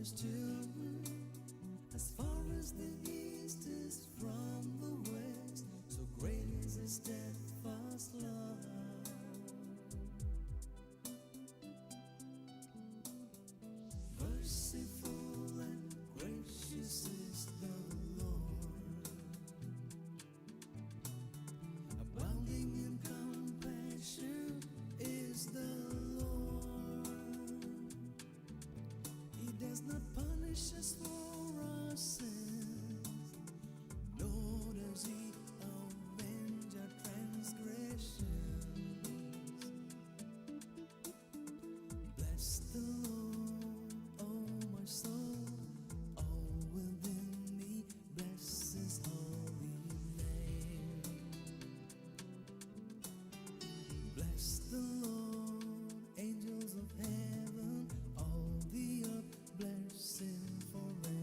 his children. As far as the east is from the west, so great is his steadfast love. Merciful and gracious is the Lord, abounding in compassion is the Lord. He does not punish us for our sins, nor does he avenge our transgressions. Bless the Lord, oh my soul, all within me, bless his holy name. Bless the Lord, angels of heaven, all the earth, bless him forever.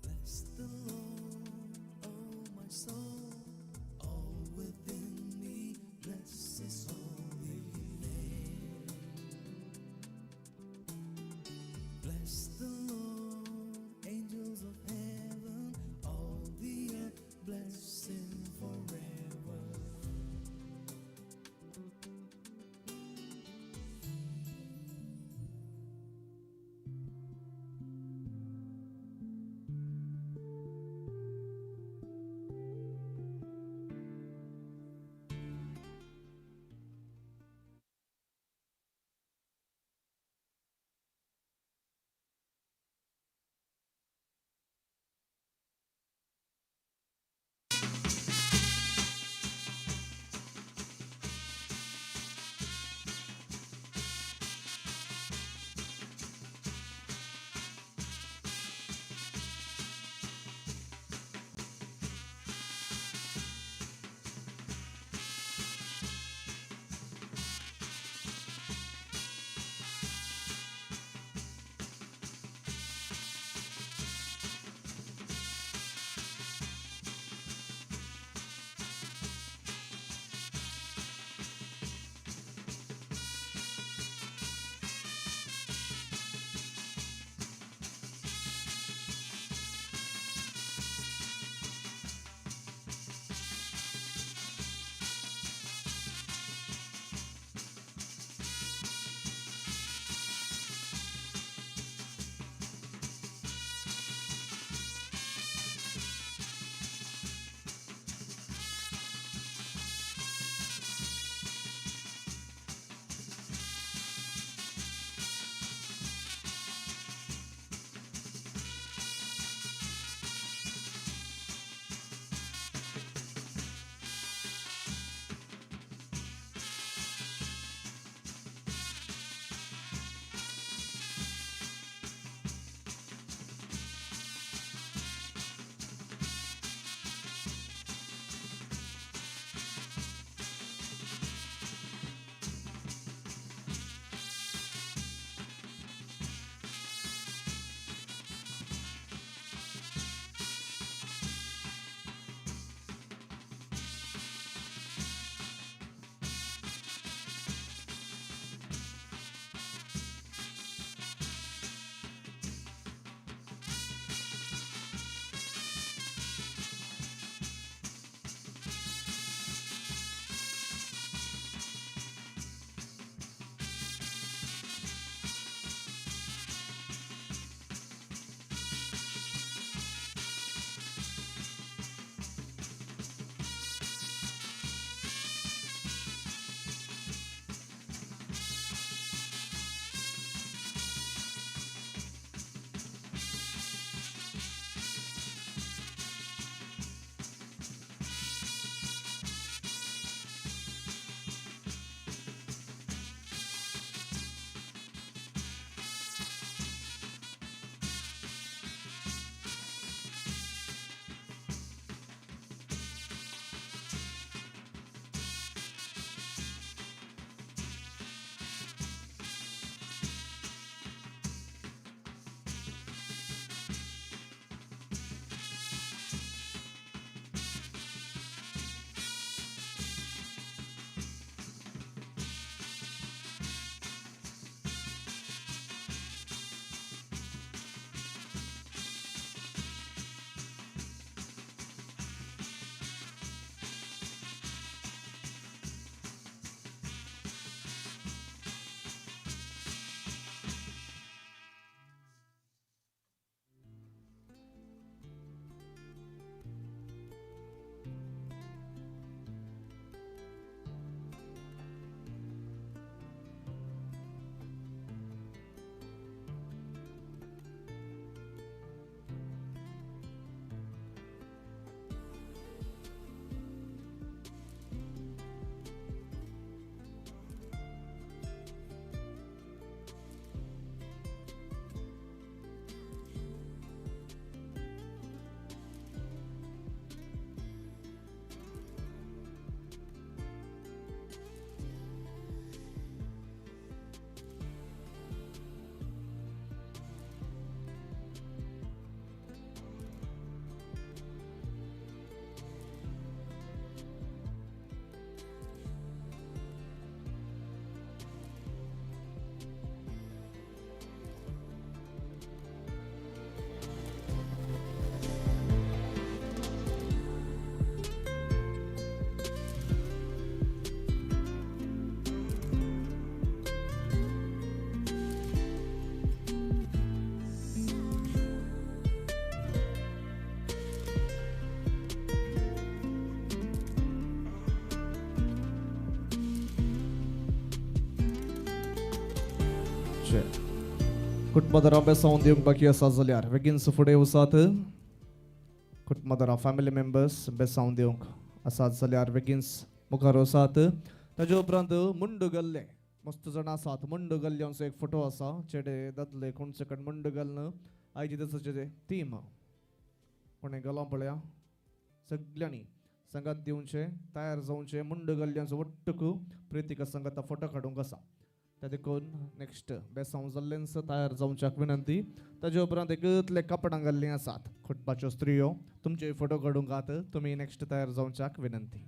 Bless the Lord, oh my soul, all within me, bless his holy name. Bless the Lord, angels of heaven, all the earth, bless him forever. चे कुटुंबादरा बेसावून दिवंक बाकी आसा जाल्यार बेगीनच फुडें वसात. कुटुंबादरा family members बेसावून दिवंक आसात जाल्यार बेगीनच मुखार वसात. ताजे उपरांत मुंड गल्ले मस्त जाण आसात. मुंड गल्ल्यांचो एक फोटो आसा. चेडे दादले कोणचे कडेन मुंड घालन आयचे दिसाचे थीम कोणें घालां पळया. सगळ्यांनी संगात दिवचे तयार जावचे. मुंड गल्ल्यांचो वट्टक प्रितिका संगात फोटो काडूंक आसा. त्या देखून नेक्स्ट बेसांव जाल्लेंच तयार जावच्याक विनंती. ताजे उपरांत एकतले कपडां घाल्लीं आसात कुटुंबाच्यो स्त्रियो. तुमचे फोटो काडूंक आत. तुमी नेक्स्ट तयार जावच्याक विनंती.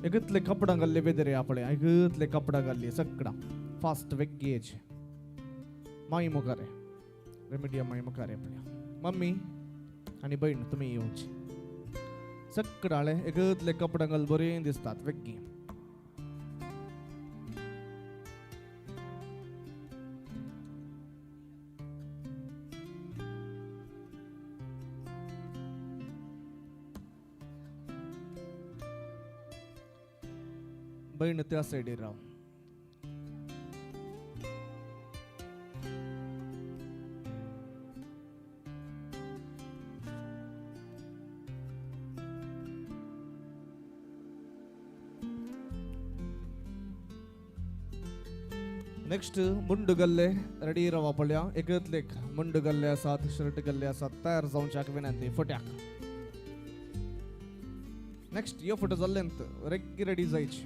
एकतले कपडा घाल्ले बेदरे आपले एकतले कपडा घाल्ले सगळा फास्ट वेगेज माई मुखारे रेमिडिया माई मुखारे आपल्या मम्मी आणि बहीण तुम्ही येऊची सगळाळे एकतले कपडा घाल बरे दिसतात वेगगी. बहीण त्या साइडीर राव. नेक्स्ट मुंड गल्ले रेडी रावा पळया एकतलेक मुंड गल्ले आसात शर्ट गल्ले आसात तयार जावच्याक विनंती फुट्याक नेक्स्ट यो फुट जाल्लेंत रेग्गी रेडी जायची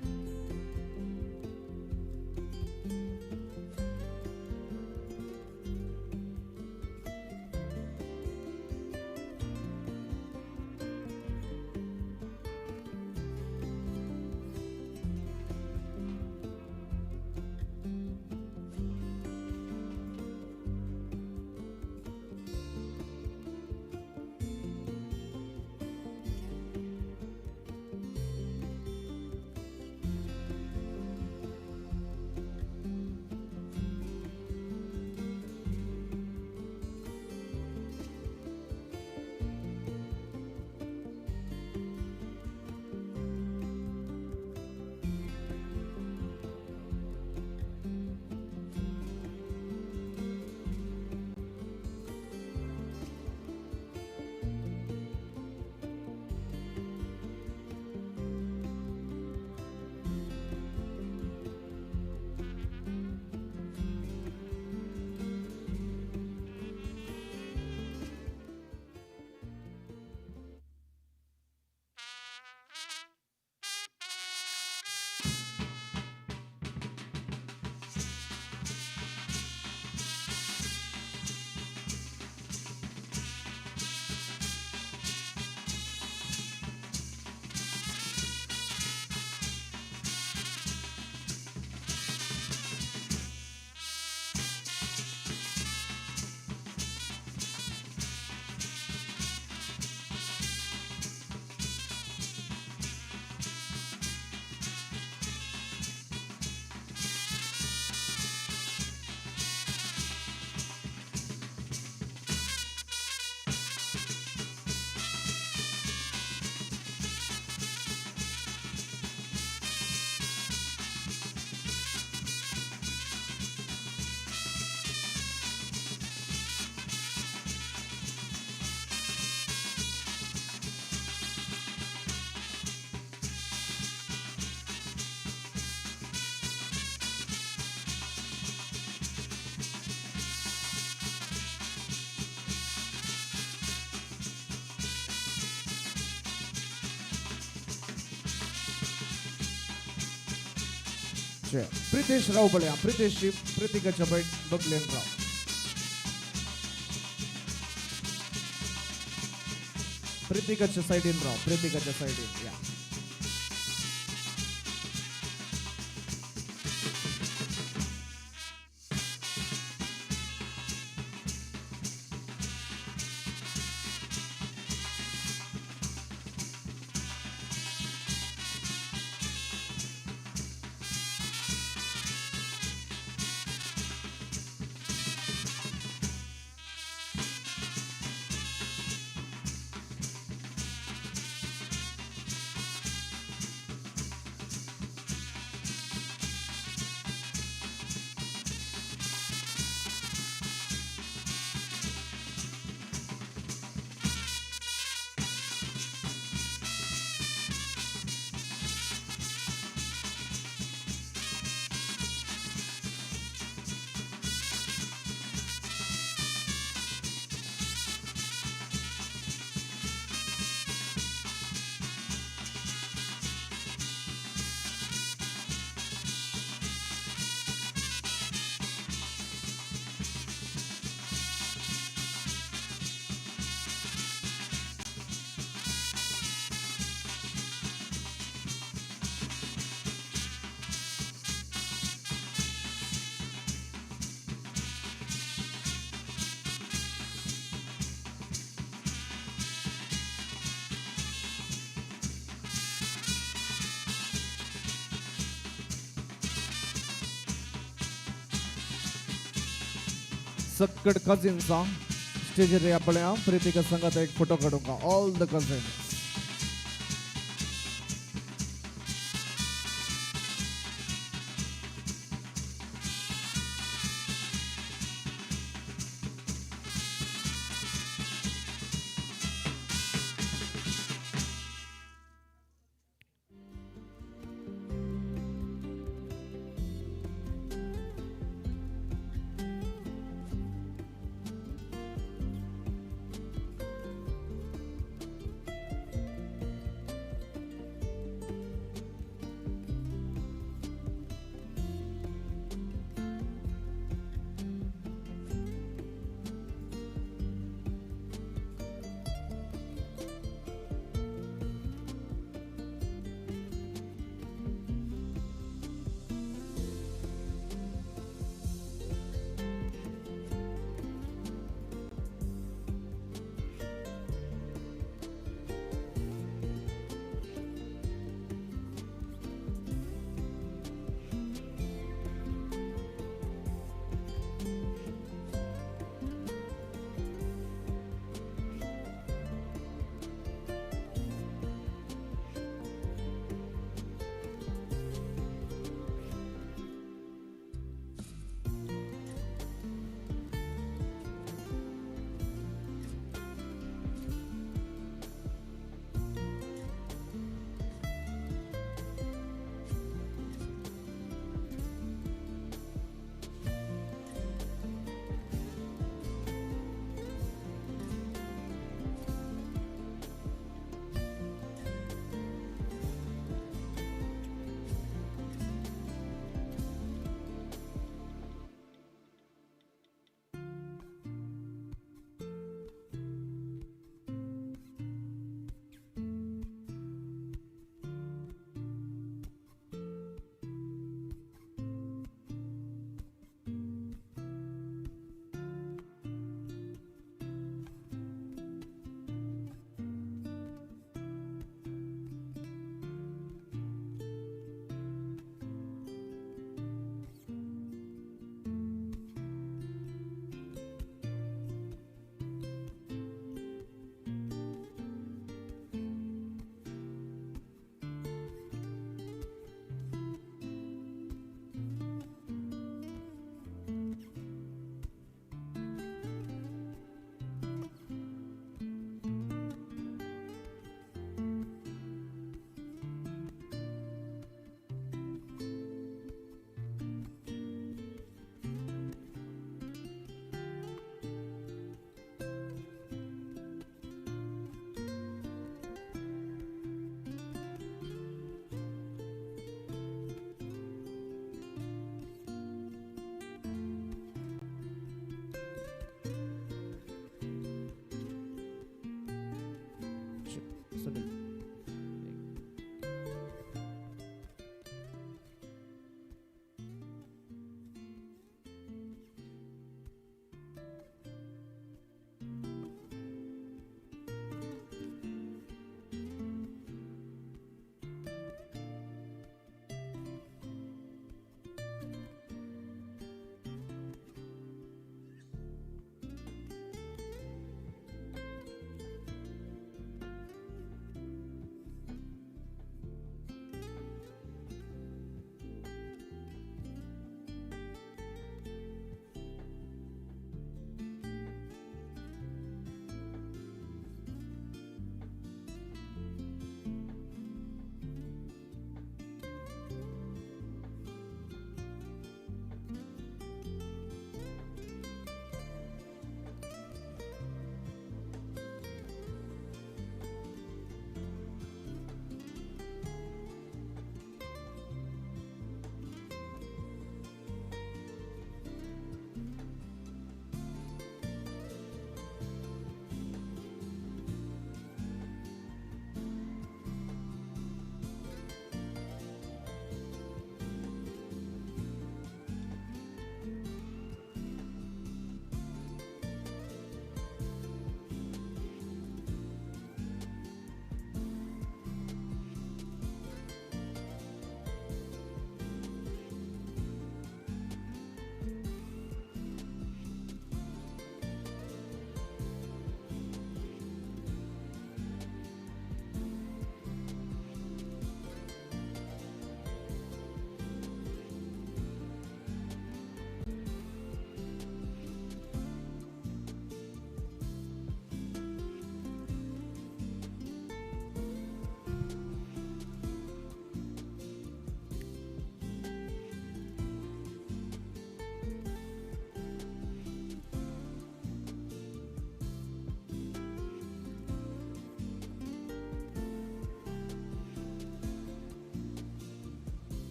प्रितेश राव पळया प्रितेश प्रितिकाच्या बगलेन राव प्रितिकाच्या साइडीन राव प्रितिकाच्या साइडीन या सक्कड कजिन्सा स्टेजर आपल्या प्रीतिका संघात एक फोटो काढूंगा ऑल द कजिन्स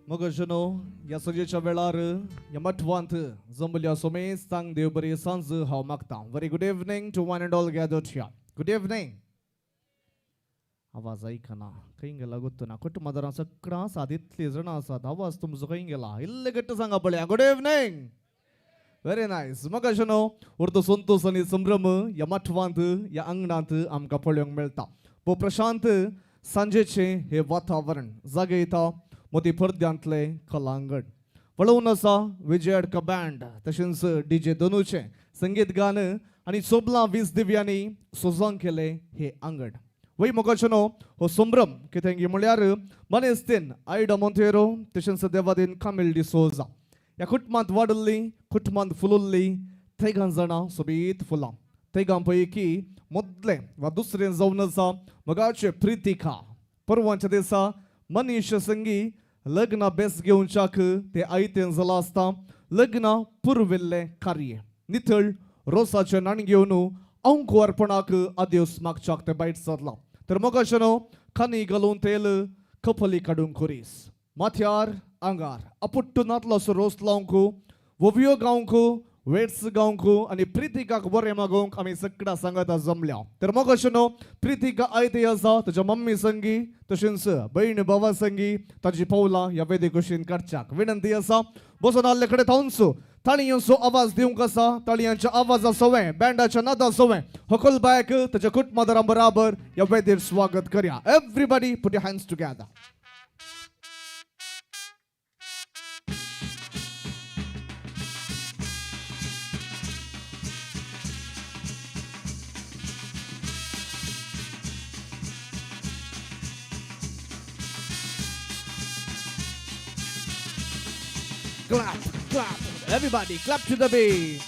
मग जनो या सजेच्या वेळार या मठवांत जमल्या सोमेस सांग देव बरी सांज हांव मागता. Very good evening to one and all gathered here. Good evening. आवाज ऐकना खंय गेला गोत्तुना. कुटुंबादारां सगळां आसात, इतली जाणां आसात. आवाज तुमचो खंय गेला? इल्ले गट्ट सांगा पळया. Good evening. Very nice. मग जनो उरतो संतोष आनी संभ्रम या मठवांत या अंगणांत आमकां पळोवंक मेळटा. पो प्रशांत सांजेचे हे वातावरण जागयता मोती पडद्यांतले कलांगण. पळोवन आसा विजयाडका बँड, तशेंच DJ दनूचे संगीत गान आनी सोबलां 20 दिव्यांनी सोजोंग केले हे आंगण. वय मोगाचनो हो संभ्रम कितें म्हळ्यार मनेस्तीन आयडा मोंतेरो तशेंच देवादीन कामिल डिसोजा ह्या कुटुंबांत वाडल्ली, कुटुंबांत फुलल्ली तिगां जाणां सोबीत फुलां. तिगां पैकी मदलें वा दुसरें जावन आसा मोगाचे प्रितिका. परवांच्या दिसा मनीश संगी लग्न बेस घेवच्याक ते आयतें जालां आसता. लग्न पुरविल्लें कार्य नितळ रोसाचे नाण घेवन अंकू अर्पणाक आदेवस मागच्याक ते बायट जातलां. तर मोगाचनो खानी घालून तेल कपली काडून खोरीस माथ्यार आंगार आपुट्टुनातलो असो रोस लावंक वोवियो गावंक वेट्स गावंक आनी प्रितिकाक बरें मागोवंक आमी सगळ्या सांगाता जमल्या. तर मोगाचनो प्रितिका आयते आसा ताच्या मम्मी संगी तशेंच बहीण भावा संगी ताजी पावलां ह्या वेदी कुशीन काडच्याक विनंती आसा. बसून आल्ले कडेन थांवच ताळयांचो आवाज दिवंक आसा. ताळयांच्या आवाजा सवय बँडाच्या नादा सवय हकल बायक ताच्या कुटुंबादारां बराबर ह्या वेदीर स्वागत करया. Everybody put your hands together. Clap, clap, everybody clap to the beat.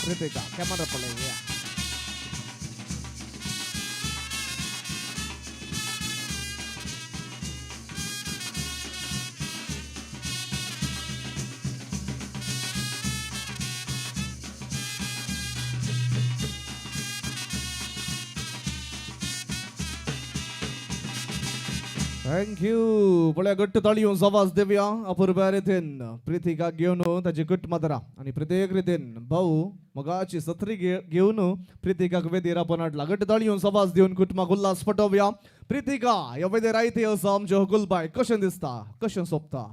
Pritika, camera play, yeah. Thank you. बळ्या घट्ट ताळयो आवाज देवया. अपूर्व्या रितीन प्रितिका घेवन ताजी कुटुंबादारां आनी प्रत्येक रितीन भाऊ मोगाची सत्री घेवन प्रितिकाक वेदीर आपण हाडला. घट्ट ताळयो आवाज दिवन कुटुंबाक उल्हास पटोवया. प्रितिका ह्या वेदीर आयते आसा आमचे हकुलबाय. कशें दिसता? कशें सोंपता?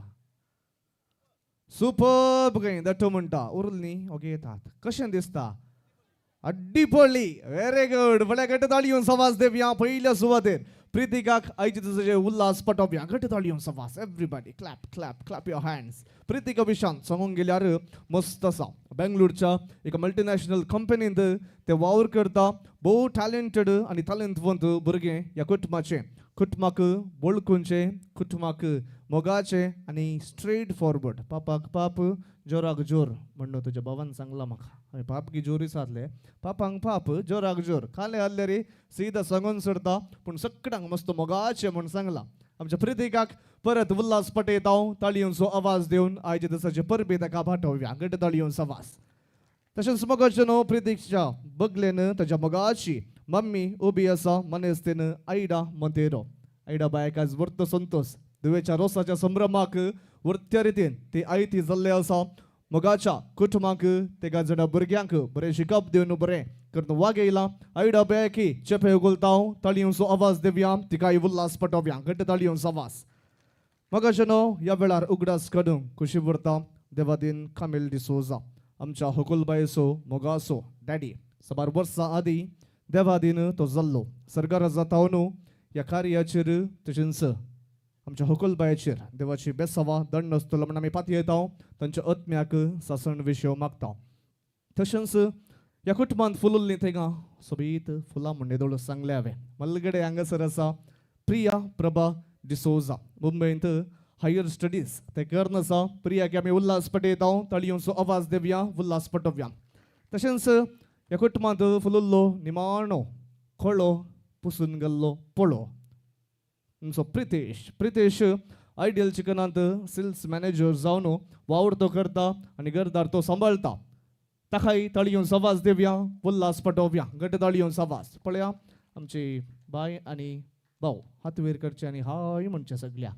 सुपर्ब खंय दट्ट म्हणटा उरली ओगे येतात. कशें दिसता? अड्डी पडली. Very good. बळ्या घट्ट ताळयो आवाज देवया. पयल्या सुवातेर प्रितिकाक आयचे दिसाचे उल्हास पटोवया. घट्ट ताळयो आवाज. Everybody clap clap clap your hands. Pritika Vishant सांगूंक गेल्यार मस्त आसा. बेंगलोरच्या एका मल्टीनॅशनल कंपनींत ते वावर करता. भोव टॅलेंटेड आनी टॅलेंटवंत भुरगे ह्या कुटुंबाचे. कुटुंबाक बोळकूनचे, कुटुंबाक मोगाचे आनी स्ट्रेट फॉरवर्ड. पापाक पाप जोराक जोर म्हणून तुज्या भावान सांगला म्हाका. हांवें पाप की जोरी सारले. पापांक पाप जोराक जोर खाले आसले रे सीदा सांगून सोडता. पूण सगळ्यांक मस्त मोगाचे म्हूण सांगला. आमच्या प्रितिकाक परत उल्हास पटयता. ताळयोंचो आवाज दिवन आयच्या दिसाचे परबे ताका पाठोवया. घट्ट ताळयोंचो आवाज. तशेंच मोगाचेनो प्रितिकच्या बगलेन ताच्या मोगाची मम्मी उबी आसा. मनेस्तीन आयडा मोंतेरो. आयडा बायक आज वर्त संतोष दुवेच्या रोसाच्या संभ्रमाक वर्त्या रितीन ती आयती जाल्ले आसा. मोगाच्या कुटुंबाक तेगा जाणा भुरग्यांक बरें शिकप दिवन बरें करून वागयला. आयडा बायकी चेपे उगलता. ताळयोंचो आवाज दिवया. तिकाय उल्हास पटोवया. घट्ट ताळयोंचो आवाज. मोगाचेनो ह्या वेळार उगडास काडूंक खुशी भरता देवादीन कामिल डिसोजा. आमच्या हकुलबायचो मोगाचो डॅडी. सुमार वर्सां आदीं देवादीन तो जाल्लो. सरकार जाता न्हू ह्या कार्याचेर तशेंच आमच्या हकुलबायचेर देवाची बेसावा दंड आसतलो म्हण आमी पातयेता. तांच्या आत्म्याक सासण विशय मागता. तशेंच ह्या कुटुंबांत फुलल्लीं थिंगा सोबीत फुलां म्हणणे दोळ सांगले हांवें. मल्लगडे हांगासर आसा प्रिया प्रभा डिसोजा. मुंबईंत हायर स्टडीज ते करन आसा. प्रियाक आमी उल्हास पटयता. ताळयोंचो आवाज दिवया. उल्हास पटोवया. तशेंच ह्या कुटुंबांत फुलल्लो निमाणो खोळो पुसून गेल्लो पळो. सो प्रितेश आयडियल चिकनांत सेल्स मॅनेजर जावन वावरतो करता आनी घरदार तो सांबाळता. ताकाय ताळयो सवास देवया, उल्हास पटोवया. घट ताळयो सवास. पळया आमची बाय आनी भाऊ हात वयर करचे आनी हाय म्हणचे सगळ्या.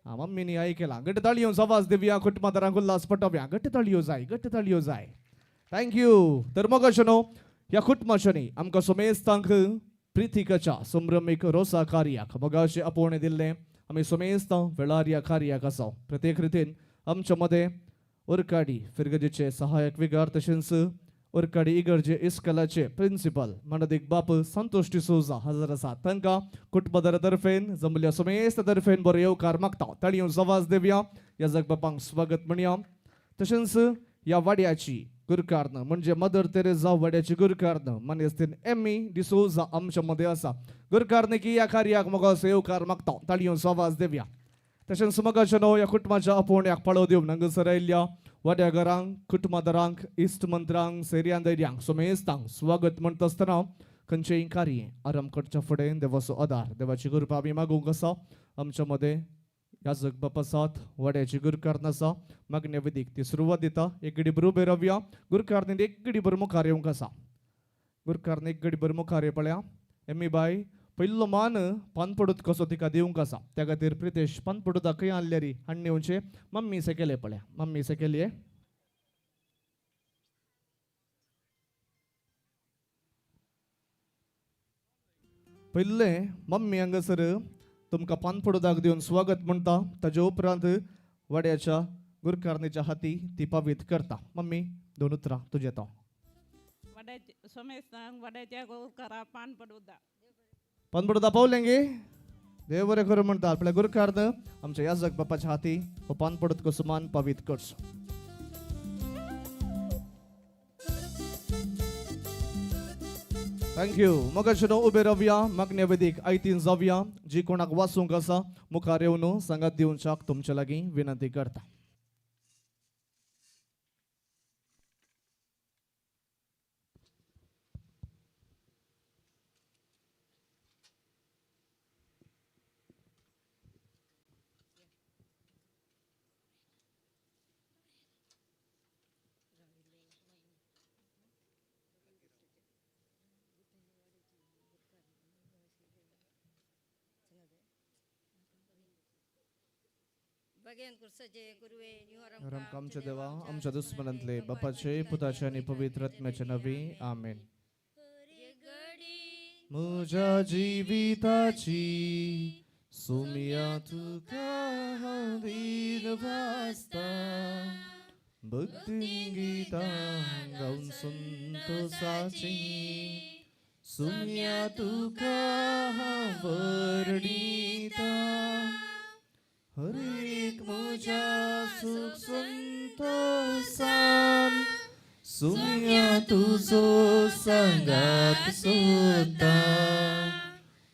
मम्मीनी हाय केला. घट ताळयो सवास देवया, कुटुंबादारांक उल्हास पटोवया. घट ताळयो जाय. थँक्यू. तर मग न्हू ह्या कुटुंबाच्यांनी आमकां सोमेस्तांक प्रितिकाच्या संभ्रमीक रोसा कार्याक मोगाचें आपोवणें दिल्लें. आमी सोमेस्तां वेळार ह्या कार्याक आसा. प्रत्येक रितीन आमच्या मदें उरकाडी फिरगजेचे सहायक विगार तशेंच उरकाडी इगर्जे इस्कलाचे प्रिन्सिपल मनदीक बाप संतोष डिसोजा हजर आसात. तांकां कुटुंबादारा तर्फेन जमल्या सोमेस्त तर्फेन बरो येवकार मागता. ताळयो सवास देवया. ह्या जगबापांक स्वागत म्हणया. तशेंच ह्या वाड्याची गुरकार्ण म्हणजे मदर तेरेजा वाड्याची गुरकार्ण मनेस्तीन एमी डिसोजा आमच्या मध्ये आसा. गुरकार्निकी ह्या कार्याक मोगाचो येवकार मागता. ताळयो सवास देवया. तशेंच मोगाचें न्हू ह्या कुटुंबाच्या आपोवण्याक पाळो दिवन हांगासर आयिल्ल्या वाड्याघरांक कुटुंबादारांक इश्टमंत्रांक सेर्यां दैर्यांक सोमेस्तांक स्वागत म्हणटा आसतना खंयचेय कार्य आरंभ करच्या फुडें देवाचो आदार देवाची कृपा आमी मागूंक आसा. आमच्या मदें ह्या जगबाप आसात. वाड्याची गुरकार्ण आसा. मागण्या विधीक ती सुरवात दिता. एक घडी बरोबर रावया. गुरकार्नीन एक घडी बरो मुखार येवंक आसा. गुरकार्ण एक घडी बरो मुखार ये पळया. एमी बाय पयलो मान पानपडूत कसो तिका दिवंक आसा. त्या खातीर प्रितेश पानपडूता खंय आणले रे हाडून येवचे. मम्मी सेकेले पळया. मम्मी सेकेली पयले मम्मी हांगासर तुमकां पानपडूताक दिवन स्वागत म्हणटा. ताजे उपरांत वाड्याच्या गुरकारणीच्या हाती ती पावीत करता. मम्मी 2 उतरां तुजें येता. सोमेस्तांक वाड्याच्या गोकरा पान पडूदा. पानपडूता पावलें गे देव बरें करूं म्हणटा. आपल्या गुरकार्ण आमच्या ह्या जगबापाच्या हाती हो पानपडूत कुसुमान पावीत करचो. थँक्यू. मोगाचें उबे रावया. मागण्या वेदीक आयतीन जावया. जी कोणाक वाचूंक आसा मुखार येवन सांगात दिवच्याक तुमचे लागीं विनंती करता. रमका आमच्या देवा आमच्या दुस्मनांतले बापाचे पुताचे आणि पवित्र आत्म्याचे नवी आमेन. म्हज्या जिविताची सुमिया तुका हांव दीन वाचता. भक्ती गितां गावन संतोषाची सुमिया तुका हांव वर्णिता. हर एक म्हज्या सुख संतोषान सुमिया तुजो सांगात सोदता.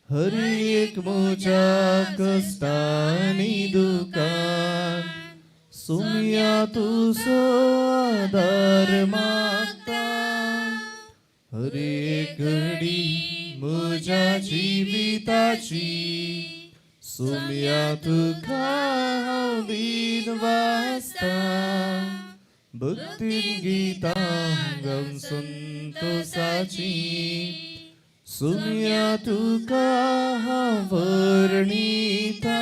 हर एक म्हज्या कश्टांनी दुखान सुमिया तुजो आदार मागता. हर एक घडी म्हज्या जिविताची सुमिया तुका हांव दीन वाचता. भक्तीन गितां गावन संतोषाची सुमिया तुका हांव वर्णिता.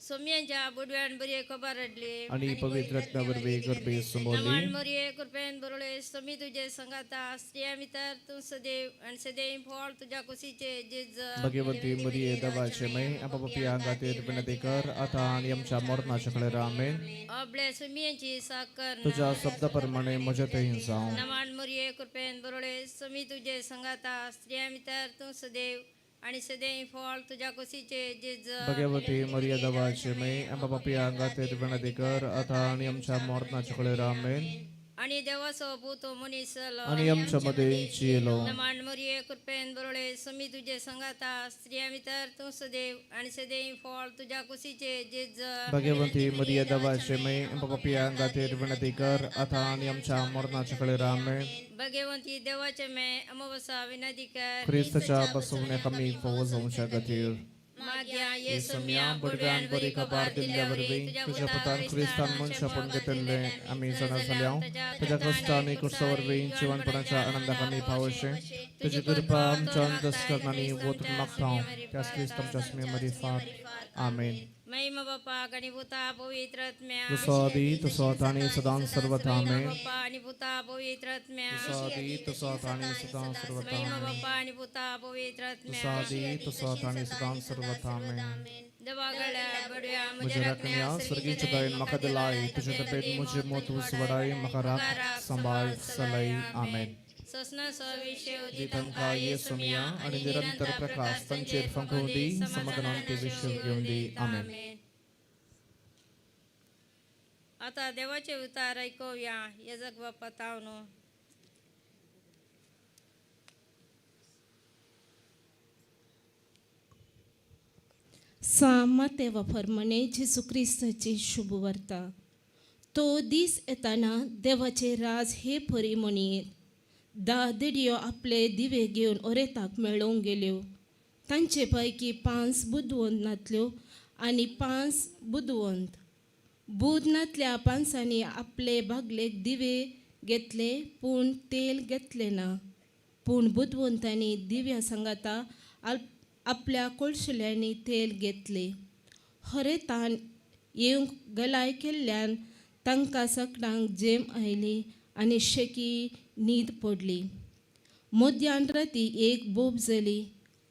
सोम्यांच्या बुडव्यान बरी खबर हाडली आणि पवित्र आत्म्यावरवी गरबे समोरली. मरिये कृपेन बरोळे समी तुझे संगाता स्त्रिया मितर तू सदैव आणि सदैव फळ तुझ्या कुशीचे जेज. भगवती मरिये देवाचे मै आपापल्या अंगातील विनंती कर आता आणि आमच्या मरणाच्या वेळेर आमेन. आपल्या सोम्यांची साकर तुझ्या शब्दाप्रमाणे मजतही जाऊ. नमान मरिये कृपेन बरोळे समी तुझे संगाता स्त्रिया मितर तू सदैव आणि सदैव फळ तुझ्या कुशीचे जेज. भगवती मरिये देवाचे मै आपापल्या अंगातील विनंती कर आता आणि आमच्या मरणाच्या वेळेर आमेन. आणि देवाचो पूत मनीस जालो आणि आमच्या मध्ये येलो. नमान मरिये कृपेन बरोळे समी तुझे संगाता स्त्रिया भितर तू सदैव आणि सदैव फळ तुझ्या कुशीचे जेज भगवंती मरिया दवाचे मै पपिया अंगातीर विनंती कर आता आणि आमच्या मरणाच्या कळे रामे. भगवंती देवाचे मे अमावसा विनंती कर ख्रिस्ताच्या बसवण्या कमी पोहोचवच्या गतीर माग्या येसम्या बडव्यान बरी खबर दिल्यावरवी तुझ्या पुतान ख्रिस्तान मनशा पण घेतले आम्ही सणा झाल्या तुझ्या कष्टाने कुर्सावरवी जीवनपणाच्या आनंदाकामी पावशे तुझी कृपा आमच्या अंतस्करणाने वोतून मागता त्यास ख्रिस्तांच्या स्मेमध्ये फार आमेन. महिमा बापा आणि भूता पवित्र आत्म्या तुसादी तुसात आणि सदा सर्वथा आमेन. बापा आणि भूता पवित्र आत्म्या तुसादी तुसात आणि सदा सर्वथा महिमा आमेन. बापा आणि भूता पवित्र आत्म्या तुसादी तुसात आणि सदा सर्वथा आमेन. दवागळ्या बडव्या मुझे रखनिया स्वर्गीय दायन मका दिलाई तुझे तपेत मुझे मोतूस वडाई मका राख संभाळ सलाई आमेन. ससना सविषय जितंका येसुमिया आणि निरंतर प्रकाश तंचेर फंकवदी समाधान ते विश्व घेऊन दे आमेन. आता देवाचे उतार ऐकूया यजक बाप्पा तावनो. सामते वापरमणे जेसू ख्रिस्ताची शुभ वार्ता. तो दीस येताना देवाचे राज हे परी म्हणयेत. 10 दिडयो आपले दिवे घेऊन ओरेताक मेळोवंक गेल्यो. तांचे पैकी 5 बुदवंतांतल्यो आनी 5 बुदवंत. बुदनांतल्या 5 आपले बागलेक दिवे घेतले पूण तेल घेतले ना. पूण बुदवंतांनी दिव्या सांगाता आपल्या कळशुल्यांनी तेल घेतले. खरे तान येवंक गलाय केल्ल्यान तांकां सगळ्यांक जेम आयली आनी शेकी न्हीद पडली. मध्यान राती एक बोब जाली.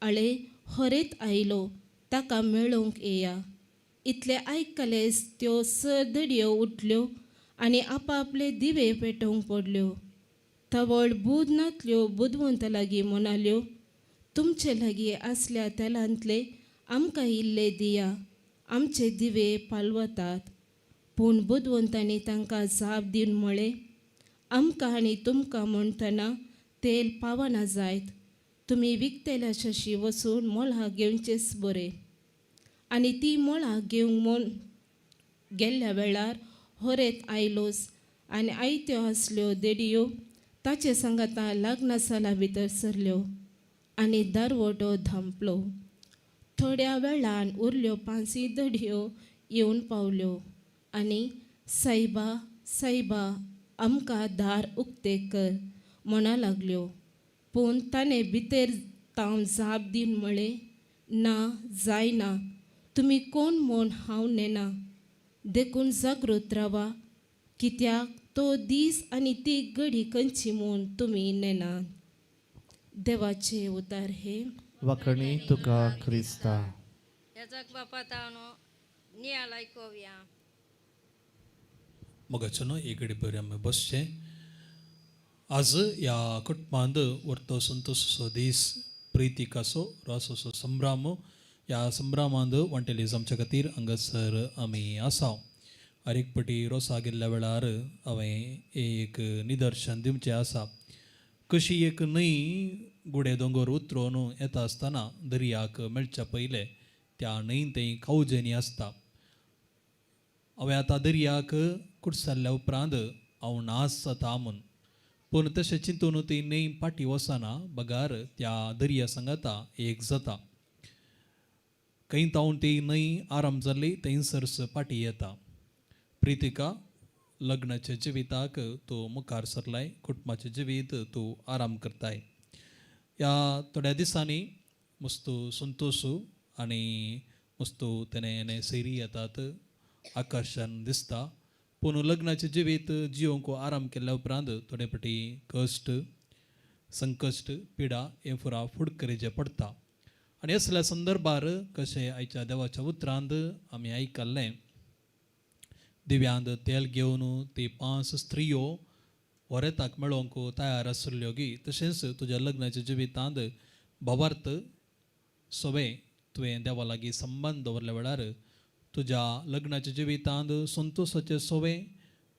आळे खरेत आयलो ताका मेळोवंक येया. इतले आयकलेच त्यो 6 धडयो उठल्यो आनी आपआपले दिवे पेटोवंक पडल्यो. तवळ बुदनांतल्यो बुदवंत लागीं म्हणाल्यो, तुमचे लागीं आसल्या तेलांतले आमकां इल्ले दिया, आमचे दिवे पालवतात. पूण बुदवंतांनी तांकां जाप दिवन म्हळें, आमकां आनी तुमकां म्हणटना तेल पावना जायत. तुमी विकतेल्या शशी वचून मोळा घेवचेच बरें. आनी ती मोळा घेवंक म्हूण गेल्ल्या वेळार होरेत आयलोस आनी आयत्यो आसल्यो देडयो ताचे सांगाता लग्न साला भितर सरल्यो आनी दारवटो धांपलो. थोड्या वेळान उरल्यो 5 धडयो येवन पावल्यो आनी सायबा सायबा आमकां दार उक्ते कर म्हणा लागल्यो. पूण ताणें भितर तावन जाप दिवन म्हळें, ना जायना, तुमी कोण म्हूण हांव नेना. देखून जागृत रावा, कित्याक तो दीस आनी ती घडी खंयची म्हूण तुमी नेनात. देवाचे उतार हे. वखणी तुका ख्रिस्ता. यजक बाप्पा तावनो नियाल ऐकूया. मगचनो एक बरें बसचे. आज या कुटुंबांत वर्तो संतोषो दीस प्रितीकाचो रासोचो संभ्राम. या संभ्रामांत वंटेलीज आमच्या खातीर हांगासर आमी आसा. हर एक पटी रोसा गेल्ल्या वेळार हांवें एक निदर्शन दिवचें आसा. कशी एक न्हंय गुडे दोंगर उतरून येता आसतना दर्याक मेळच्या पयले त्या न्हंयेन थंय खावजेनी आसता. हांवें आतां दर्याक कुडसरल्या उपरांत हांव नास जाता म्हूण. पूण तशें चिंतून ती न्हंय पाटी वचना बगार त्या दर्या सांगाता एक जाता. खंय तावन ती न्हंय आराम जाल्ली थंयसरस पाटी येता. प्रितिका, लग्नाच्या जिविताक तूं मुखार सरलाय, कुटुंबाचें जिवीत तूं आराम करताय. ह्या थोड्या दिसांनी मस्तू संतोषू आनी मस्तू तेणे सैरी येतात, आकर्शन दिसता. पूण लग्नाचें जिवीत जिवंक आराम केल्ल्या उपरांत थोडे फाटी कश्ट, संकश्ट, पिडा हें फुरा फूड करेचें पडटा. आनी असल्या संदर्भार कशें आयच्या देवाच्या उतरांत आमी आयकल्लें, दिव्यांत तेल घेवन ती 5 स्त्रियो वरेताक मेळोवंक तयार आसल्यो गी. तशेंच तुज्या लग्नाच्या जिवितांत भावार्थ सोबे तुवें देवा लागीं संबंद दवरल्या वेळार तुज्या लग्नाच्या जिवितांत संतोशाचे सोबे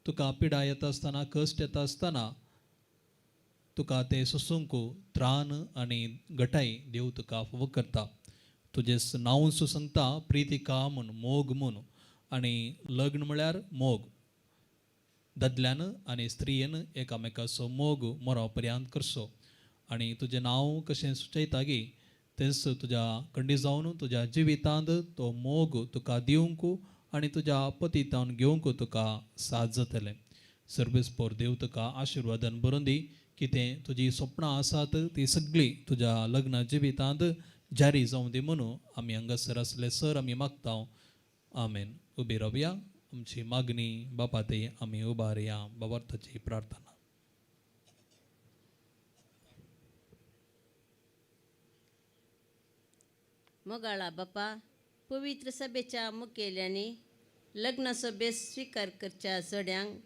तुका पिडा येता आसतना कश्ट येता आसतना तुका ते सोसूंक त्राण आनी घटाय देव तुका फावो करता. तुजे नांव सांगता प्रितिका म्हूण मोग म्हूण. आनी लग्न म्हळ्यार मोग. ददल्यान आनी स्त्रियेन एकामेकाचो मोग मरो पर्यंत करचो. आनी तुजें नांव कशें सुचयता गे तेंच तुज्या कंडी जावन तुज्या जिवितांत तो मोग तुका दिवंक आनी तुज्या पतितान घेवंक तुका साथ जातलें. सर्वेस्पोर देव तुका आशिर्वादान बरोवन दी. कितें तुजी स्वप्नां आसात ती सगळीं तुज्या लग्ना जिवितांत जारी जावं दी म्हणून आमी हांगासर आसले सर आमी मागता. आमेन. उबी रावया. आमची मागणी बापा ते आमी उबारया. बाबार्थाची प्रार्थना. मोगाळा बापा, पवित्र सभेच्या मुखेल्यांनी लग्न सभेस स्वीकार करच्या चड्यांक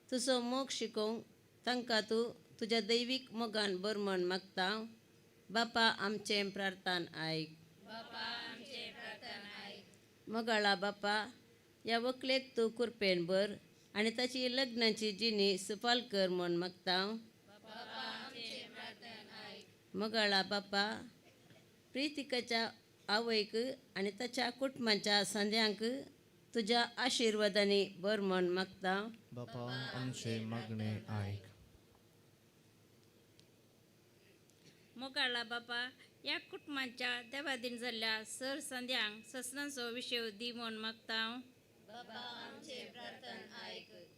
तुजो मोग शिकोवंक तांकां तूं तुज्या दैवीक मोगान बरमण मागता. बापा आमचें प्रार्थन आयक. मोगाळा बापा, ह्या व्हंकलेक तूं कृपेन भर आनी ताची लग्नाची जिणी सफल कर म्हूण मागता. मोगाळा बापा, प्रितिकाच्या आवयक आनी ताच्या कुटुंबाच्या सांद्यांक तुज्या आशिर्वादांनी बर म्हूण मागता. बापा आमचे मागणे आयक. मोगाळा बापा, ह्या कुटुंबाच्या देवादीन जाल्ल्या सर संध्यांक ससनाचो विशय दी म्हूण मागता.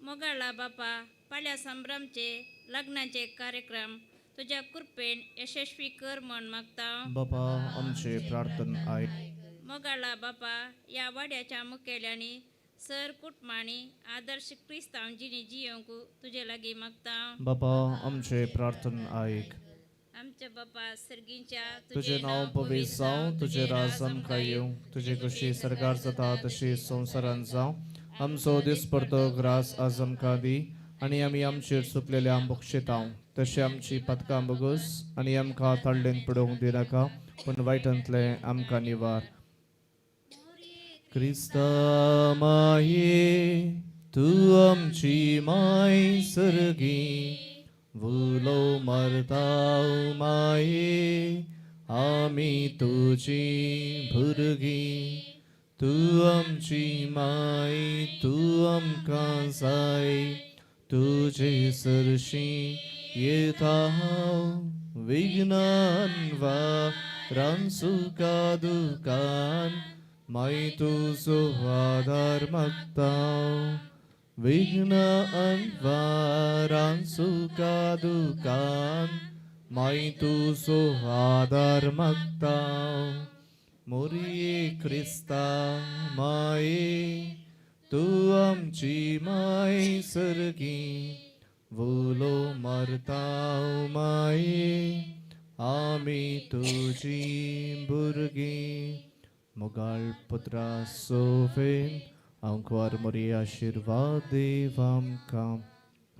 मोगाळा बापा, फाल्यां संभ्रमचे लग्नाचे कार्यक्रम तुज्या कृपेन यशस्वी कर म्हूण मागता. बापा आमचे प्रार्थन आयक. मोगाळा बापा, ह्या वाड्याच्या मुखेल्यांनी सर कुटुंबांनी आदर्श क्रिस्तांव जिणी जियोंक तुजे लागीं मागता. बापा आमचे प्रार्थन आयक. आमचे बापा सर्गींच्या तुझे नाव पवित्र जावं, तुझे राज आमकां येवं, तुझी कशी सरकार जाता तशी संवसारांत जावं. आमचो दिसपरतो ग्रास आज आमकां दी आनी आमी आमचेर चुकलेल्या बक्षितांव तशें आमची पथकां बोगस आनी आमकां ताळडेन पडोवंक दिनाका पूण वायटांतले आमकां निवार. क्रिस्ता माये तूं आमची माय सर्गी वुलो मरताव माये आमी तुजी भुरगीं. तूं आमची माय तूं आमकां जाय तुजे सरशी येता हांव विघ्नान वा सुखा दुखान माय तुजो आदार मागता. विघ्नान वा सुखा दुखान माय तुजो आदार मागता. मोरये क्रिस्ता माये तूं आमची माय सर्गी वुलो मरताव माये आमी तुजी भुरगीं. मोगाळ पुत्रा सोफेन आमकां मोरी आशिर्वाद देव आमकां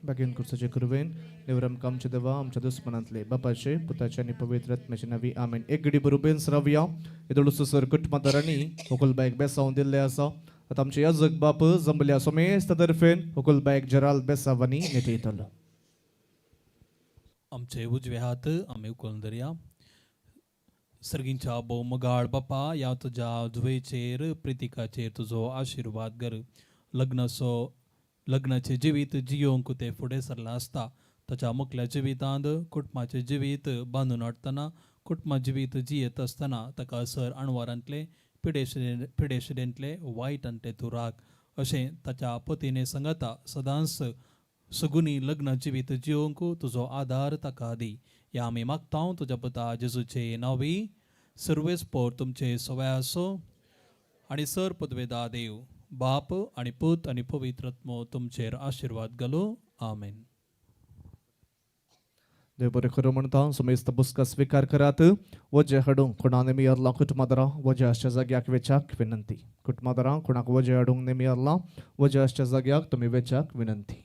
बेगीन कुर्साचे कुरवेन निवर आमकां आमचे देवा आमच्या दुस्मनांतले बापाचे पुताचे आनी पवित्र आत्म्याचे नांवी आमेन. एक घडी बरोबेन रावया. येदोळसो सर कुटुंबादारांनी व्हंकलबायक बेसांव दिल्ले आसा. आतां आमचे याजक बाप जमल्या सोमेस्त तर्फेन व्हंकलबायक जराल बेसावांनी नेतयतलो. आमचे उजवे हात आमी उखलून धरया. सर्गींच्या भोव मोगाळ बापा, ह्या तुज्या जुवेचेर प्रितिकाचेर तुजो आशिर्वाद कर. लग्नाचें जिवीत जियोंक ते फुडें सरला आसता. ताच्या मुखल्या जिवितांत कुटुंबाचें जिवीत बांदून हाडटना कुटुंबा जिवीत जियेत आसतना ताका सर अणवारांतले पिडेशिडेंतले वायटांतले तूं राख अशें ताच्या पतीने सांगता. सदांच सगुनी लग्न जिवीत जियोंक तुजो आदार ताका दी. ह्या आमी मागता तुज्या पुता जेजूचे नांवी. सर्वेस्पोर तुमचे सवय आसो आनी सर पदवेदा देव बाप आनी पूत आनी पवित्र आत्मो तुमचेर आशिर्वाद घालो. आमेन. देव बरें करूं म्हणटा. समेस्त पुस्तकां स्वीकार करात. वजें हाडूंक कोणा नेमी आसला कुटुंबादारां वजें आसच्या जाग्याक वेचाक विनंती. कुटुंबादारां कोणाक वजें हाडूंक नेमी आसला वजें आसच्या जाग्याक तुमी वेचाक विनंती.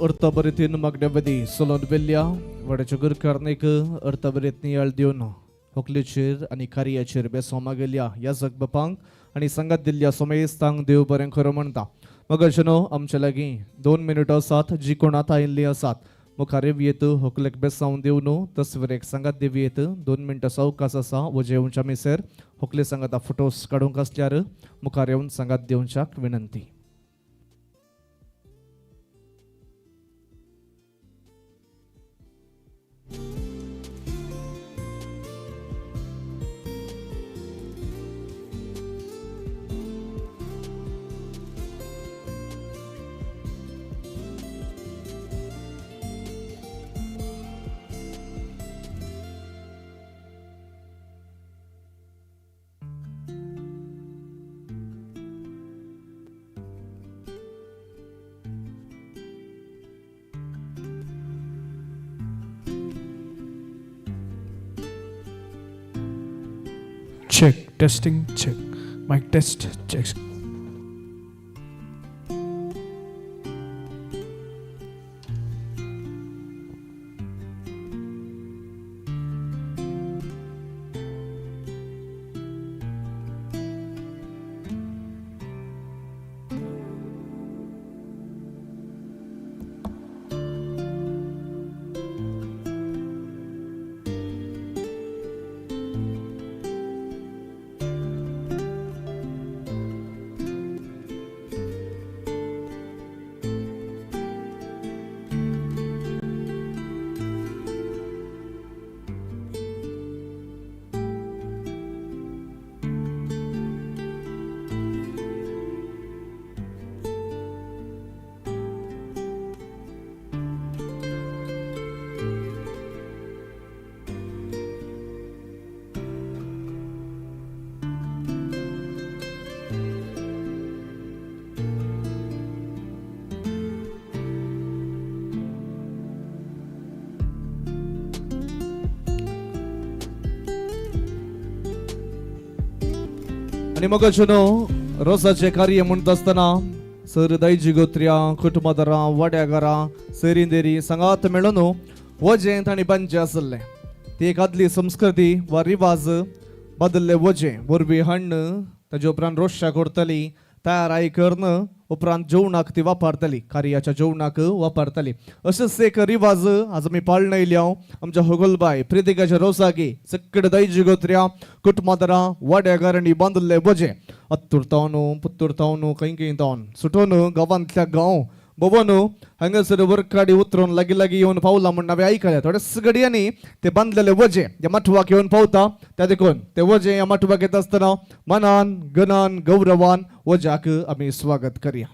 urtabaritin magdavadi solon velya वडाचगर करनेक urtabaritni aldion होकलेचेर आणि कार्याचेर बेसोमा गेल्या या जगबपांक आणि संगत दिल्ल्या सोमेस्तांक देव बरें खरो म्हणटा. मगरशनो आमच्या लागीं 2 मिनिटां आसात जी कोण आतां आयिल्लीं आसात मुखार येत होकलेक बेसावन दिवन तस्वीरेक संगत दिवयेत 2 मिनटां अवकाश आसा व जेवच्या मिसेर होकले संगता फोटोस काडूंक आसल्यार मुखार येवन संगत दिवच्याक विनंती. Check, testing, check. Mic test, check. आणि मग रोसाचे कार्य म्हणत असताना सर दैजी गोत्र्या कुटुंबादरा वाड्यागारा सेरिंदेरी संगात मेळून वजेंत आणि पंचे आसले ती एक आदली संस्कृती वा रिवाज बदलले वजे वरवीं हण्ण ताजे उपरांत रोशा करतली तयाराई करणं उपरांत जेवणाक ती वापरतली कार्याच्या जेवणाक वापरतली अशेंच एक रिवाज आज आमी पाळून आयल्या आमच्या होगलबाई प्रितिकाच्या रोसाकी चक्कड दैजी गोत्र्या कुटुंबादरा वाड्यागारांनी बांदले वजे अत्तुरतावन पुत्तुरतावन खंय तावन सुटोवन गांवांतल्या गांव बबोन हांगासर वरकाडी उतरून लागी येवन पावला म्हण हांवें आयकल्या थोड्याच घडयांनी ते बांदलेले वजे या मठवाक येवन पावता त्या देखून ते वजे या मठवाक येता आसतना मनान गनान गौरवान वजाक आमी स्वागत करया.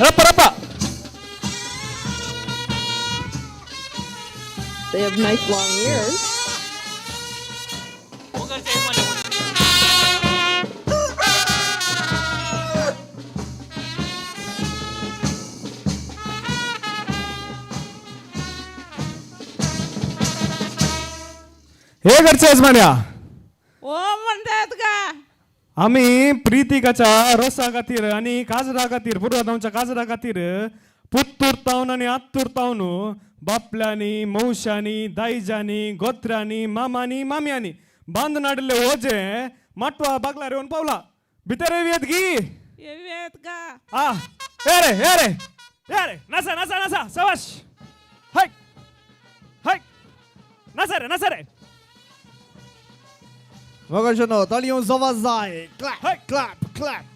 रप्पा They have nice long ears. हे घरचे यजमान्या ओ म्हणतात का आम्ही प्रीतिकाच्या रोसा खातीर आणि काजरा खातीर पुरवतांच्या काजरा खातीर पुत्तूर तावन आणि आत्तूर तावन बापल्यांनी मौशांनी दायजांनी गोत्र्यांनी मामांनी माम्यांनी बांधून हाडले ओझे माटवा बागलार येऊन पावला भितर येत गी येत का हा हे रे नसा नसा नसा सवाश हाय हाय नसा रे Magashano, talyong zawazay. Clap.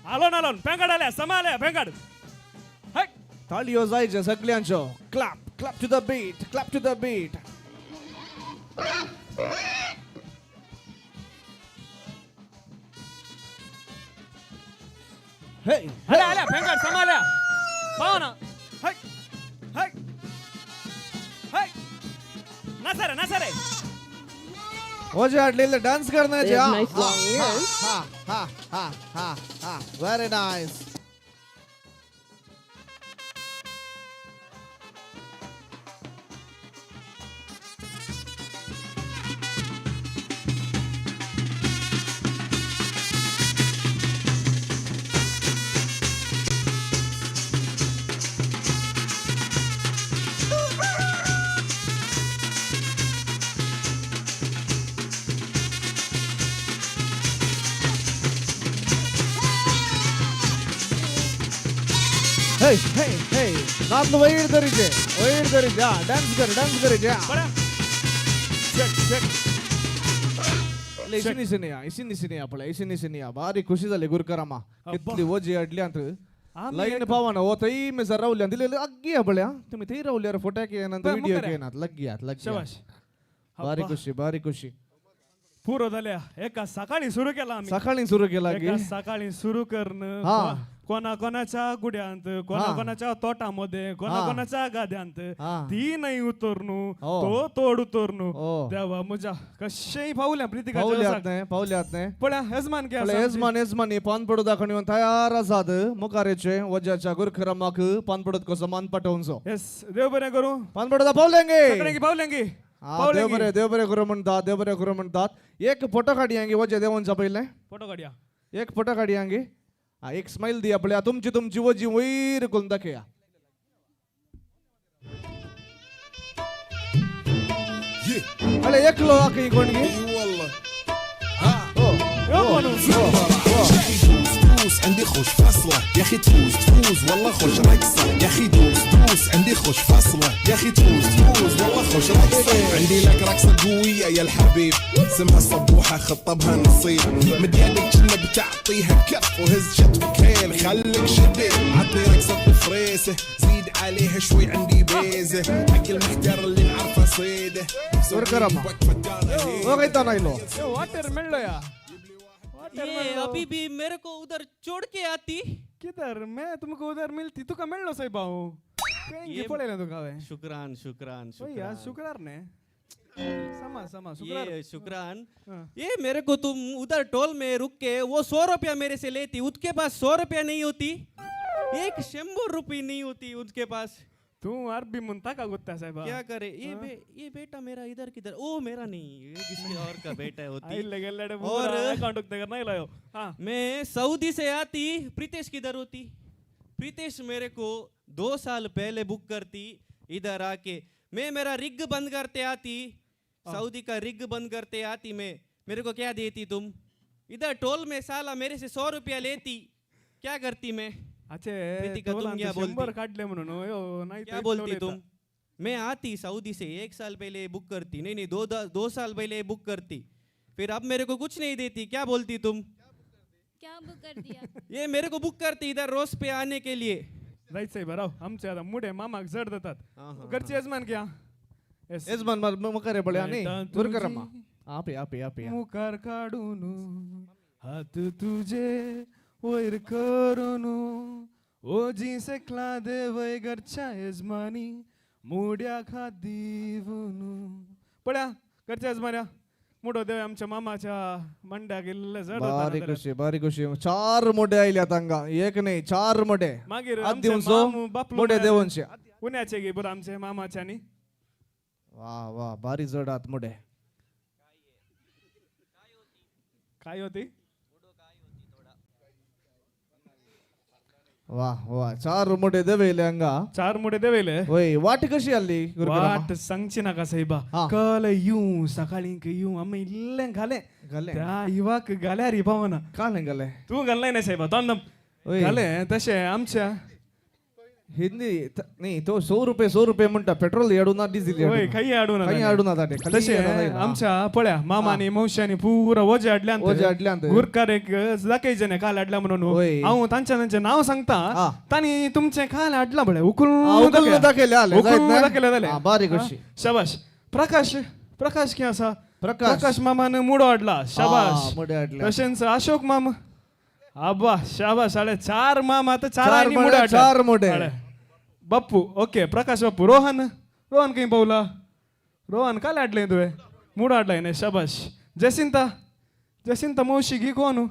आलोन पेंगाड आल्या समा आल्या पेंगाड हाय Talyo zayce सगळ्यांचो. Clap to the beat. Hey. आल्या पेंगाड समा आल्या पाव ना हाय हाय हाय नसा रे ओझे हाडलेले डान्स करण्याचे. They have nice long ears. हा. Very nice. Hey. ನಾನು ವೈಡ್ ದರಿದೆ. Dance ಕರಿದೆ. इसिनी आपल्या भारी खुशी झाली गुरकरामा कितली ओजी अडली अंत लाईन पावाना ओ तई मी जर रावल्या दिले अग्गी आपल्या तुम्ही ते रावल्यावर फोटो घेणार व्हिडिओ घेणार लग्यात भारी खुशी पुरो झाल्या एका सकाळी सुरू केला आम्ही सकाळी सुरू केला की एका सकाळी सुरू करणं हा. कोणाच्या गुड्यांत कोणाच्या तोटामध्ये कोणाच्या गाद्यांत हा. ती नाही उतरणू हो. तो तोड उतरणू हो. तेव्हा मुजा कशाही पावल्या प्रीतिका पावल्यात नाही पळ्या यजमान घ्या यजमानी पान पडू दाखवून तयार आसात मुखारेचे वजाच्या गुरखरमाक पान पडत कसं मान पटवून येस देव बरें करू पान पडत पावलेंगे पावलेंगी देव बरे करू म्हणतात एक फोटो काढयांगे वजे देवांचा पहिले फोटो काढया एक फोटो काढयांगे एक स्माइल दी आपल्या तुमची वजी वैर करून दाखया अरे एकलो आखी कोण गे دوس عندي خوش فصلة يا اخي تفوز والله خوش رقصة يا اخي دوس عندي خوش فصلة يا اخي تفوز والله خوش رقصة عندي لك رقصة قوية يا الحبيب اسمها الصبوحة خطبها نصيب مد يدك كنا بتعطيها كف وهز شطفك هيل خليك شديد عطني رقصة فريسة زيد عليها شوي عندي بيزة حق المحتار اللي نعرفه صيده गुरकरामा वो कहता नहीं लो वाटर मिल लो या ये अभी भी मेरे को उधर छोड़ के आती किधर मैं तुमको उधर मिलती तू का मिल लो सही बाहू कहीं पड़े ना तू कावे शुक्रान यार शुक्रान ने समा ये शुक्रान हाँ। ये मेरे को तुम उधर टोल में रुक के वो 100 रुपया मेरे से लेती उसके पास 100 रुपया नहीं होती 100 रुपये नहीं होती उसके पास तू अरबी मुंता का गुत्ता साहब क्या करे ये बेटा मेरा इधर किधर ओ मेरा नहीं ये किसी और का बेटा होती और अकाउंट तक नहीं लायो हाँ मैं सऊदी से आती प्रीतेश किधर होती प्रीतेश मेरे को 2 साल पहले बुक करती इधर आके मैं मेरा रिग बंद करते आती सऊदी का रिग बंद करते आती मैं मेरे को क्या देती तुम इधर टोल में साला मेरे से 100 रुपया लेती क्या करती मैं अच्छे प्रीतिका तुम क्या बोलती काटले म्हणून नाही क्या बोलती तुम मैं आती सऊदी से 1 साल पहले बुक करती नहीं 2 साल पहले बुक करती फिर अब मेरे को कुछ नहीं देती क्या बोलती तुम क्या बुक कर दिया ये मेरे को बुक करती इधर रोज पे आने के लिए राईट साहेब राव आमचे आता मुडे मामाक जड देतात घरचे यजमान घ्या यजमान मुखारे बळे आणि गुरकरामा आपे मुखार काढून हात तुझे वैर करून ओजी से क्लादे वय घरच्या यजमानी मोड्या खादीवून पड्या घरच्या यजमान्या मोठो देव आमच्या मामाच्या मंड्या गेलेले जड बारीक कशी 4 मोठे आयल्या तांगा एक नाही 4 मोठे मागीर आज आमचे दिवसो मामू बापलो मोठे म्हळ्यार देवनशे पुण्याचे गे बरं आमचे मामाच्यानी वा वा बारी जड आत मोठे काय होती वा वा 4 मोठे देवेले हंगा 4 मोठे देवेले होय वाट कशी आली वाट सांगची नाका साहेबा हा. कल येऊ सकाळी येऊ आम्ही इल्ले घाले घाले त्या युवाक घाल्या रे भावना काय घाले तू घाललाय ना साहेबा तोंडम होय. घाले तसे आमच्या हिंदी नाही तो 100 रुपये म्हणता पेट्रोल येडूना डिझेल होय काही आडू काही ना आडूना ताटे तसे आमच्या पळ्या मामानी मौशानी पुरा वजे वजे आडल्या आडल्यांत. गुरकार एक दाखयचे नाही काल आडला म्हणून होय. हांव तांचे नाव सांगता हा. तानी तुमचे काल आडला बळे उकळून उकळून दाखयले आले, जायत नाही? दाखयले जाले हा, बारीक हा? अशी. शाबाश प्रकाश की असा प्रकाश. प्रकाश मामान मुडो आडला शाबाश मुडे आडल्या. तशेंच अशोक मामा आबा शाबाश आले 4 मामा तर 4 चार आणि मोठे, मुडो आडला. चार मोठे. आले. बाप्पू ओके प्रकाश बाप्पू रोहन काही पावला रोहन काल आडले तुवे मुडो आडलाय नाही शाबाश जसिंता मौशी घी कोण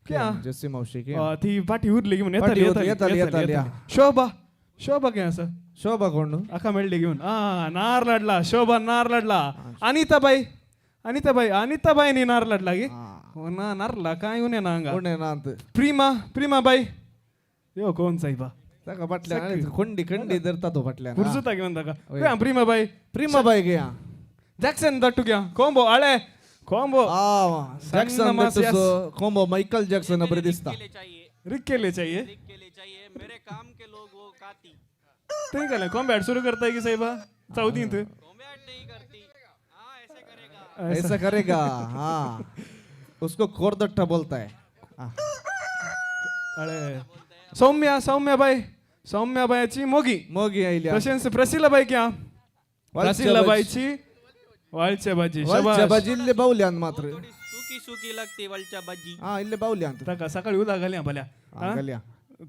क्या जसी मावशी की ती पाठी उरली घेऊन पाठी येताली, हा. शोभा काय असं शोभा कोण आका मेळली घेऊन नार लढला शोभा नार लढला अनिताबाईनी नार लढला गे हो ना नारला काय येऊन ना अंगा कोण आहे ना अंत प्रीमा बाई यो कोण साहेबा ताका पटल्या खंडी धरता तो पटल्या पुरजुता घेऊन ताका प्रीमा बाई घ्या जॅक्सन दट्टू घ्या कोंबो आळे कोंबो जॅक्सन नमासियास. कोंबो मायकल जॅक्सन बरे दिसता रिक्केले चाहिए मेरे काम के लोग वो काती ते काय कॉम्बॅट सुरू करताय की साहेबा 14th कॉम्बैट नहीं करती हाँ ऐसे करेगा ऐसा करेगा हाँ उसको खोरदट्टा बोलता है हाँ. अरे सौम्या बाईची मोगी आईल्या तसेच प्रसिलाबाई क्या प्रसिलाबाईची वाळच्या भाजी शाबाश. जिल्हे बाहुल्यान मात्र सुकी लगती वलचा बज्जी हा इल्ले बाहुल्यान ताका सकाळी उदा घाल्या भल्या हा? गल्या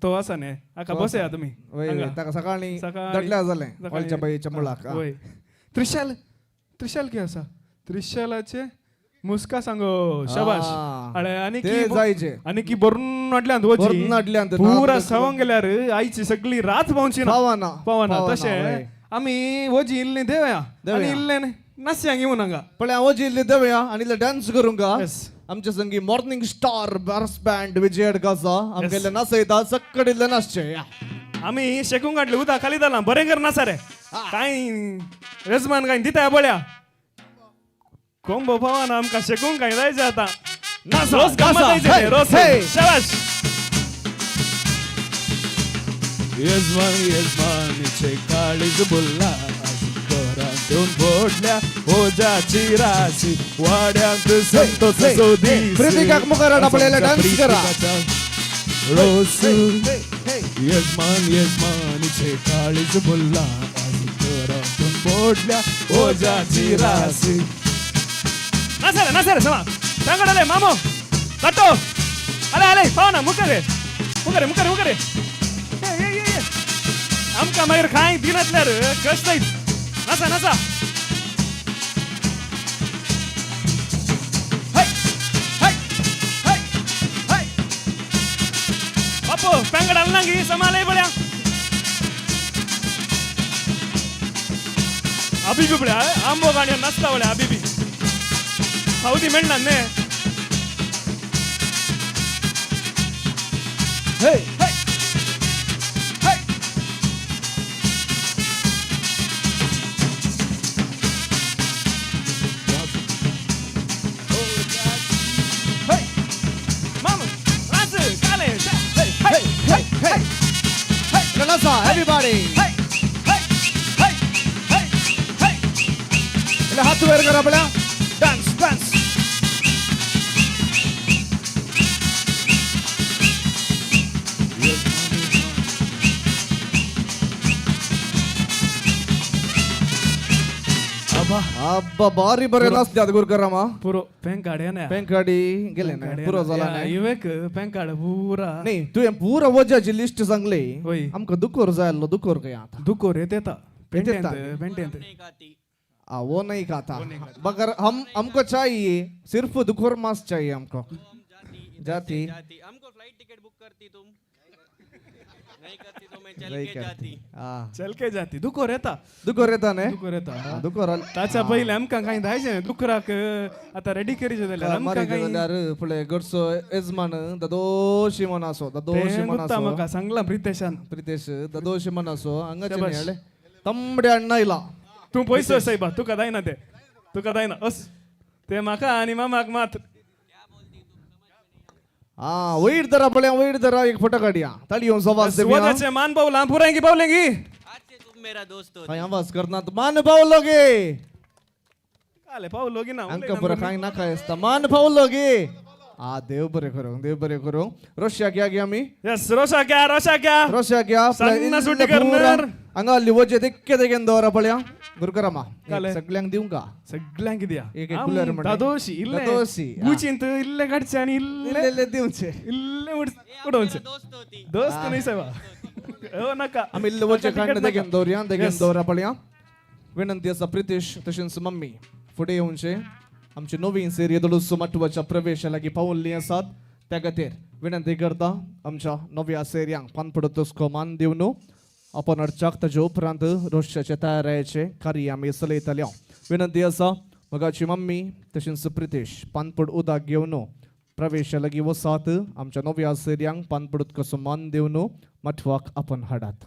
तो असा नाही आका बसे या तुम्ही हांगा. ताका सकाळी सकाळी- दटल्या जाले सकाळी- वालच्या बाईच्या मुळाक हा. होय त्रिशाल की असा त्रिशालाचे मुस्का सांगो शाबाश हा. अरे आणि ते जायचे. आणि की बरून अडल्यांत वरून अडल्यांत. पुरा नाद सवंग गेल्यार आईची सगळी रात पावची पावाना. पावाना पावाना, तशे होय. आम्ही वजी इल्ले देवया आणि इल्ले नस्यांग येऊ नका पण ओजी इल्ले देवया आणि इल्ले डान्स करूंगा Yes. आमच्या संगी मॉर्निंग स्टार ब्रास बँड विजय अडगाचा आमगेले नाचयता सक्कड इल्ले नाचचे या. आम्ही शेकून काढले उदा खाली झाला बरे कर ना सारे काय रजमान काय दिता बळ्या कोंबो भावाना आमका शेकून काय जायचं आता रोज कामात जायचं Hey, रोज hey. शाबाश यजमानीचे काळीज बोलला देऊन फोडल्या ओजाची राशी वाड्यात संतोष सोदी प्रीतिकाक मुखारात आपल्याला डान्स करा. रोज Hey, hey. यजमानीचे काळीज बोलला घरातून फोडल्या ओजाची राशी नसरे समा सांगडले मामो लट्टो आले पाहुणा मुकरे ये आमका मागीर खाय दिनातल्यार कस जायत नसा बापू पेंगड आणला की समालय बळ्या अबिबी बळ्या आंबो गाड्या नसता बळ्या अबिबी हौदी मेळना ने Hey. Mama, Razu, Kale, Hey. Lanasa, everybody. इल्ले हात वर करा आपल्या डान्स अब्बा बारी बरे नाचतात गुरुकरामा पुरो पॅन कार्ड आहे ना पेंकाडी गेले ना पुरो झाला नाही इवेक पॅन कार्ड पुरा नाही तू पुरा वजाची लिस्ट सांगले होय. आमका दुकोर जायलो दुकोर काय आता दुकोर येते पेंटेंत येता. पेंटेंत वो नहीं खाता मगर हमको चाहिए सिर्फ दुकोर मास चाहिए हमको जाती हमको फ्लाइट टिकट बुक करती तुम नहीं करती तो मैं चल नहीं के करती. जाती हा. चल के जाती दुकोर येता दुकोर येता ने दुकोर येता दुकोर ताच्या पहिले आमकां काही जायचे दुकराक आता रेडी करीचे जाल्यार आमकां काही जाल्यार फुडे गडसो यजमान ददोशी मन असो ददोशी मन गुत्ता असो म्हाका सांगला प्रितेशान प्रितेश ददोशी मन असो हांगाचे हेळे तंबडे अण्णा इला तू पयसो सायबा तुका जायना ते तुका जायना अस ते म्हाका आनी मामाक मात हा वैर धरा पळ्या वैर धरा एक फोटो काढया ताळी येऊन सवास देऊया स्वताचे मान पावला पुरांगी पावलेंगी आज से तुम मेरा दोस्त हो काय आवाज करणार मान पावलोगे काले पावलोगी ना अंक बरं काय ना काय असता मान पावलोगे हा देव बरे करू रशिया घ्या घ्या मी यस रोशा क्या रशिया घ्या सन्न सुट्टी करणार. हांगा वजे देक्के देगेन दवरा पळ्या गुरुकरामा काले? सगळ्यांक दिवं का सगळ्यांक दिया एक cooler म्हणा. दादोशी इल्ले दादोशी, हा. गुचिंत इल्ले काडचे आणि इल्ले इल्ले दिवचे इल्ले उडवचे दोस्त होती दोस्त नाही सायबा हो नका आम्ही वजे खांड देगेन दवरया देगेन दवरा पळया विनंती असा प्रितेश तशेंच मम्मी फुडें येवनशे आमची नवीन सेरी येदोळूस मटवाच्या प्रवेशा लागीं पावल्लीं आसात त्या खातीर विनंती करता आमच्या नव्या सेरयांक पानपडत तुस्को मान दिवन आपण अर्चाक ताजे उपरांत रोशाचे तयारेचे कार्य आमी चलयतले विनंती आसा मगाची मम्मी तशेंच प्रितेश पानपड उदक घेवन प्रवेशा लागीं वसात आमच्या नव्या सेरयांक पानपडत कसो मान दिवन मठवाक आपण हाडात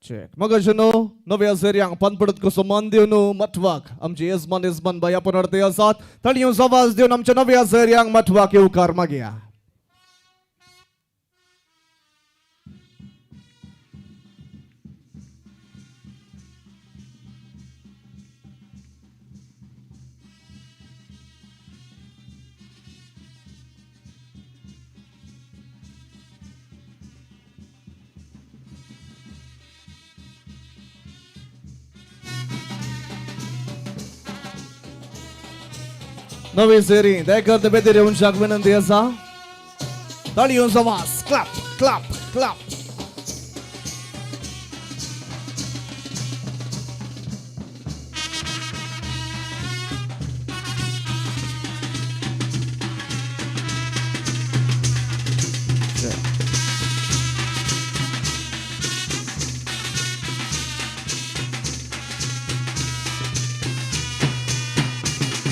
चेक मग नव्या सेरयांक पानपडत कसो मान दिवन मठवाक आमचे यजमान बाई आपण अर्थे आसात ताळयो आवाज दिवन आमच्या नव्या सेरयांक मठवाक येवकार मागया नवी सेरी दयकर बेदीर येऊन शाक विनंती असा ताळयो आवाज क्लॅप क्लॅप क्लॅप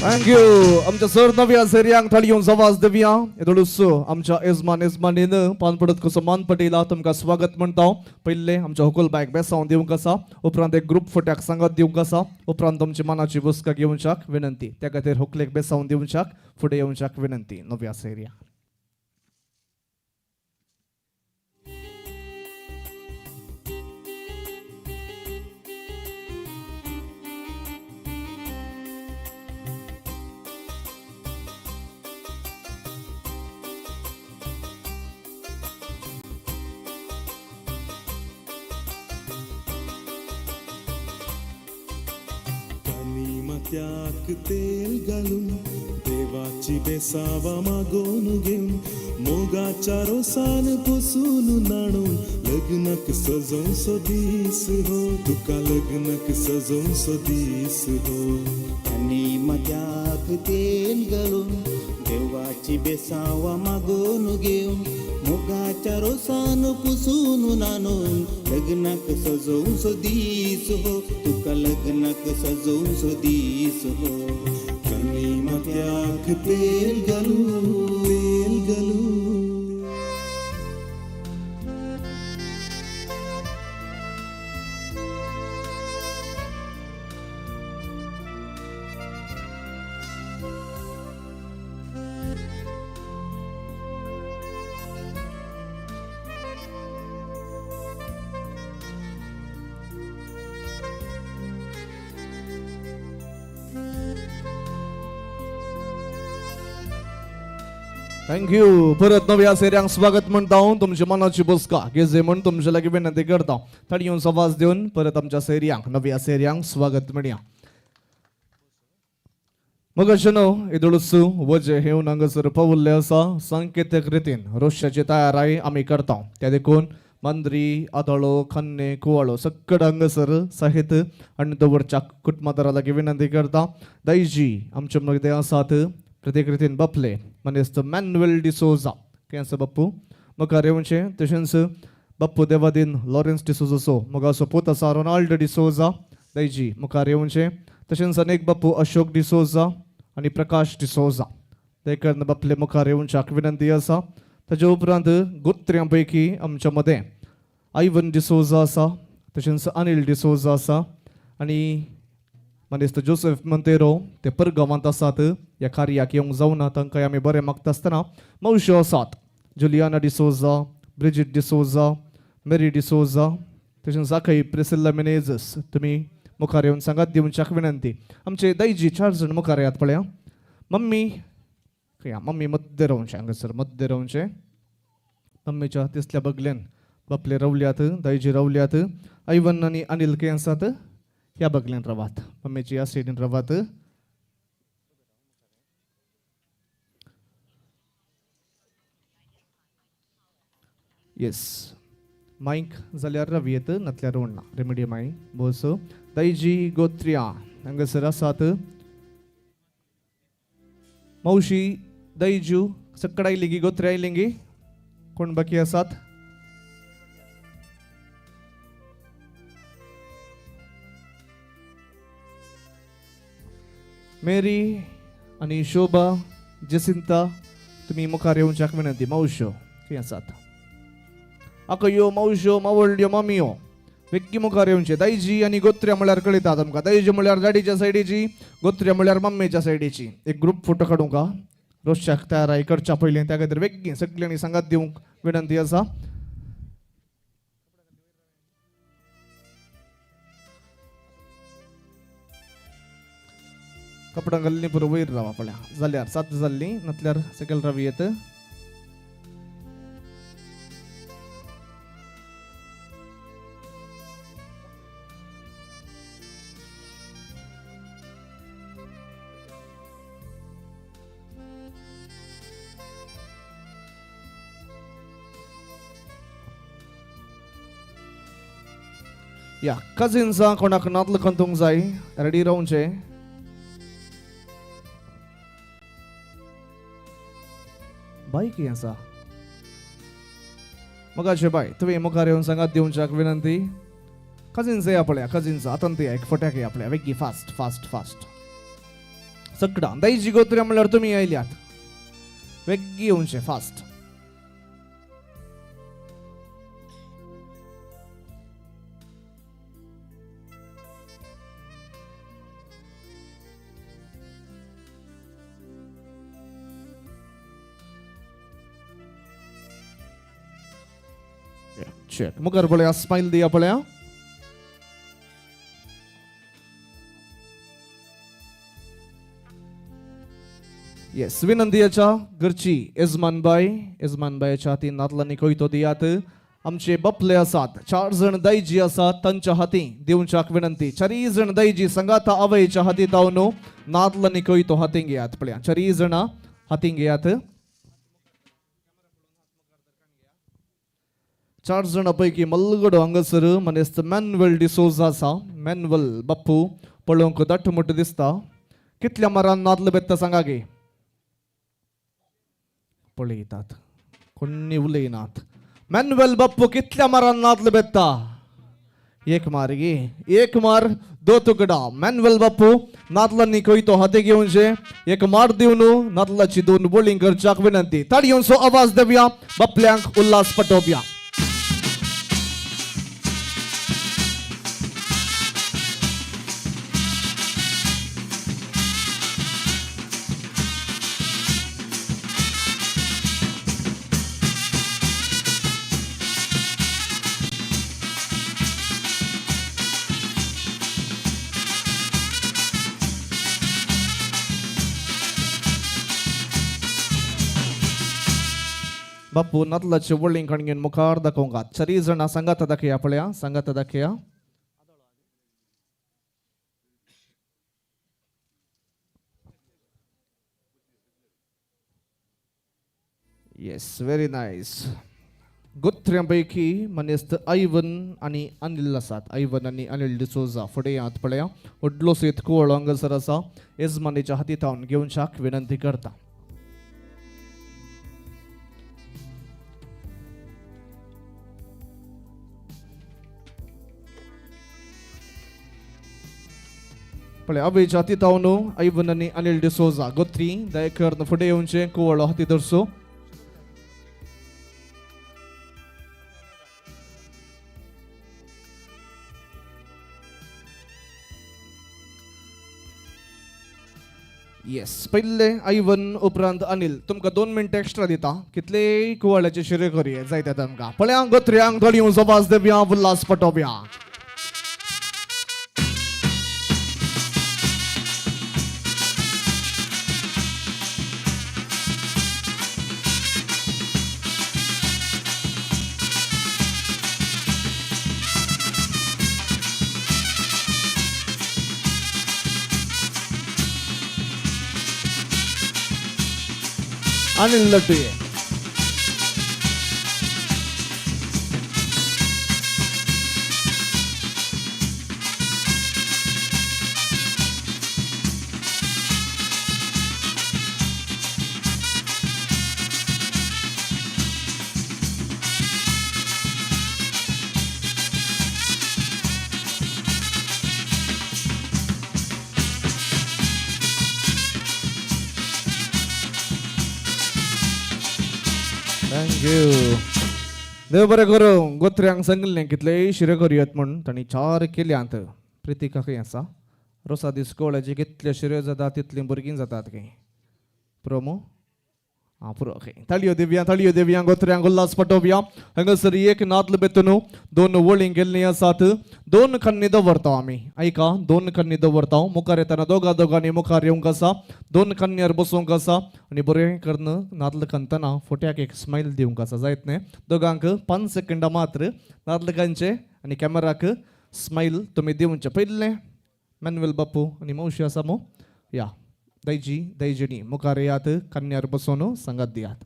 थँक्यू आमच्या सर नव्या सेरयांक थाळी आवाज देवया येदोळूस आमच्या यजमानीन पानपडत कसो मान पटयला तुमकां स्वागत म्हणटा पयले आमच्या होकोल बायक बेसावन दिवंक आसा उपरांत एक ग्रुप फोट्याक सांगत दिवंक आसा उपरांत तुमची मनाची बसका घेवनशाक विनंती त्या खातीर होकलेक बेसावन दिवनशाक फुडें येवनशाक विनंती नव्या सेरया त्याक तेल घालून देवाची बेसावा मागोन घेऊन मोगाच्या रोसान पुसून नाणून लग्नाक सजवून सो दीस हो तुका लग्नाक सजवून सो दीस हो आणि मत्याक तेल घालून देवाची बेसावा मागोन घेऊन मोगाच्या रोसान पुसून नाणून लग्नाक सजवून सो दीस हो तुका लग्नाक सजवून सो दीस हो कमी मत्याक तेल घालून थँक्यू. परत नव्या सेऱ्यांक स्वागत म्हणता हांव तुमच्या मनाची बसका घेजे म्हण तुमचे लागीं विनंती करता. ताळयोंच आवाज दिवन परत आमच्या सेऱ्यांक नव्या सेऱ्यांक स्वागत म्हणया. मगशनो इदुळसू वजे हेवन हांगासर पावुल्ले आसा. सांकेतीक रितीन रोशाची तयारी आमी करता. त्या देखून मंद्री आदळो खन्ने कुवाळो सकड हांगासर साहित आनी दवरच्या कुटुंबादारा लागीं विनंती करता. दैजी आमचे मदीं आसात. प्रत्येक रितीन बापले मनीस मॅन्युएल डिसोजा केंस बाप्पू मुखार येवचे. तशेंच बाप्पू देवादीन लॉरेन्स डिसोजो मोगाचो पूत आसा रोनाल्ड डिसोजा दैजी मुखार येवचे. तशेंच अनेक बाप्पू अशोक डिसोजा आनी प्रकाश डिसोजा देखून बापले मुखार येवच्याक विनंती आसा. ताचे उपरांत गोत्र्यां पैकी आमच्या मदें आयवन डिसोजा आसा. तशेंच अनिल डिसोजा आसा आनी मनीस जोसेफ मोंतेरो ते परगांवांत आसात. ह्या कार्याक येवंक जावना तांकां आमी बरें मागता आसतना मौशो आसात. जुलियाना डिसोजा, ब्रिजिट डिसोजा, मेरी डिसोजा तशेंच आखय प्रिसिल्ला मेनेझस तुमी मुखार येवन सांगात दिवच्याक विनंती. आमचे दैजी 4 जाण मुखार येयात पळया. मम्मी मध्य रावचे हांगासर मध्य रावचे. मम्मीच्या तिसऱ्या बगल्यान बापले रावल्यात. दैजी रावल्यात. आयवन आनी अनिल के आसात ह्या बगल्यान रावात. मम्मीची ह्या सायडीन रावात. येस माईक जाल्यार रवियेत नातल्यार रोडना रेमेडी माई बोस. दैजी गोत्रिया हांगासर आसात. मौशी दैजू सकड आयली गी गोत्रे आयली गी कोण बाकी आसात. मेरी आनी शोभा जसिंता तुमी मुखार येवच्याक विनंती. मौशो खंय आसात. आकयो मौशो मावळ्यो मामियो वेक्की मुखार येवचे. दैजी आनी गोत्र्या म्हळ्यार कळयतात आमकां. दैजी म्हळ्यार डॅडीच्या सायडीची, गोत्र्या म्हळ्यार मम्मीच्या सायडीची. एक ग्रुप फोटो काडूंक रोशाक तयारी करच्या पयलीं त्या खातीर वेग्गी सगळ्यांनी सांगात दिवंक विनंती आसा. कपडां घाल्ली पुरो वयर रावा पळया. जाल्यार 7 जाल्ली नातल्यार सकयल रावी येत. या कजिन्सा कोणाक नातल कंतूंक जाय रेडी रावचे. बाय की आसा मगाचे बाय तुवें मुखार येवन सांगात दिवच्याक विनंती. कजिन्स या पळया कजिन्स आतां एक फोट्याक या पळया वेग्गी फास्ट फास्ट फास्ट सकडां. दैजी गोत्र्या म्हणल्यार तुमी आयल्यात वेग्गी येवचे फास्ट. चेक मुखार पळया स्माइल दिया पळया. येस विनंतीच्या घरची यजमानबाईच्या हातीन नातलांनी कोयतो दियात. आमचे बापले आसात 4 जाण दैजी आसात तांच्या हाती दिवच्याक विनंती. 4 जाण दैजी संगाता आवयच्या हाती तावन नातलांनी कोयतो हातीन घेयात पळया. 4 जाणां हातीन घेयात. 4 जाणां पैकी मल्लगडो हांगासर मनीस मॅन्युएल डिसोजा आसा. मॅन्युएल बाप्पू पळोवंक दाटमुट दिसता. कितल्या मारान नातल बेत्ता सांगा गे. पळयतात कोणी उलयनात. मॅन्युएल बाप्पू कितल्या मारान नातल बेत्ता. एक मार गे एक मार 2 तुकडा. मॅन्युएल बाप्पू नातलांनी कोयतो हाती घेवचे. एक मार दिवन नातलाची 2 बोलिंग करच्याक विनंती. ताळयोंचो आवाज देवया बापल्यांक उल्हास पटोवया. बापू नातलाचे वळीं कणगेन मुखार दाखोवंगात 4 जाणां सांगात दाखया पळया सांगात दाखया येस व्हेरी नाईस गुत्र्यांपैकी मनेस्त ऐवन आणि अनिल आसात ऐवन आणि अनिल डिसोजा फुडें यात पळया उडलो सयत कुवळ हांगासर आसा येजमानीच्या हातींत घेवन शाक विनंती करता पळय अभयच्या हातींत ऐवन आणि अनिल डिसोजा गोत्री दयेकर फुडें येवचे कुवळ हाती धरसो येस पहिले ऐवन उपरांत अनिल तुमकां 2 मिनटां एक्स्ट्रा दिता कितले कुवाळ्याचे शिरे करूये जायते तुमकां पळया गोत्र्यांक धडयो जबास देवया उल्हास पटोवया अनिल लटुये थँक्यू देव बरें करूं गोत्र्यांक सांगिल्लें कितलेय शिरे करुयात म्हूण तांणी 4 केल्यांत प्रितिका खंय आसा रोसा दीस कोवळ्याचे कितले शिरे जाता तितलीं भुरगीं जातात खंय प्रोमो पुरो ताळयो देवया गोत्र्यांक उल्हास पटोवया हांगासर एक नातल बेतून 2 वळीं गेल्लीं आसात 2 कन्नी दवरता आमी ऐका 2 कन्नी दवरता मुखार येताना दोगांनी मुखार येवंक आसा 2 कन्यार बसोवंक आसा आनी बरें करून नातल कांतना फोट्याक एक स्मायल दिवंक आसा जायत न्ही दोगांक 5 सेकंदां मात्र नातलकांचे आनी कॅमेराक स्माईल तुमी दिवचे पयलें मॅन्युअल बापू आनी मावशी आसा मो या दैजिणी मुखार यात कन्यार बसोन सांगात दियात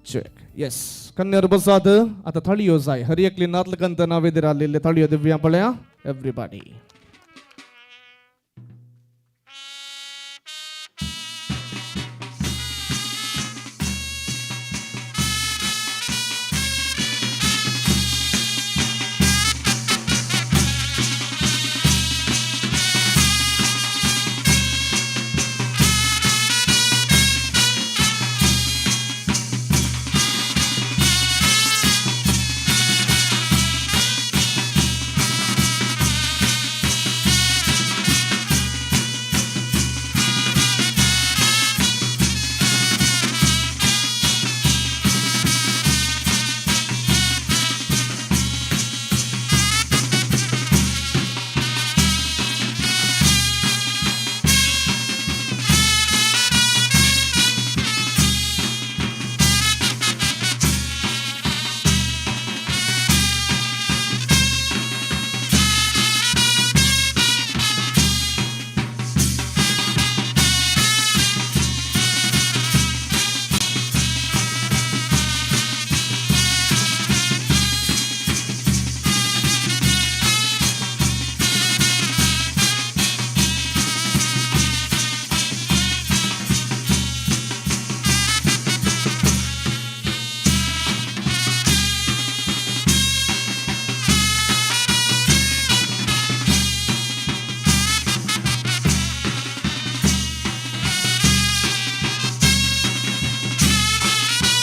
चेक येस कन्यार बसात आता थाळयो जाय हर एकली नातल कंतना वेदर आलेले थाळयो दिव्या पळया एवरीबॉडी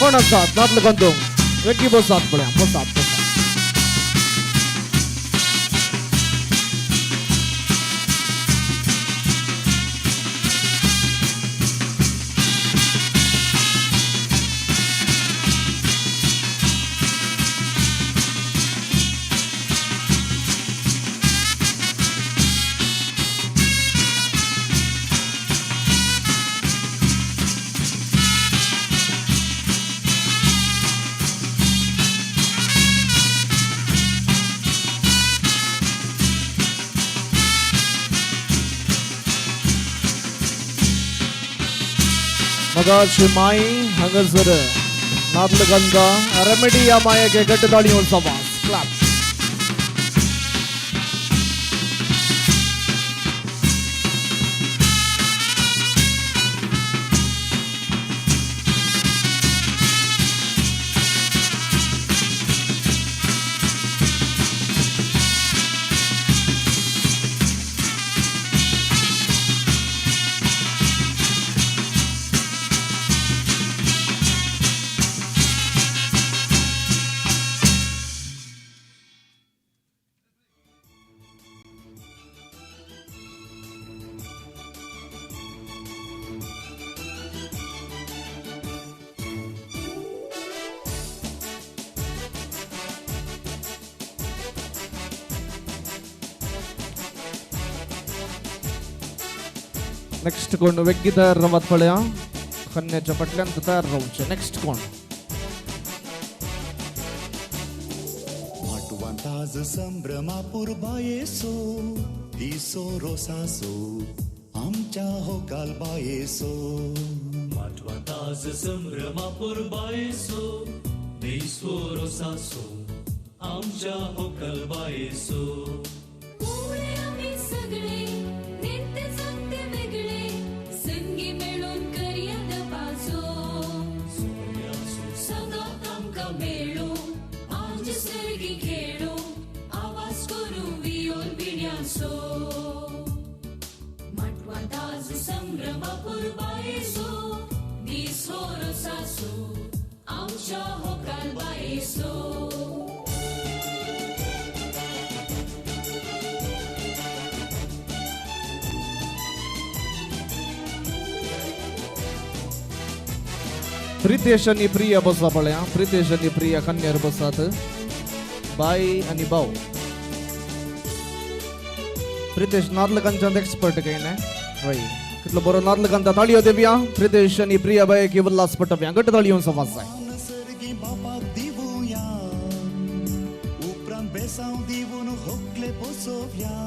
कोण असतात नातल कंतूंक वेकी बसात पळया बसात मगाशी माई हंगसर नादलगंध रेमेडी या मायेगे गट्टदाळियों सवास क्लॅप नेक्स्ट कोण वेगळी तयार रावत पळया खन्याच्या पटल्यान तयार रावचे नेक्स्ट कोण माटवांताज संभ्रमापूर बायेसो दिसो रोसासो आमच्या हो बायेसो माटवांताज संभ्रमापूर बायेसो दिसो रोसासो आमच्या हो बायेसो संभ्रमापूर बायेसो दिसो रोसासो आमच्या होकाल बायेसो प्रितेश आणि प्रिया बसा पळया प्रितेश आणि प्रिया कन्यार बसात बाई आणि भाऊ प्रितेश नादलकांच्या एक्सपर्ट काही नाही वय कितलं बरं नादलकांचा ताळी देव्या प्रितेश आणि प्रिया बाई की उल्हास पटव्या गट ताळी येऊन समाज जाय नसर्गी बापाक दिवूया उपरांत बेसांव दिवून होकले पोसोव्या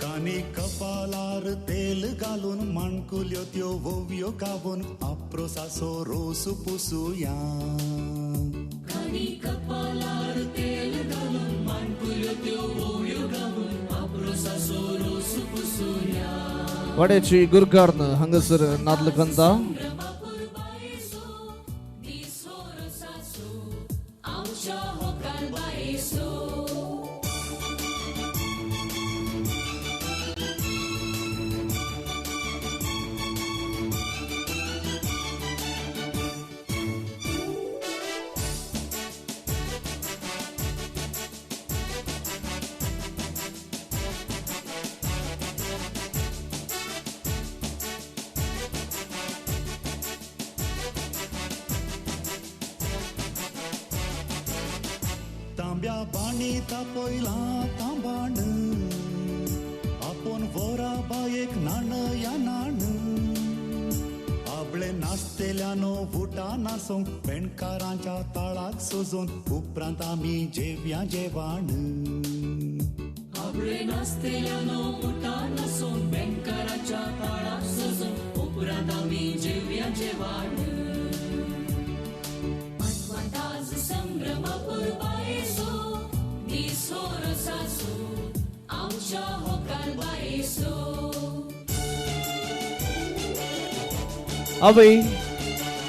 कानी कपालार तेल घालून माणकुल्यो त्यो वोव्यो गावून आप्रोसासो रोस पुसूया कानी कपालार तेल घालून माणकुल्यो त्यो वोव्यो गावून आप्रोसासो रोस पुसूया वड्याची गुरगार्न हंगसर नादलकांचा संभ्रमापूर बायेसो दिसो रोसासो आमच्या होकाल बायेसो तांब्या बाणी तापयला तांबाण आपूण वरा बायेक नाण या नाण आपले नाचतेल्यानो फुटा नासोंक पेणकारांच्या ताळाक सजोवन उपरांत आमी जेव्या जेवाण आपले नाचतेल्यानो पुटा नसून बँकाराच्या ताळाक सजून उपरांत आमी जेवया जेवाण माटवांताज संभ्रमापूर बायेसो दिसो रोसासो आमच्या होकाल बायेसो अवय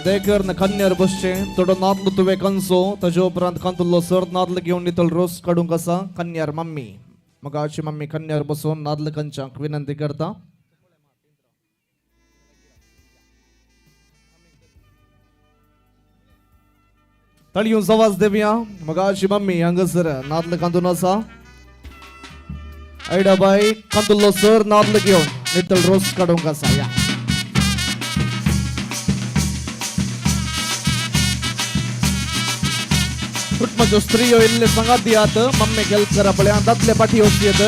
देकर कन्यार बसचे थोडं नादलो तुवे कन्सो ताजे उपरांत कांतुल्लो सर नादल घेऊन नितळ रोस काडूंक आसा कन्यार मम्मी मगाची मम्मी कन्यार बसून नादल कंचाक विनंती करता तळियूं सवास देवया मगाची मम्मी हंगसर नादल कांतून आसा ऐडाबाई कांतुल्लो सर नादल घेऊन नितळ रोस काडूंक आसा या कुटुंबाच्यो स्त्रियो इल्ले सांगात दियात मम्मी हेल्प करा पळया दादले पाठी वचयत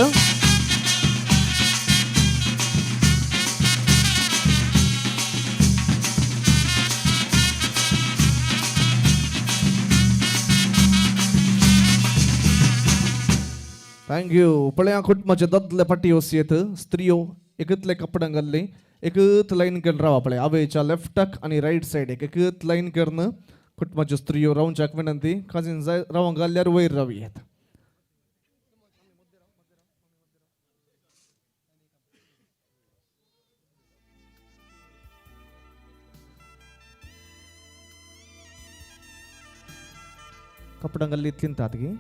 थँक्यू पळया कुटुंबाचे दादले पाठी वचयत स्त्रियो एकतले कपडे घाल्ले एकच लाईन करून राव आपल्या आवेच्या लेफ्टाक आणि राईट सायडीक एकच लाईन करणं कुटुंबाच्यो स्त्रियो रावच्याक विनंती काजीन जाय रावंक घाल्ल्यार वयर रावयात. कपडा घाल्ली इतलीन तात गी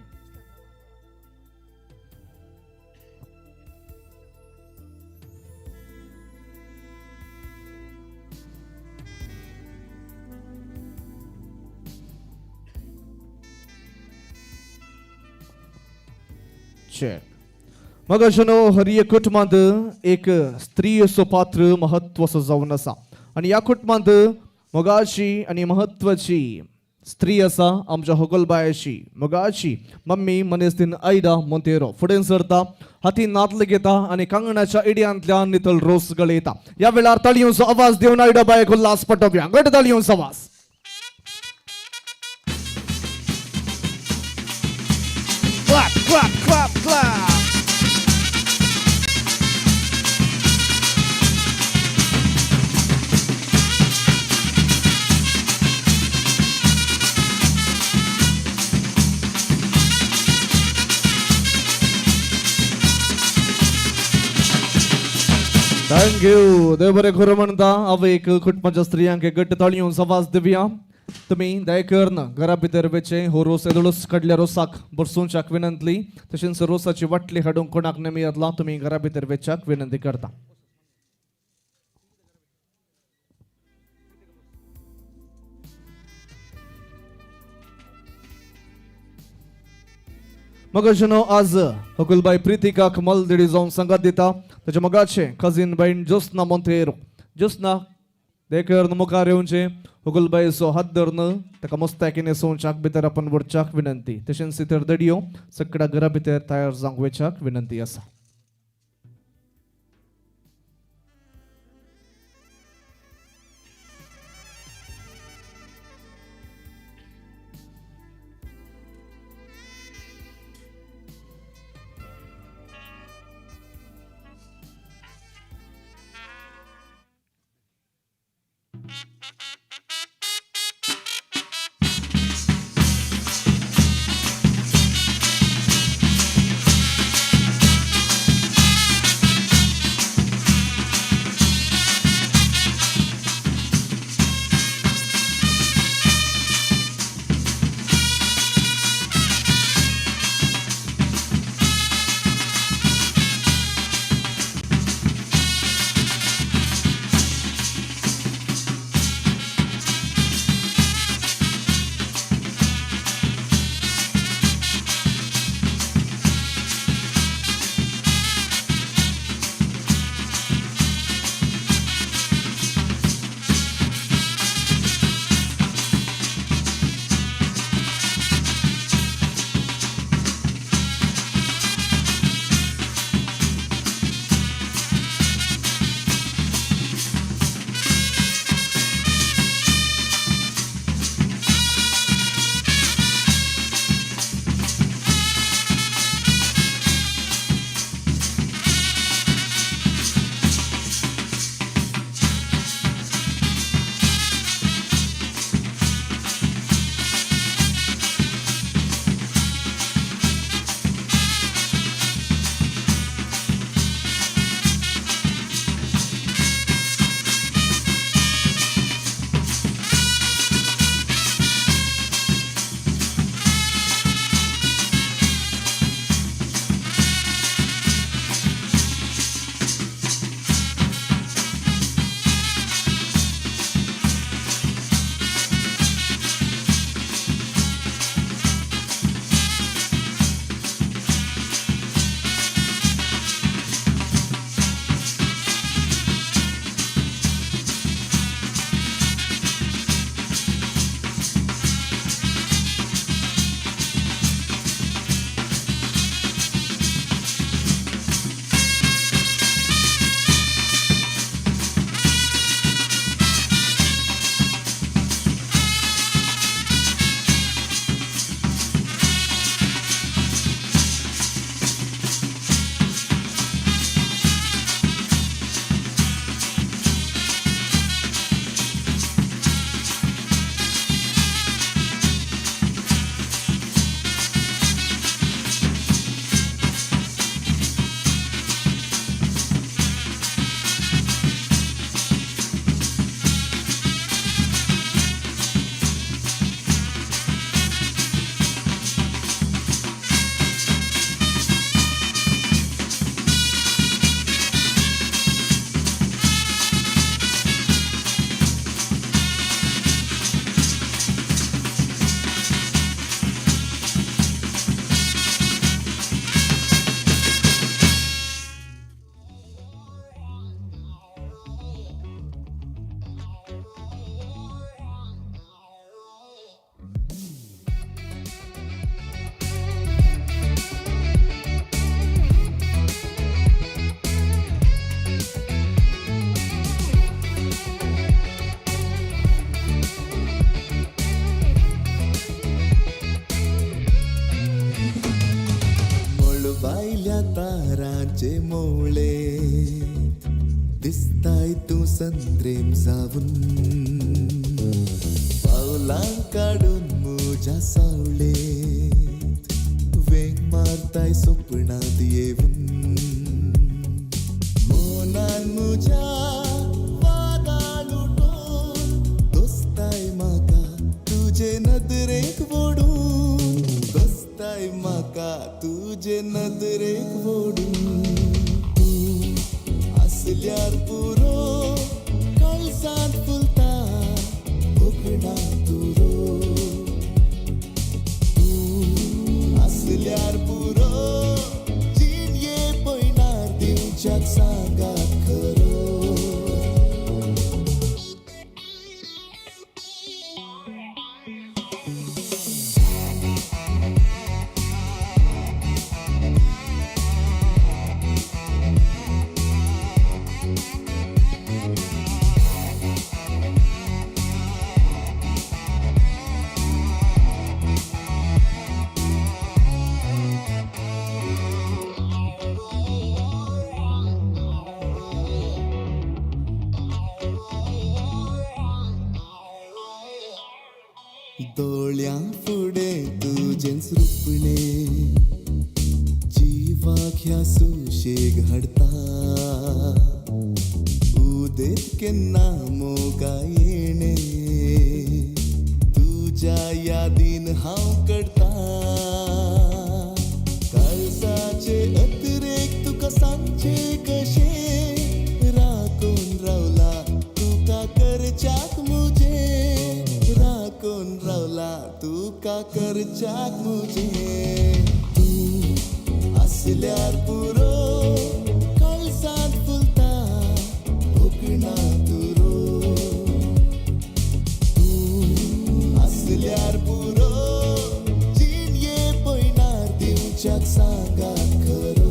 मग अशनो हरिय कुटुंबांत एक स्त्री असो पात्र महत्वाचो जावन आसा आणि या कुटुंबांत मोगाची आणि महत्वाची स्त्री आसा आमच्या होगलबायची मोगाची मम्मी मनेस्तीन आयडा मोंतेरो फुडें सरता हातीन नातल घेता आणि कांगणाच्या इड्यांतल्यान नितळ रोस गळयता. या वेळार ताळयोंचो आवाज देवन आयडा बायक उल्हास पटोवया. गट ताळयोंचो आवाज. Clap, clap, clap, clap. Thank you. देव बरें करूं म्हणटा हांव एक कुटुंबाच्या स्त्रियांक गट्ट ताळयोंचो आवाज दिवया. तुम्ही दयकर्न घरा भितर वेचे हो रोस येदळूस काडल्या रोसाक बरसूंच्याक विनंती तशेंच रोसाची वाटली हाडूंक कोणाक नेमी येतला तुम्ही घरा भितर वेच्याक विनंती करता. मग अशनो आज हकुलबाई प्रितिकाक मलदिडी जावन संगात दिता ताच्या मगाचे कझिन बाईन ज्योत्स्ना मोंतेरो. ज्योत्स्ना देखर मुखार येवचे हुगलबाईचो हात धरून ताका मस्ताकीन येसोवच्याक भितर आपण वरच्याक विनंती तशेंच इतर दडयो सगळ्या घरा भितर तयार जावंक वेच्याक विनंती आसा. फुलां काढून मुझ्या सावळेत वेग मारताय स्वप्नात येऊन मोनान मुझ्या वादाळ उठून दोस्ताय म्हाका तुझे नदरेक ओडून दोस्ताय म्हाका तुझे नदरेक ओडून तूं असल्यार पुरो कळसांत फुलता कोकणा तुरो तूं असल्यार पुरो जिणये पयणार दिवच्याक सांगात खरो दोळ्यां फुडें तुजें सुपणे जिवाक ह्या सुशेग हाडता उदेत केन्ना मोगा येणे तुज्या यादीन हांव कडता काळजाचे अतिरेक तुका सांगचे कशें राखून रावला तुका करच्याक मुजे राखून रावला तुका करच्याक मुजे तूं असल्यार पुरो कळसांत फुलता कोकणा तुरो तूं असल्यार पुरो जिणये पयणार दिवच्याक सांगात खरो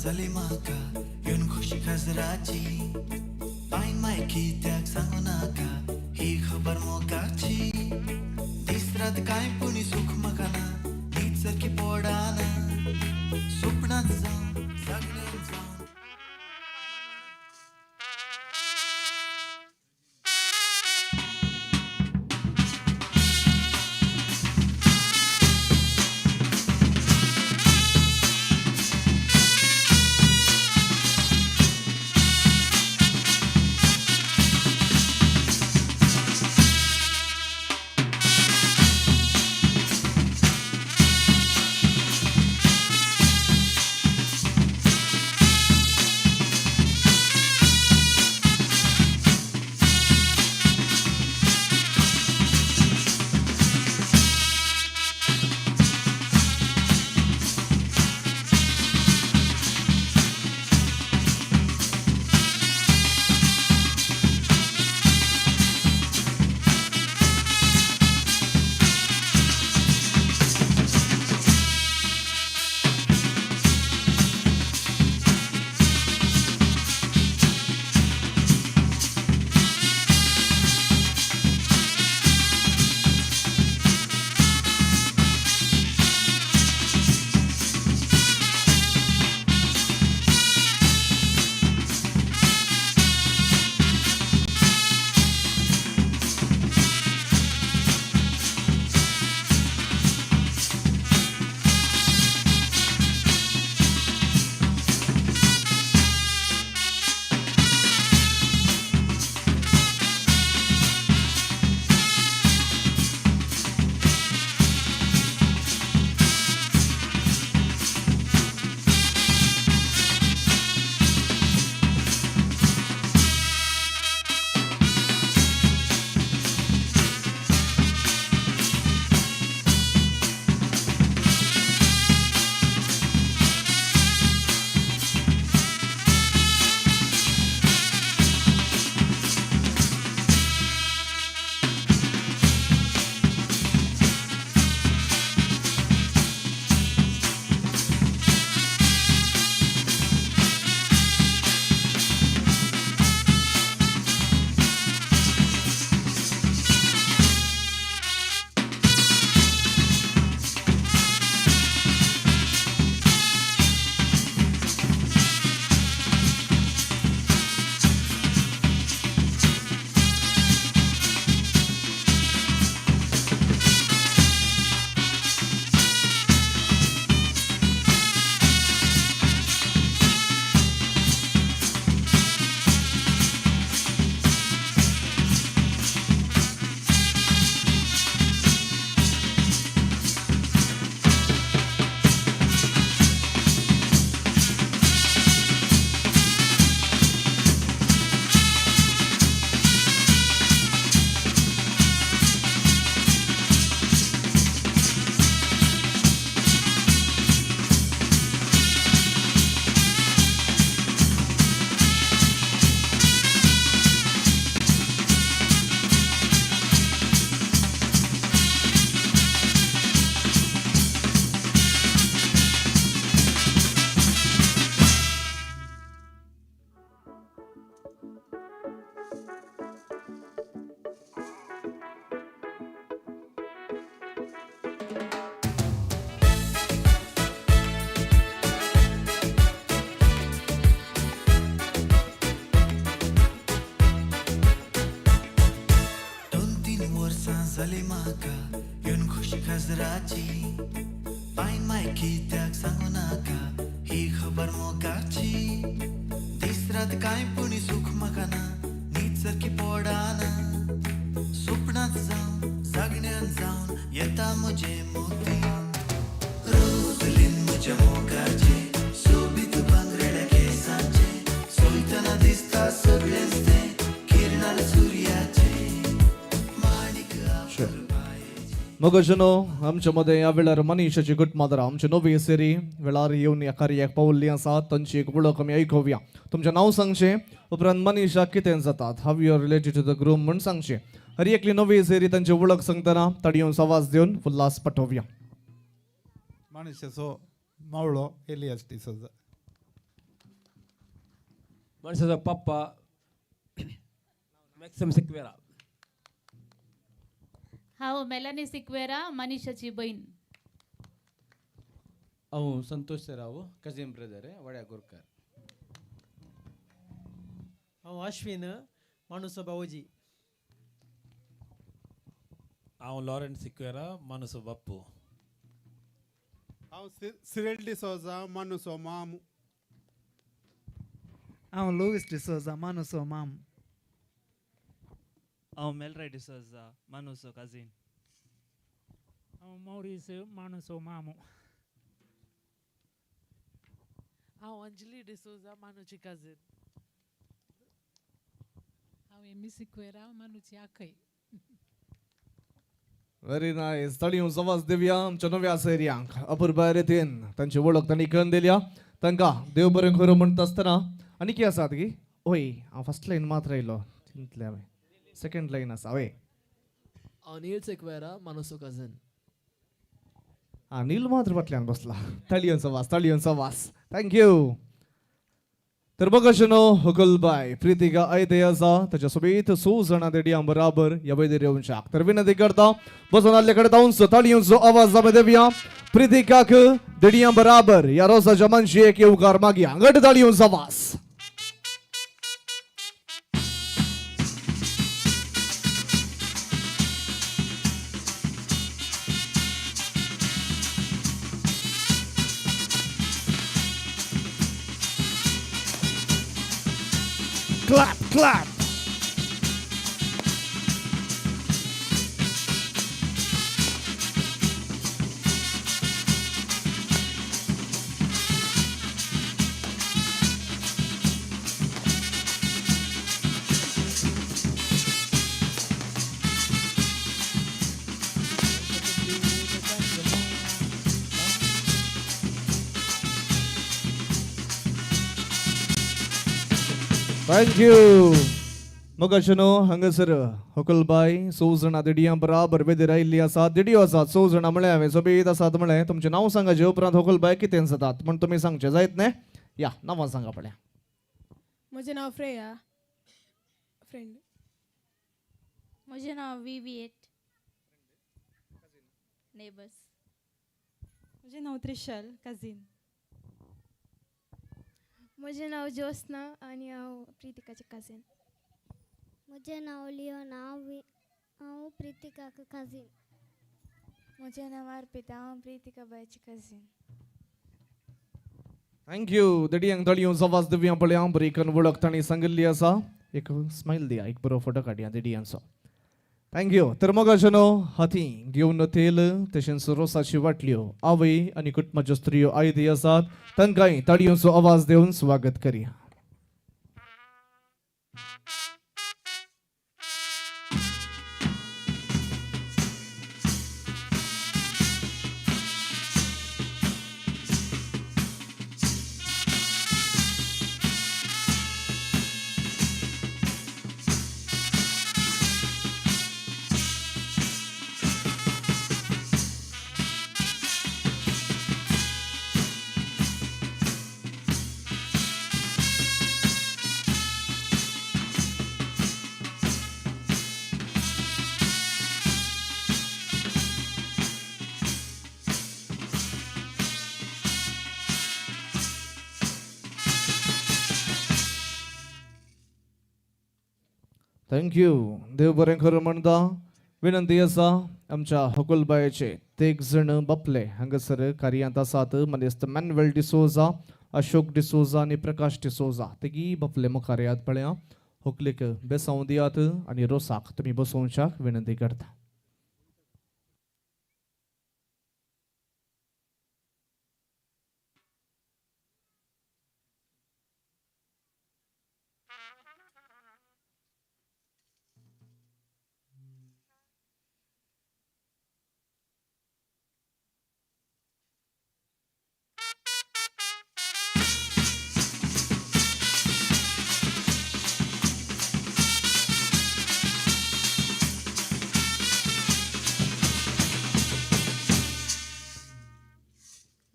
जाली म्हाका येवन खुशी खाजराची बायन माय कित्याक सांगू नाका ही खबर मोगाची दीस रात कांय पुणी सूख म्हाका ना न्हीद सारकी पडाना स्वप्नांत जावन जागण्यान जावन दोन तीन वर्सां जाली म्हाका येवन खुशी खाजराची पायन माय कित्याक सांगू नाका ही खबर मोगाची दीस रात कांय पुणी सूख म्हाका ना न्हीद सारकी पडाना सुपणांत जावन जागण्यान जावन येता म्हजे मोती रोजलीन म्हज्या मोगाचे सोबीत बांगरेड्या केसांचे सोयतना दिसता सगळेंच तें किरणाल सुर्याचे मगजनो आमच्या मध्ये ह्या वेळार मनीषाची गुटमादरा आमची नवी सेरी वेळार येवन ह्या कार्याक पावल्ली आसात तांची एक वळख आमी आयकुया. तुमचें नांव सांगचें उपरांत मनीषा कितें जातात how you are related to the groom म्हण सांगचें. हर एकली नवी सेरी तांची वळख सांगतना ताडयोन आवाज दिवन उल्हास पाठोवया. मनुष्याचो मावळो एलियास डिसोजा. मनुष्याचो पप्पा मॅक्सिम सिक्वेरा. हांव मेलानी सिक्वेरा मनीषाची बहीण. हांव संतोष सेराव कझिन ब्रदर वड्या गोरकार. हांव अश्विन मानुसो बावजी. हांव लॉरेंट सिक्वेरा मानुसो बाप्पू. हांव सिरिल डिसोजा मानुसो मामू. हांव लुईस डिसोजा मानुसो माम. हांव मेलराय डिसोजा मानुसो काजीन. हांव मौरीस मानुसो मामू. हांव अंजली डिसोजा मानुची काजीन. हांव एमी सिक्वेरा मानुची आखय. Very nice. ताळयोन आवाज दिवया आमच्या नव्या सेरियांक. अपूर्बा रितीन तांची वळख तांणी करून दिल्या. तांकां देव बरें करूं म्हणटा आसतना आनी कितें आसात गी? ओय हांव फर्स्ट लायन मात रायलो चिंतलें हांवें. सेकंड लायन आसा वय. अनिल सिक्वेरा मानुसो काजीन. अनिल मात्र फाटल्यान बसला. ताळयोन आवाज. थँक्यू. तर बघशनो हुकुलबाई प्रितिका आयते आसा ताच्या सोबीत 100 जाणां देडयां बराबर ह्या वेळेर येवच्याक. तर विनंती करता बसून आल्ले कडेन धांवन ताळयोंचो आवाज आमी दिवया. प्रितिकाक देडयां बराबर ह्या रोसाच्या मनशेक येवकार मागया. घट ताळयोंचो आवाज. Clap, clap. Thank you. मगशनो हांगासर हुकुलबाई 100 जाणां देडयां बराबर वेदेर आयिल्लीं आसात. देडयो आसात 100 जाणां म्हळें हांवें सोबीत आसात म्हळें. तुमचें नांव सांगाचें उपरांत हुकुलबाई कितें जातात म्हण तुमी सांगचें जायत न्ही. या नांवां सांगा पळया. म्हजें नांव फ्रेया. फ्रेंड. म्हजें नांव विविएट. नेबर्स. म्हजें नांव त्रिशल काजीन. म्हजें नांव ज्योत्स्ना आनी हांव प्रितिकाचें काजीन. म्हजें नांव लियोना हांव प्रितिकाक काजीन. म्हजें नांव अर्पिता हांव प्रितिका बायची काजीन. थँक्यू. देडयांक ताळयोंचो आवाज दिवया पळया. बरी करून वळख तांणी सांगिल्ली आसा. एक स्मायल दिया. एक बरो फोटो काडया देडयांचो. थँक्यू. तर मगशनो हाती घेवन तेल तशेंच रोसाची वाटल्यो आवय आनी कुटुंबाच्यो स्त्रियो आयदी आसात. तांकांय ताळयोंचो आवाज दिवन स्वागत करया. थँक्यू. देव बरें करूं म्हणटा. विनंती आसा आमच्या हकुलबायेचे तेग जण बापले हांगासर कार्यांत आसात. मनेस्त मॅन्युएल डिसोजा, अशोक डिसोजा आणि प्रकाश डिसोजा तेगी बापले मुखार यात पळया. हकलेक बेसांव दियात आणि रोसाक तुमी बसोवच्याक विनंती करता.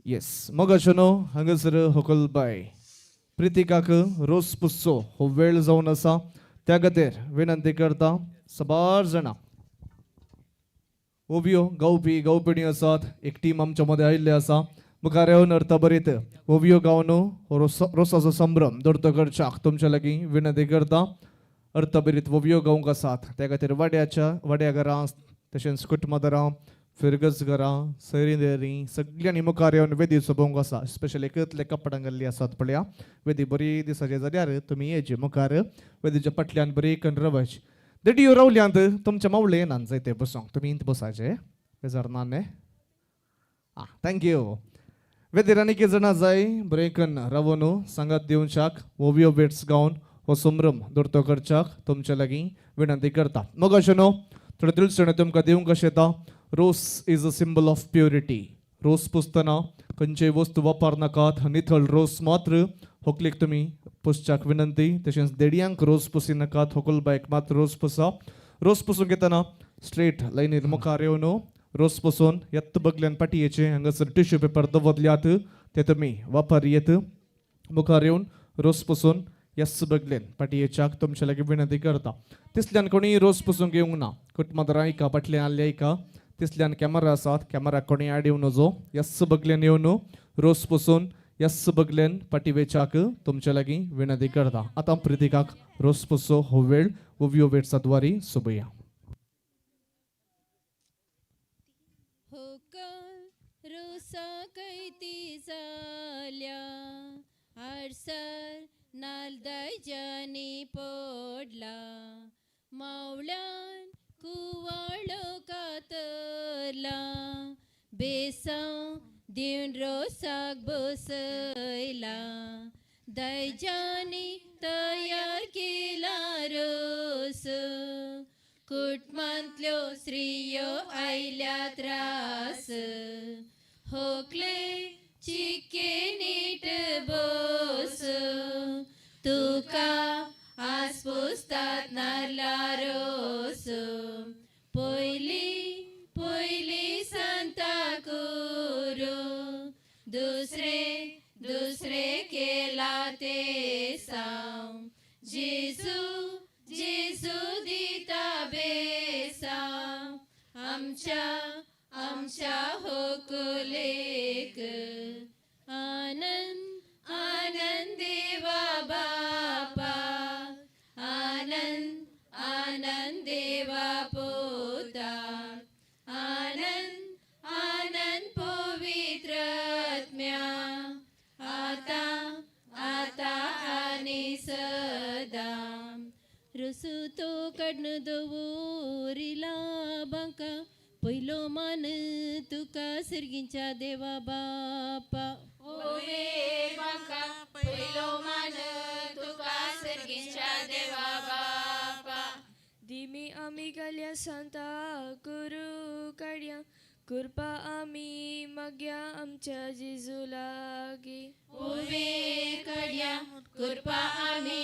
येस मग अशनो हांगासर हकलबाय प्रितिकाक रोस पुस्सो हो वेळ जावन आसा. त्या खातीर विनंती करता सबार जाणां ओवियो गावपी गावपिणी आसात. एक टीम आमच्या मदें आयिल्ले आसा. मुखार येवन अर्थ बरीत ओवियो गावन रोसाचो संभ्रम दर्तो करच्याक तुमच्या लागीं विनंती करता. अर्थ बरीत ओवियो गावंक आसात. त्या खातीर वाड्या घरां तशेंच कुटमदारां फिरगस घरां सैरीदेरी सगळ्यांनी मुखार येवन वेदी सोबोवंक आसा. स्पेशली एकतले कपडां घाल्ली आसात पळया. वेदी बरी दिसाची जाल्यार तुमी येची मुखार वेदीच्या फाटल्यान बरी करून रावची. देडयो रावल्यांत तुमच्या मावळे येनात जायते बसोंक. तुमी इंत बसाचे बेजार ना न्ही. थँक्यू. वेदीर आनी कितें जाणां जाय बरें करून रावून सांगात दिवच्याक ओवियो बेट्स गावन हो संभ्रम दर्तो करच्याक तुमच्या लागीं विनंती करता. मग अशें न्हू थोडे तिळसणे तुमकां दिवंक कशें येता. Rose is a symbol of purity. Rose पुसतना खंयचेय वस्तू वापरनाकात. नितळ रोस मात्र हकलेक तुमी पुसच्याक विनंती. तशेंच देडयांक रोस पुसी नाकात. हकलबायक मात्र रोस पुसा. रोस पुसूंक येतना स्ट्रेट लायनीर मुखार येवन रोस पुसून येत्त बगल्यान पाटयेचे हांगासर टिश्यू पेपर दवरल्यात ते तुमी वापरयेत. मुखार येवन रोस पुसून येस बगल्यान पाटयेच्याक तुमच्या लागीं विनंती करता. तिसल्यान कोणी रोस पुसूंक येवंक ना. कुटमदारां एका फाटल्यान आसले एका. तिसल्यान कॅमेरा आसात. कॅमेराक कोणी आड येवन नजो येस बगल्यान येवन रोस पुसून येस बगल्यान पाटयेच्याक तुमच्या लागीं विनंती करता. आतां प्रितिकाक रोस पुसो हो वेळ ओवियो बेट्सा द्वारी सोबया. कैती जाल्या हारसर नालदायजानी पडला मावळ्यान कुवाळो कातरला बेसांव दिवन रोसाक बसयला दैजानी तयार केला रोस कुटमांतल्यो स्त्रियो आयल्या त्रास होकले चिके नीट बस तुका आस पुसतात नारला रोस पयली पयली सांता करू दुसरे केला ते सांव जेजू जेजू दिता बेसांव आमच्या होकुलेक आनंद आनंद देवा बापा आनंद आनंद देवा पोता आनंद आनंद पवित्र आत्म्या आता आता आणि सदा रसू तो कडन दवरिला बांका पयलो मान तुका सर्गींच्या देवा बापा ओवे बांका पयलो मान तुका सर्गींच्या देवा बापा दिमी आमी घाल्या सांता करू काड्या कृपा आमी मागया आमच्या जेजू लागी ओवे काड्या कृपा आमी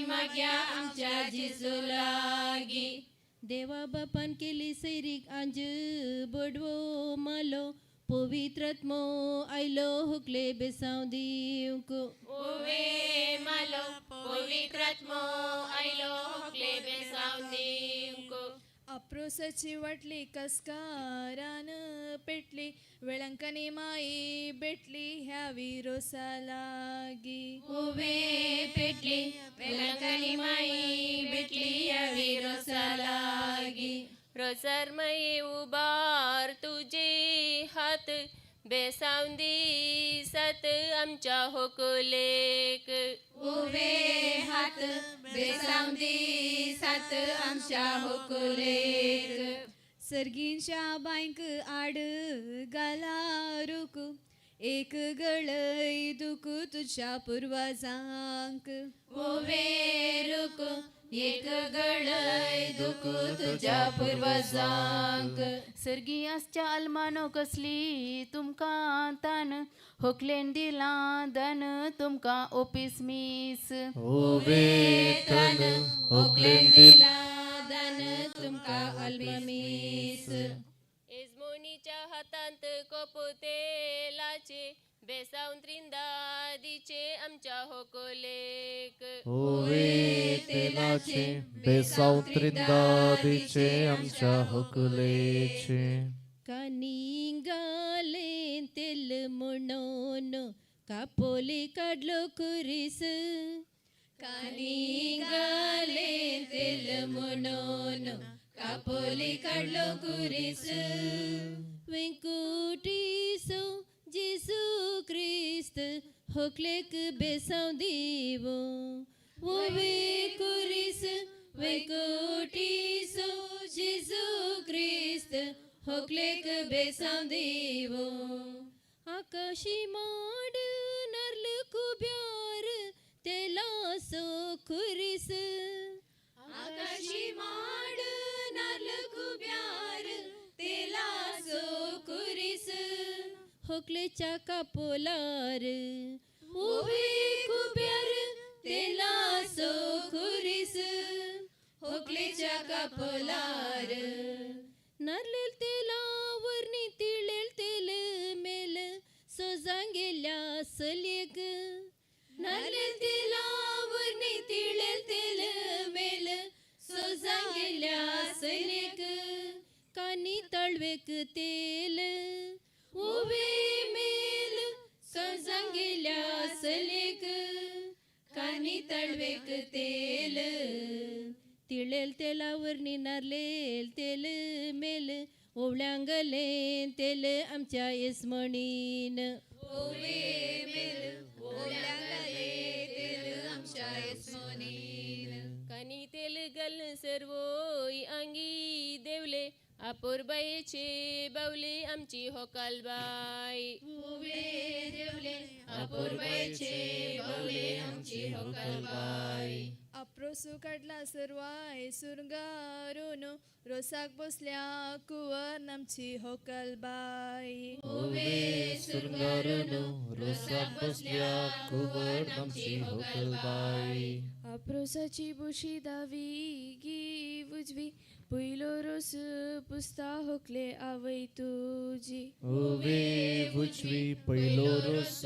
मागया आमच्या जेजू लागी देवा बापान केली सैरीक आंज बडवो मालो पवित्रात्मो आयलो हुकले बेसांव दिवंक ओवे मालो पवित्रात्मो आयलो हुकले बेसांव दिवंक अप्रोसाची वाटली कसकारान पेटली वेळंकणी माई भेटली ह्या विरोसा लागी उभे पेटली वेलंकनी माई भेटली या विरोसा लागी रोसरमयी उबार तुझे हात बेसावंदी सत आमच्या होकुलेक उभे हात बेसावंदी सात आमच्या होकुलेक सर्गींच्या बायंक आड गाला रुकू एक गळय दुकू तुझ्या पूर्वजांक उभे रुक एक गळय दुकू तुझ्या पूर्वजांक सर्गियासच्या अल्मानो कसली तुमकां तान होकलेन दिला दन तुमकां ओपीस मीस उबे तन होकलेन दिला दान तुमका अल्पमीस इजमोनीच्या हातांत कोपोतेलाचे बेसावून त्रिंदादीचे आमच्या होकोलेक होवे तेलाचे बेसावत्रिंदादीचे आमच्या हुकलेचे कानिंगाले तेल म्हणून कापोली काढलो कुरीस कानिंगाले तेल म्हणून कापोली काढलो कुरीस वेंकुटीसो जेसू ख्रिस्त होकलेक बेसाव दिवो ओवे कुरीस वेकुटीसो जेसू ख्रिस्त होकलेक बेसाव देवो आकाशी माड नर्ल कुब्यार तेला सो खुरीस आकाशी माड नाल कुब्यार तेला सो कुरीस होकलेच्या कापोलार उभे कुब्यार तेला सो कुरीस होकलेच्या कापोलार नारलेल तेलावर तिळेल तेल मेल सोजांग गेल्या सलेक नारळ तेलावर तिळेल तेल मेल सोजांग गेल्या सैनिक कानी तळवेक तेल उभे मेल सोजांग गेल्या सैनिक कानी तळवेक तेल तिळेल तेलावर नारलेल तेल मेल ओवळ्यांगले तेल आमच्या येसमणीन उभे मेल ओळ्यांगले तेल आमच्या येसमणीन कानी तेल गल सर्वोई अंगी देवले अपूर्बाईचे बावले आमची होकालबाई उभे देवले अपूर्बाईचे बावले आमची होकालबाई अप्रोसू काढला सर्वाय सुरंगारून रोसाक बसल्या कुवर आमची होकलबाई उभे सुरंगारून रोसाक बसल्या कुवर आमची होकलबाई अप्रोसाची बुशी दावी गी उजवी पयलो रोस पुस्ता होकले आवय तुजी उबे भुजवी पैलो रोस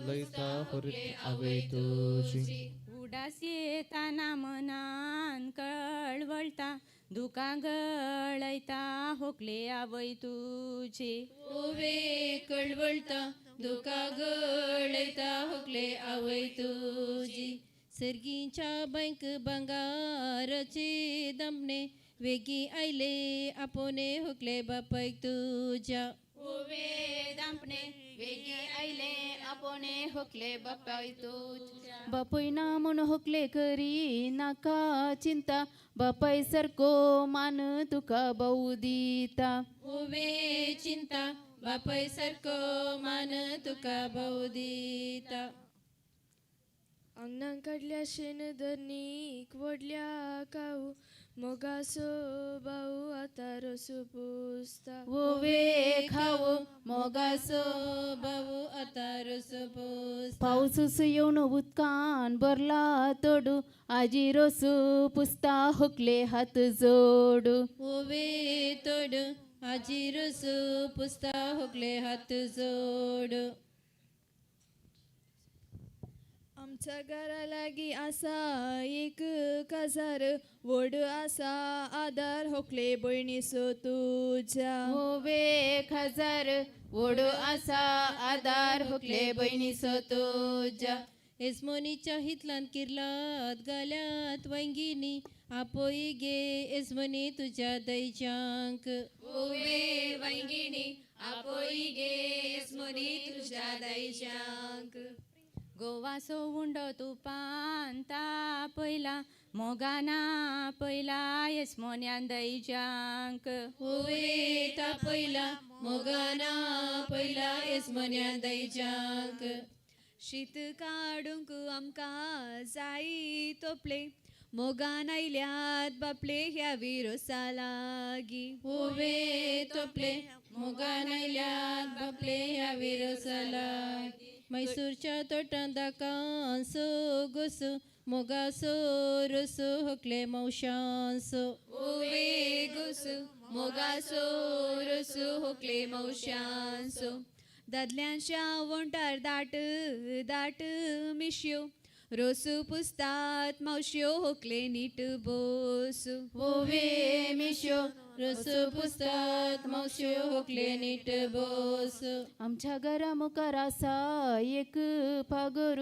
लयता होरते आवे तुझी उडास येताना मनान कळवळता दुका गळयता होकले आवय तुझे उभे कळवळता दुका गळयता होकले आवय तुझी सर्गीच्या बँक बंगाराचे दमने वेगी आयले आपोने हुकले बापायक तुझ्या उभे दांपणे वेगी आयले आपोने हुकले बापाय तुझ्या बापय ना म्हूण होकले करी नाका चिंता बापाय सारको मान तुका भाऊ दिता उभे चिंता बापाय सारको मान तुका भाऊ दिता अंगणां काडल्या शेण धरणीक वडल्या काऊ मोगासो भाऊ आता रोसू पुसता ओवे खावो मोगासो भाऊ आता रोसो पुसता पावसूस येवन उदकान भरला तोडू आजी रोसू पुसता होकले हात जोडू उभे तोड आजी रोसो पुसता होकले हात जोड आमच्या घरा लागी आसा एक काजार व्हड आसा आदार होकले भयणीसो तुज्या होवे हजार वडो आसा आदार होकले भयणीचो तुज्या एसमोनीच्या हितलान किर्लात गाल्यात वंगिनी आपोई गे एसमोनी तुझ्या दैजांक ओवे वंगिनी आपोई गे एसमोनी तुझ्या दैजांक गोवासो उंडो तुपांता पयला मोगाना पयला येसमोन्यान दैजांक होवे ता पयला मोगाना पयला एसमोन्या दैजांक शीत काडूंक आमकां जाई तोपले मोगान आयल्यात बापले ह्या विरोसा लागी होवे तोपले मोगान आयल्यात बापले ह्या विरोसाला मैसूरच्या तोटान दाकांसो गोसो मोगासो रोसो होकले मौशांसो ओवे गोसो मोगासो रोसो होकले मौशांसो दादल्यांच्या वंटार दाट दाट मिश्यो रोसू पुसतात मावश्यो होकले नीट बोसू होवे मिशो रोसो पुसतात मावश्यो होकले नीट बोस आमच्या घरा मुखार आसा एक पागोर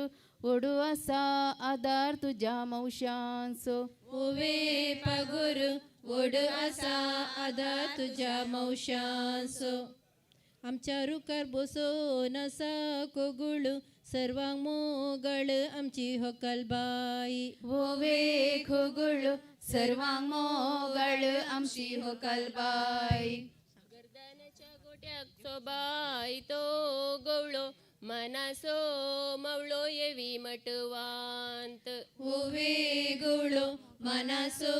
ओडू आसा आदार तुझ्या मौशांचो होवे पागोर वड आसा आदार तुझ्या मौशांसो आमच्या रुकार बसोन आसा कोगुळ सर्वांक मोगळ आमची होकलबाई होवे खोगुळ सर्वांक मोगळ आमची होकलबाई गर्दानाच्या गोट्याक सोबाय तो गवळो मनासो मवळो येवी मटवांत होवे गवळो मनासो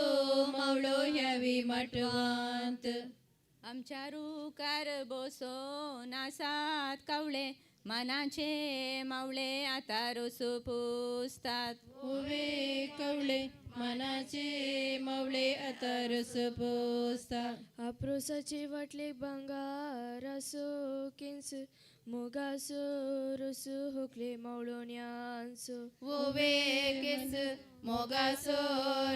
मवळो ह्यावी मटवांत आमच्या रुकार बसोन आसात कावळे मनाचे मावळे आता रोसो पुसतात होवे कवळे मनाचे मवळे आता रस पोसतात आप्रोसाचे वाटले भांगार असो किंस मोगासो रोसो होकले मवळोण्यांसो होवे केस मोगासो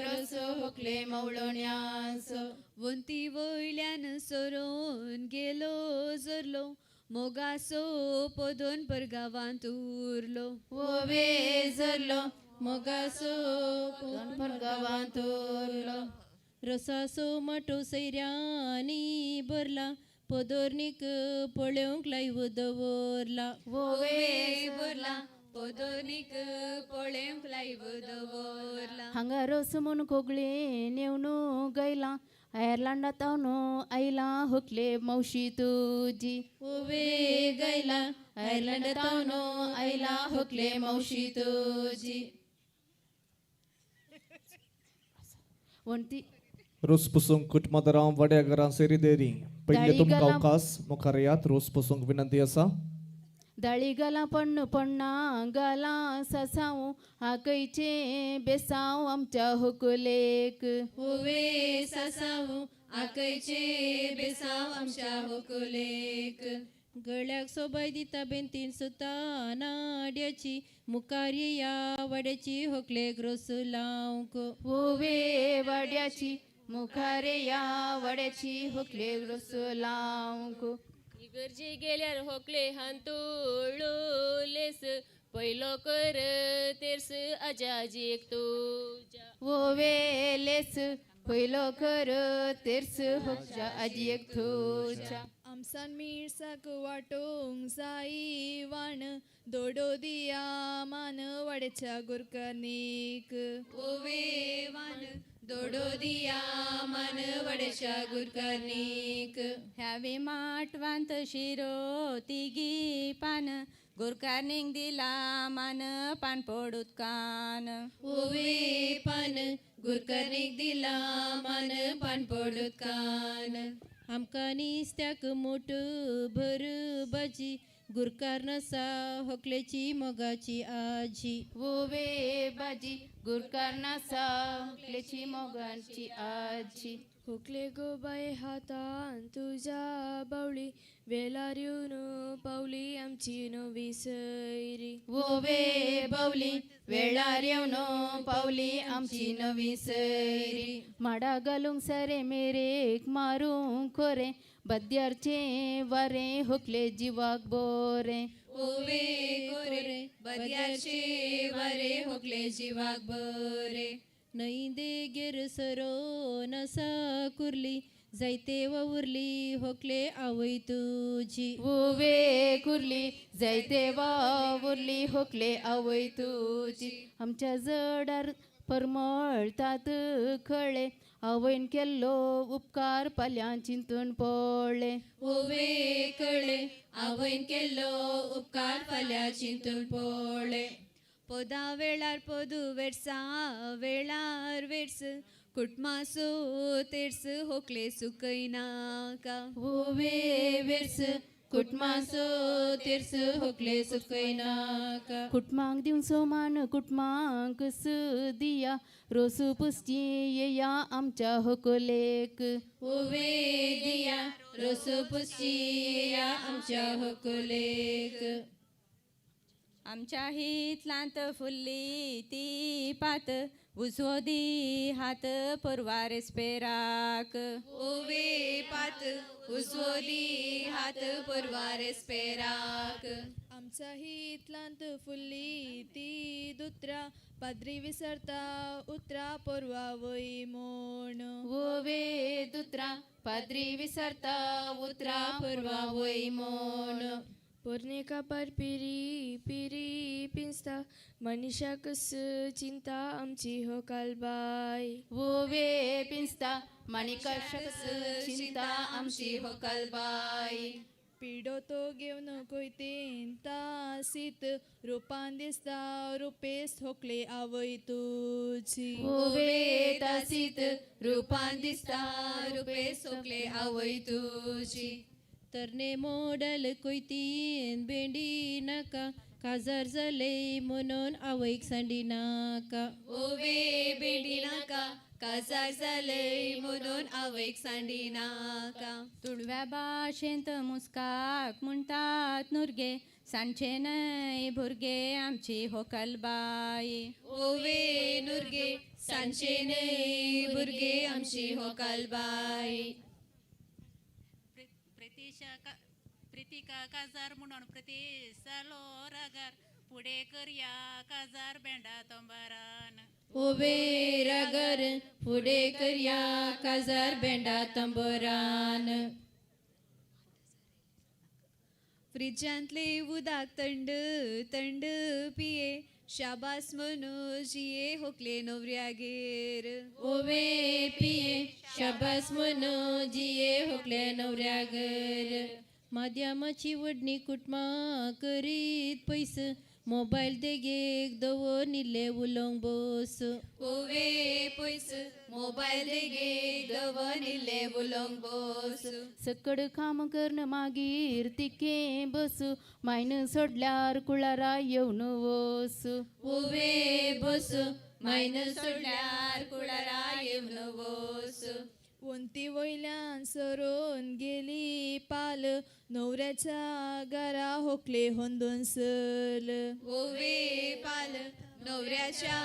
रोसो होकले मवळोण्यांसो वंती वयल्यान सोरोन गेलो जरलो मोगासो पोदोन परगांवांत उरलो होवे जरलो मोगासो परगांवांत उरलो रसासो मटो सैऱ्यांनी भरला पोदोर्नीक पळोवंक लायव दवरला होवे भरला पोदोर्नीक पळोवंक लायव दवरला हांगा रोस म्हूण कोगळे नेवनो गयला आयर्लंडात हांव आयला होकले मौशी तुजी होवे गयला आयर्लंडात हांव आयला होकले मौशी तुजी वणती रोस पुसूंक कुटुंबादरां वड्या घरां सेरी देरी पयले तुमकां अवकाश मुखार येयात रोस पुसूंक विनंती आसा दाळी गाला पण्ण पण्णा गाला ससाव आकयचे बेसाव आमच्या होकलेक होवे सासाव आकयचे बेसाव आमच्या होकलेक गळ्याक सोबाय दिता बेंतीन सुता नाड्याची मुखार या वड्याची होकलेक रोस लावंक होवे वाड्याची मुखारे या वड्याची होकलेक रोस लावंक इगर्जे गेल्यार होकले हांतोळो लेस पयलो कर तेर्स आजाजीक तुज्या होवे लेस पयलो कर तेर्स होकच्या आजयेक तुज्या आमसान मिरसाक वाटोंक जाई वाण दोडो दिया मान वाड्याच्या गुरकर्नीक होवे वान दोडो दिया मान वड्याच्या गुरकर्नीक ह्यावे माटवांत शिरो तिगी पान गुरकारनीक दिला मान पान पडूत कान होवे पान गुरकर्नीक दिला मान पान पडूत कान आमकां निस्त्याक मोठ भर भाजी गुरकार नसा होकलेची मोगाची आजी होवे भाजी गुरकार नासा होकलेची मोगाची आजी हुकले गो बाय हातान तुझ्या बावळी वेलार येऊन पावली आमची नवी सैरी. ओवे बावली वेळार येऊन पावली आमची नवी सैरी. माडा घालूंक सारे मेरेक मारूंक खोरे बद्यारचे वारे हुकले जिवाक बोरे. ओवे कोरे बद्यारचे वारे हुकले जिवाक बरे. नई देगेर सरो नसा कुर्ली जायते वावुरली हुकले आवय तुझी. ओवे कुर्ली जायते वावुरली हुकले आवय तुझी. आमच्या जडार परमळतात खळे आवयन केल्लो उपकार पाल्यान चिंतून पडले. ओवे कळे आवयन केल्लो उपकार फाल्यां चिंतून पडले. पोदा वेळार पोदू वेड्सा वेळार वेड्स कुटमासो तेर्स होकले सुकयनाका. ओवे वेर्स कुटमासो तेर्स होकले सुकयनाका. कुटमांक दिवचो मान कुटमांक दिया रोसू पुस्ती येया आमच्या होकलेक. ओवे दिया रोसो पुस्ती येया आमच्या होकलेक. आमच्या हितलांत फुल्ली ती पात उजवो दी हात परवार स्पेराक. ओवे पात उजवो दी हात परवार स्पेराक. आमचा हितलांत फुल्ली ती दुत्रा पाद्री विसरता उतरा पोरवा वय म्हण. ओवे दुत्रा पाद्री विसरता उतरा परवा वय म्हण. पोरनेका पार पिरी पिरी पिंजता मनीषा कस चिंता आमची हो कालबाय. ओवे पिंजता माणिका शकस चिंता आमची हो कालबाय. पिडो तो घेवन कोयतेन तासीत रुपान दिसता रुपेस होकले आवय तुझी. ओवे तासीत रूपान दिसता रुपेस होकले आवय तुझी. तरणे मोडल कोयतीन भेंडी नाका काजार जाले म्हणून आवयक सांडी नाका. ओवे भेंडी नाका काजार जाले म्हणून आवयक सांडी नाका. तुळव्या भाशेंत मुस्काक म्हणटात नुरगे सांचे न्हय भुरगे आमची होकलबाई. ओवे नुरगे सांचे न्हय भुरगे आमची होकलबाई. प्रितिका काजार म्हणून प्रतिसालो रागार पुढे करया काजार बेंडा तंबारान. ओवे रागर फुडे करया काजार बेंडा तंबोरान. फ्रिजांतले उदाक थंड थंड पिये शाबास म्हणू जिये होकले नवऱ्यागेर. ओवे पिये शाबास म्हणू जिये होकले नवऱ्यागेर. माध्यमाची वडणी कुटमा करीत पयस मोबायल देगेक दवर निले उलोवंक बस. ओवे पयस मोबायल देगेक दवर निले उलोवंक बस. सकड काम कर्ण मागीर तिके बसू मायन सोडल्यार कुळारा येवन वसू. ओवे बस मायन सोडल्यार कुळारा येवन वस. वंती वयल्यान सरोन गेली पाल नवऱ्याच्या घरा होकले होंदून सल. ओवे पाल नवऱ्याच्या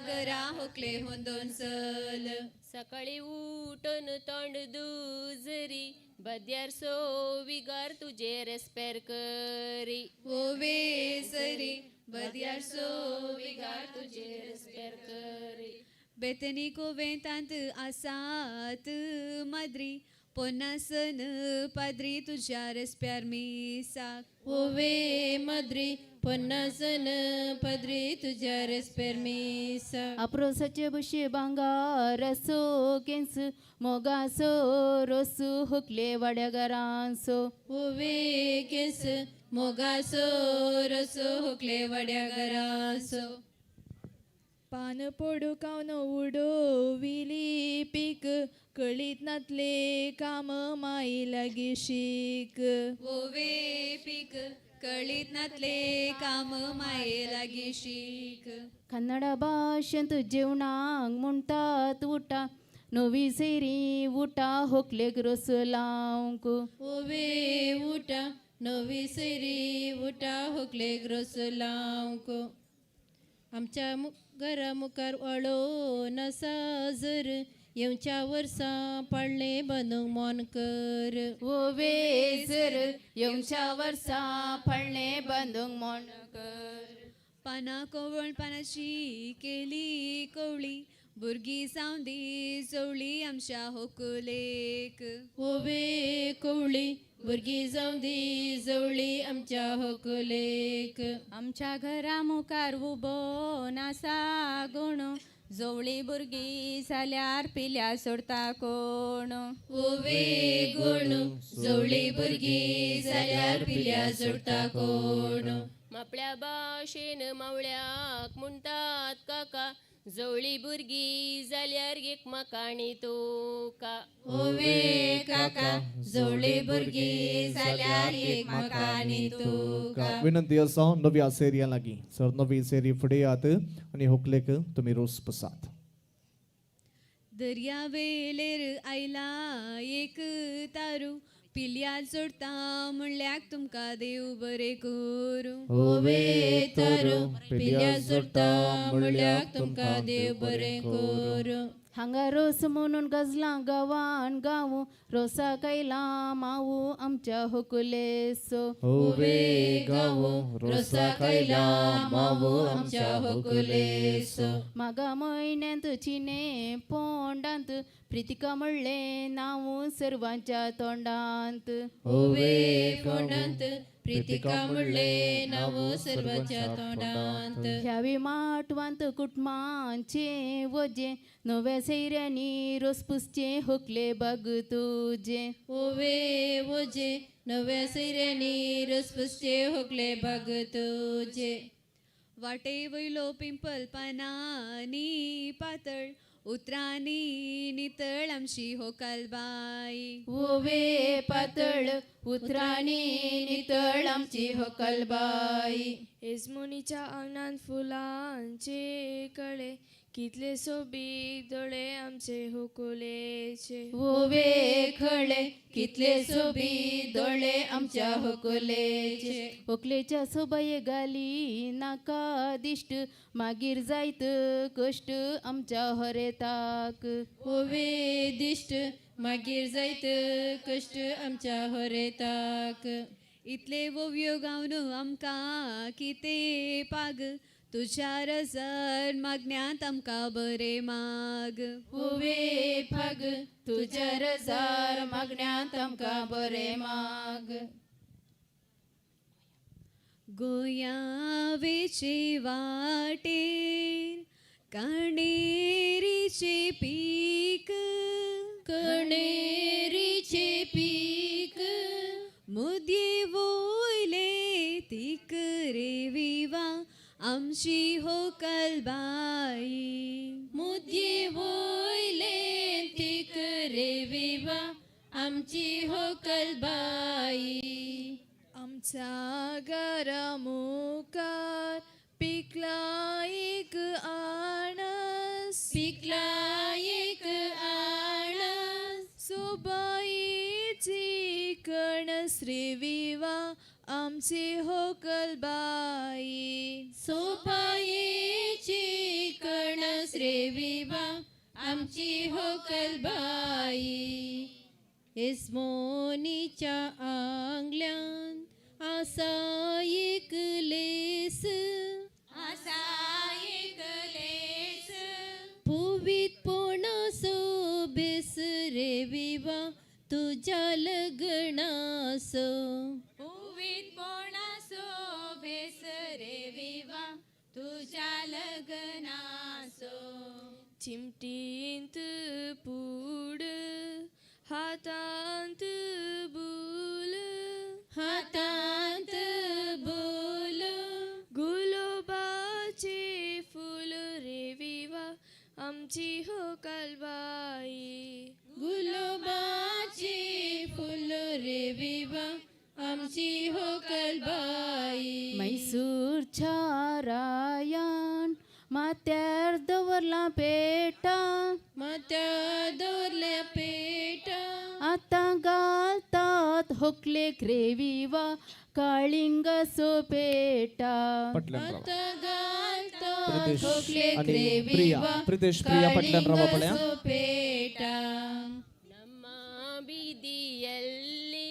घरा होकले होंदून सल. सकाळी उठून तोंड दुजरी बद्यार सो विगार तुझे रेस्पेर करी. ओवे सरी बद्यार सो विगार तुझे रेस्पेर करी. बेतनी कोवेंतांत आसात माद्री पोन्नासन पाद्री तुझ्या रेस्प्यार मिसाक. ओवे माद्री पोन्नासन पाद्री तुझ्या रेस्प्यार मिसाक. अप्रोसाचे बशे भांगार असो केंस मोगासो रोसू हुकले वाड्या घरांसो. ओवे केस मोगासो रसो हुकले वाड्या घरासो. पान पडू कावन उडोविली पीक कळीत नातले काम माई लागी शीक. ओवे पीक कळीत नातले काम माये लागी शीक. कन्नड भाशेंत जेवणाक म्हणटात उटा नवी सेरी उठा होकले ग्रोस लावंक ओवे उठा नवी सेरी उठा होकले ग्रोस लावंक आमच्या घरा मुखार अळो नसा जर येवच्या वर्सा पडले बांदूंक मन कर ओवे जर येवच्या वर्सा पडले बांदूंक मन कर पाना कोवळ पानाची केली कवळी भुरगीं सावंदी चवळी आमच्या होकुलेक ओवे कवळी भुरगीं जावं दी जवळी आमच्या होकुलेक आमच्या घरा मुखार उबो नासा गुण जवळी भुरगीं जाल्यार पिल्या सोडता कोण ओवे गुण जवळी भुरगीं जाल्यार पिल्या सोडता कोण मापल्या भाशेन मावळ्याक म्हणटात काका जवळी भुरगीं जाल्यार एकमेकांनी तुका ओवे काका जवळी भुरगीं जाल्यार एकमेकांनी तुका विनंती आसा नव्या सेरिया लागीं सर नवी सेरी फुडें यात आनी होकलेक तुमी रोस पसात दर्या वेलेर आयला एक तारू पिल्या जोडता म्हणल्याक तुमकां देव बरें करूं ओवे तारू पिल्या जोडता म्हणल्याक तुमकां देव बरें करूं हांगा रोस म्हणून गजलां गांवान गावू रोसा कैला मावू आमच्या होकुलेसो ओवे गावू रोसा कैला मावू आमच्या होकुलेसो मागा म्हयन्यांत चिने पोंडांत प्रितिका म्हणले नांव सर्वांच्या तोंडांत ओवे पोंडांत प्रितिका म्हणले नांव सर्वांच्या तोंडांत ह्यावी माटवांत कुटुंबांचे वजे नव्या सैऱ्यांनी रोस पुसचे होकले बाग तुजे ओवे वजे नव्या सैऱ्यांनी रसपुसचे होकले बाग तुजे वाटे वयलो पिंपल पानांनी पातळ उतरांनी नितळ आमची होकालबाई ओवे पातळ उतरांनी नितळ आमची होकालबाई येजमुनीच्या आंगणान फुलांचे कळे कितले सोबीत दोळे आमचे होकुलेचे ओवे खळे कितले सोबीत दोळे आमच्या होकुलेचे होकलेच्या सोबाये घाली नाका दिश्ट मागीर जायत कश्ट आमच्या हरेताक ओवे दिश्ट मागीर जायत कश्ट आमच्या हरेताक इतले वोव्यो गावन आमकां कितें पाग तुझ्या रजर मागण्यांत आमकां बरें माग ओवे पाग तुझ्या रजार मागण्यांत आमकां बरें माग गोंयावेचे वाटेर काणेरीचे पीक कणेरीचे पीक मुदये वोयले तीक रे विवा आमची होकालबाई मुदये वोयले तीक रे विवा आमची होकलबाई आमचा घरा मुखार पिकला एक आणस पिकला एक आणस सोबाईची कणस रे विवा आमची होकलबाई सोपायेची कणस रे विवा आमची होकलबाई येसमोनीच्या आंगल्यान आसा एक लेस आसा एक लेस पुवीतपणाचो बेस रे विवा तुझ्या लग्नाचो पुवीतपणाचो बेस रे विवा तुझ्या लग्नाचो चिमटींत पूड हातांत बूल हातांत बोल गुलोबाचे फूल रे विवा आमची होकालबाई गुलाबाची फुल रे विवा आमची होकलबाई मैसूरच्या रायान मात्यार दवरला पेटा मात्यार दवरल्या पेटा आता घालतात होकले क्रेविवा काळिंग सोपेटा आता घालतात प्रितेश होकले आणि प्रिया क्रेविवा प्रितेश प्रिया ಪಟ್ಲನ್ರವ ಪಳ್ಯ ಸೋಪೇಟ ನಮ್ಮ ಬೀದಿಯಲ್ಲಿ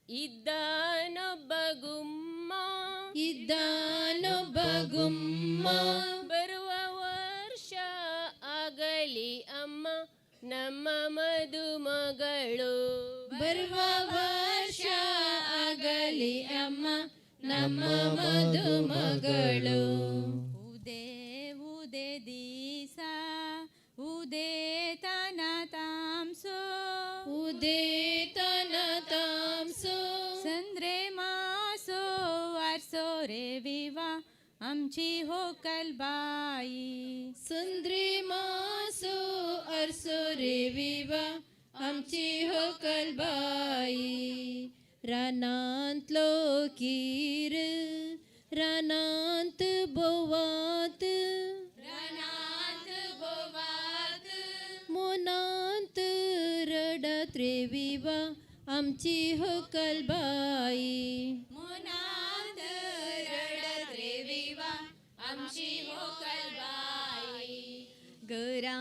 ಇದ್ದಾನೊಬ್ಬ ಗುಮ್ಮ ಇದ್ದಾನೊಬ್ಬ ಗುಮ್ಮ ಬರುವ ವರ್ಷ ಆಗಲಿ ಅಮ್ಮ ನಮ್ಮ ಮದುಮಗಳು ಬರುವ ವರ್ಷ ಆಗಲಿ ಅಮ್ಮ ನಮ್ಮ ಮದುಮಗಳು उदे उदे दिसा उदे तना तामसो उदे तन तामसो संद्रे मासो वारसो रे विवा आमची होकल बाई संद्रे मासो अरसो रे विवा आमची होकल बाई रानांतलो कीर रानांत बोवात रानात बोवात मोनांत रडत रे विवा आमची होकल बाई मोनात रडत रे विवा आमची होकल बाई घरा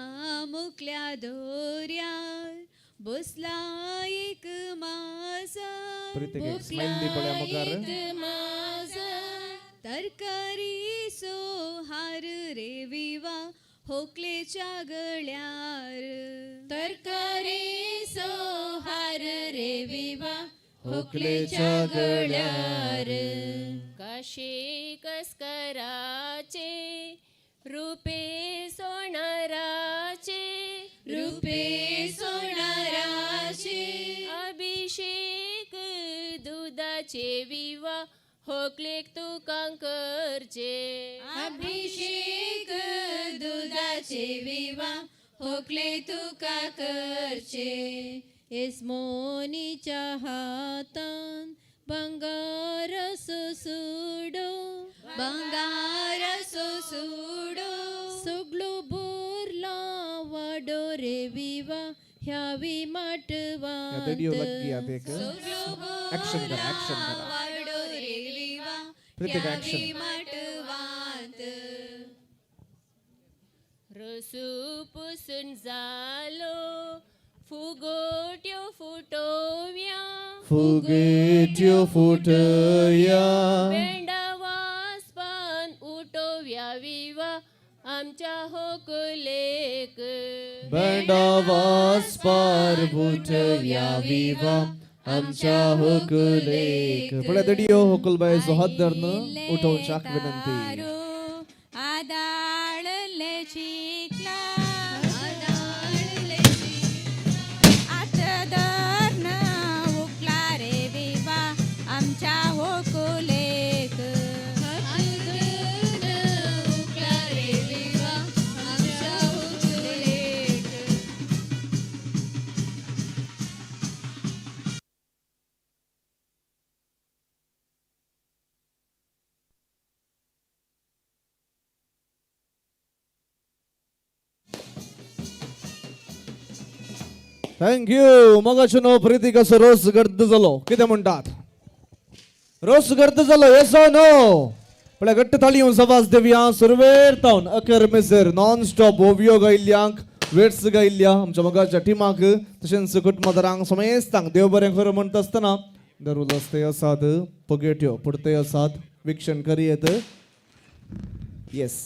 मुकल्या दोऱ्यार बसला एक मासा प्रीतिक एक स्माइल दी पड़े मगर तरकारी सो हार रे विवा होकलेच्या गळ्यार तरकारी सो हार रे विवा होकलेच्या गळ्यार काशे कसकराचे रूपे सोनाराचे रूपे सोनाराचे अभिषेक दुधाचे विवा होकलेक तू कांकरचे अभिषेक दुधाचे विवा होकले तुका करचे एस्मोनीच्या हातान बंगार सोडो बंगार सोडो सगळो बोरला वाडो रे विवा ह्यावी माटवा वीडियो लग गया देख एक्शन करा वाडो रे विवा प्रीतिक एक्शन माटवात रसू पुसून जालो फुगोट्यो फुटोव्या फुगेट्यो फुटया बेंडा वासपान उठोव्या विवा आमच्या होकलेक बंडावास पार बुटव्या विवा आमच्या होकलेक पुढे व्हिडिओ होकलबाई सोहदरनं उठवून विनंती आदाळले चिकला आत दर्न उकला रे विवा आमच्या होकुलेक उकला रे विवा आमच्या होकुलेक थँक्यू मगाच्यानो प्रीतिक असं रोज गर्द झालो किती म्हणतात रोज गर्द झालो येस नो पण घट्ट ताळी सवास देवया सुरवेर तावन अकर मेसर नॉन स्टॉप ओवियो गायल्यांक वेट्स गायल्ल्या आमच्या मगाच्या टिमाक तशेंच कुटुंबादारांक समेस्तांक देव बरें करूं म्हणटा आसतना दरुल असते आसात पगेट्यो पुडते आसात विक्षण करीत येस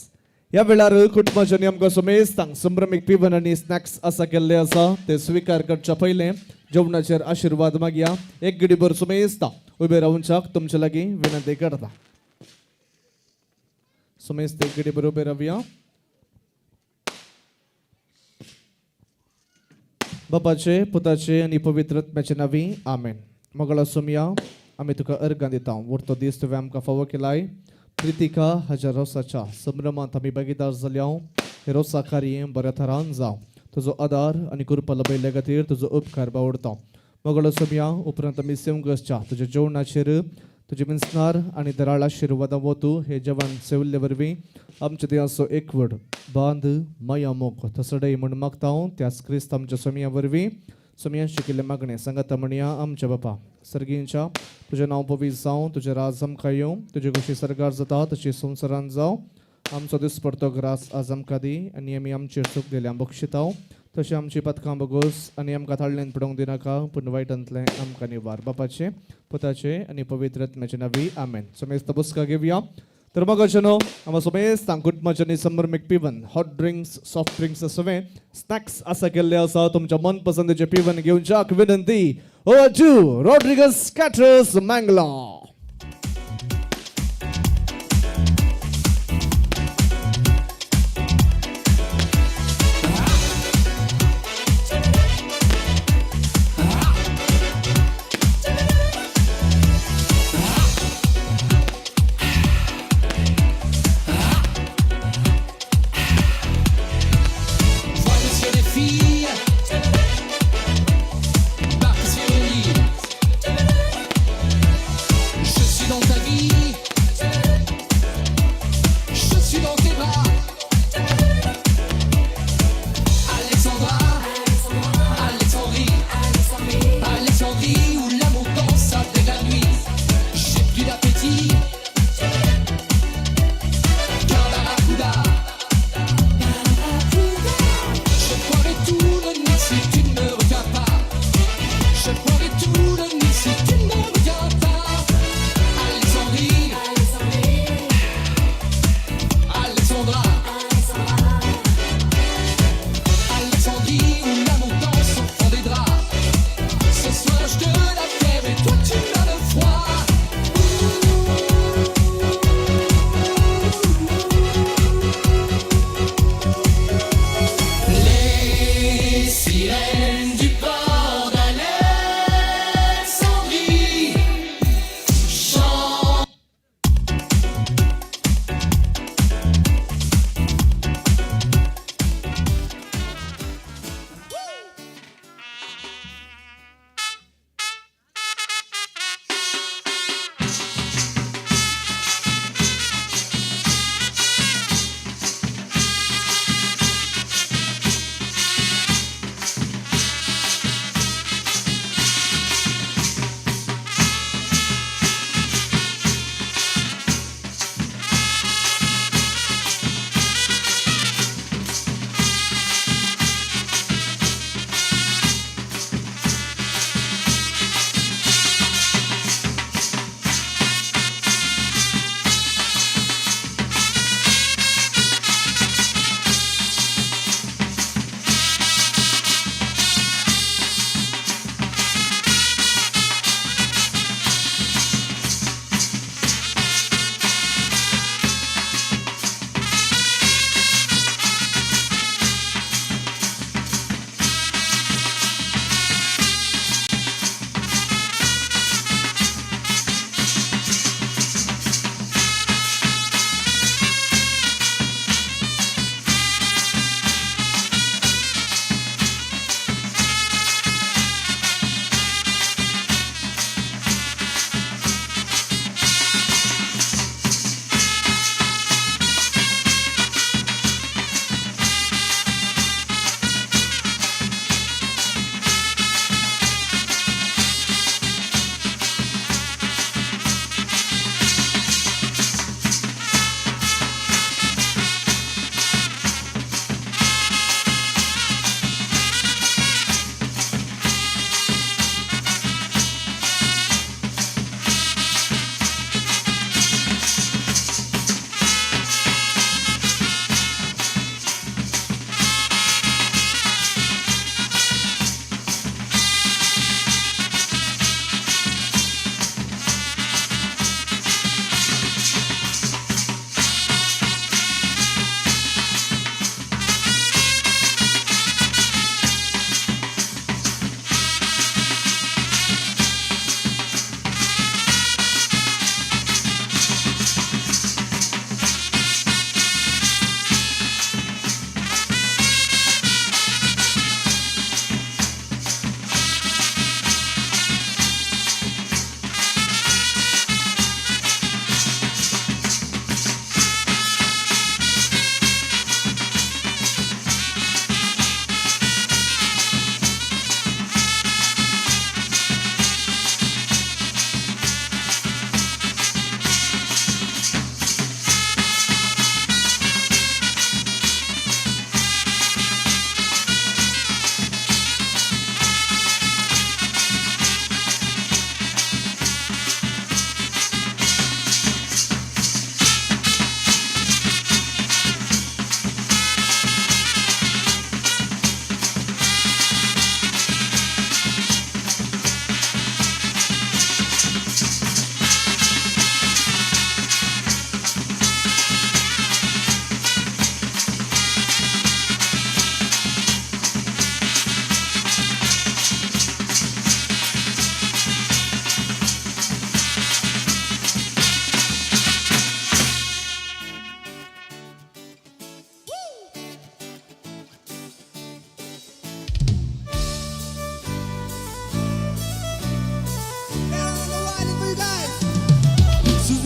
ह्या वेळार कुटुंबाच्या आमकां समेस्तांक संभ्रमीक पिवन आनी स्नॅक्स आसा केल्ले आसा ते स्विकार करच्या पयलें जेवणाचेर आशिर्वाद मागया एक घडीभर समेस्तां उबे रावूनच्याक तुमचे लागीं विनंती करता समेस्त एक घडीभर उबे रावया बापाचे पुताचे आनी पवित्र आत्म्याचे नांवी आमेन मंगळा सोमया आमी तुका अर्गां दिता उरतो दीस तुवें आमकां फावो केलाय प्रितिका हाच्या रोसाच्या संभ्रमांत आमी भागीदार जाल्या हे रोसा कार्य बऱ्या तरान जावं तुजो आदार आनी कृपा लभयल्या खातीर तुजो उपकार बावडता मंगळ सोमया उपरांत आमी सेवंगसच्या तुज्या जेवणाचेर तुझे मिन्सनार आणि दराळ आशीर्वाद वतू हे जवान सेवल्ले वरवीं आमचे देवाचो एकवट बांद माया मोग तसडय म्हण मागता हांव त्याच क्रिस्त आमच्या समिया वरवीं समियांशी केले मागणे सांगाता म्हणया आमच्या बापा सर्गींच्या तुझें नांव पवित्र जावं तुझें राज आमकां येवं तुजी कशी सरकार जाता तशी संवसारान जावं आमचो दिसपडतो ग्रास आज आमकां दी आनी आमी आमचेर चूक दिल्या बक्षिता तशें आमची पथकां बगोस आनी आमकां थाळ्यान पडोवंक दिनाका पूण वायटांतलें आमकां निवार बापाचे पुताचे आनी पवित्र आत्म्याचे नांवी आमेन. समेस्त पुस्तकां घेवया. तर मग नो आम्हा समेस्त कुटुंबाच्या समोर मेक पिवन हॉट ड्रिंक्स सॉफ्ट ड्रिंक्स सगळे स्नॅक्स आसा केल्ले आसा तुमच्या मनपसंतीचे पिवन घेवच्याक विनंती. ओ जू रॉड्रिगस कॅटरर्स मंगलोर.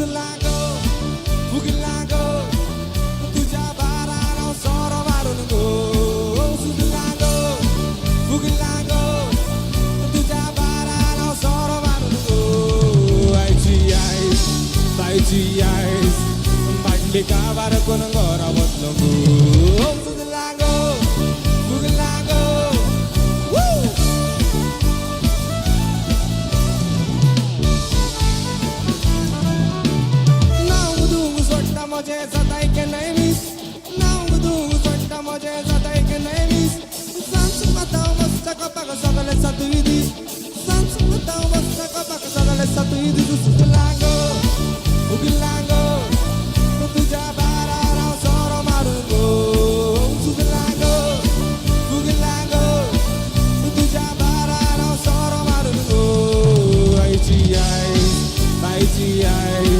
सुजला गो फुगला गो तुझ्या बाराला सोर मारून गो सुजला गो फुगला गो तुझ्या बाराला सोर मारून गो आईची आईस बाईची आईस बाटली का बार कोण गोरा बसलो गो सुजला गो फुगला गो मजे जाताय की नाही मिस नाव दूर सोडता मजे जाताय की नाही मिस सांच मताव मस्त कपाक सगळे सातुई दिस सांच मताव मस्त कपाक सगळे सातुई दिस सुजला गो फुगला गो तुझ्या बाराला सोर मारून गो सुजला गो फुगला गो तुझ्या बाराला सोर मारून गो आईची आई बाईची आई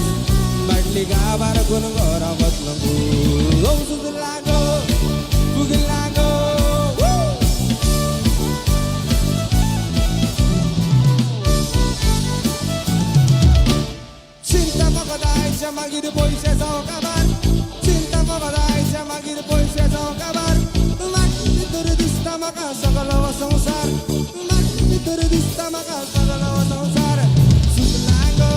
बाटली गाभार कोण गोरा बसलो गो सुजला गो फुगला गो चिंता म्हाका जायच्या मागीर पयशे जावं काबार चिंता म्हाका जायच्या मागीर पयशे जावं काबार मागीर भितर दिसता म्हाका सगलो हो संवसार मागीर भितर दिसता म्हाका सगलो हो संवसार सुजला गो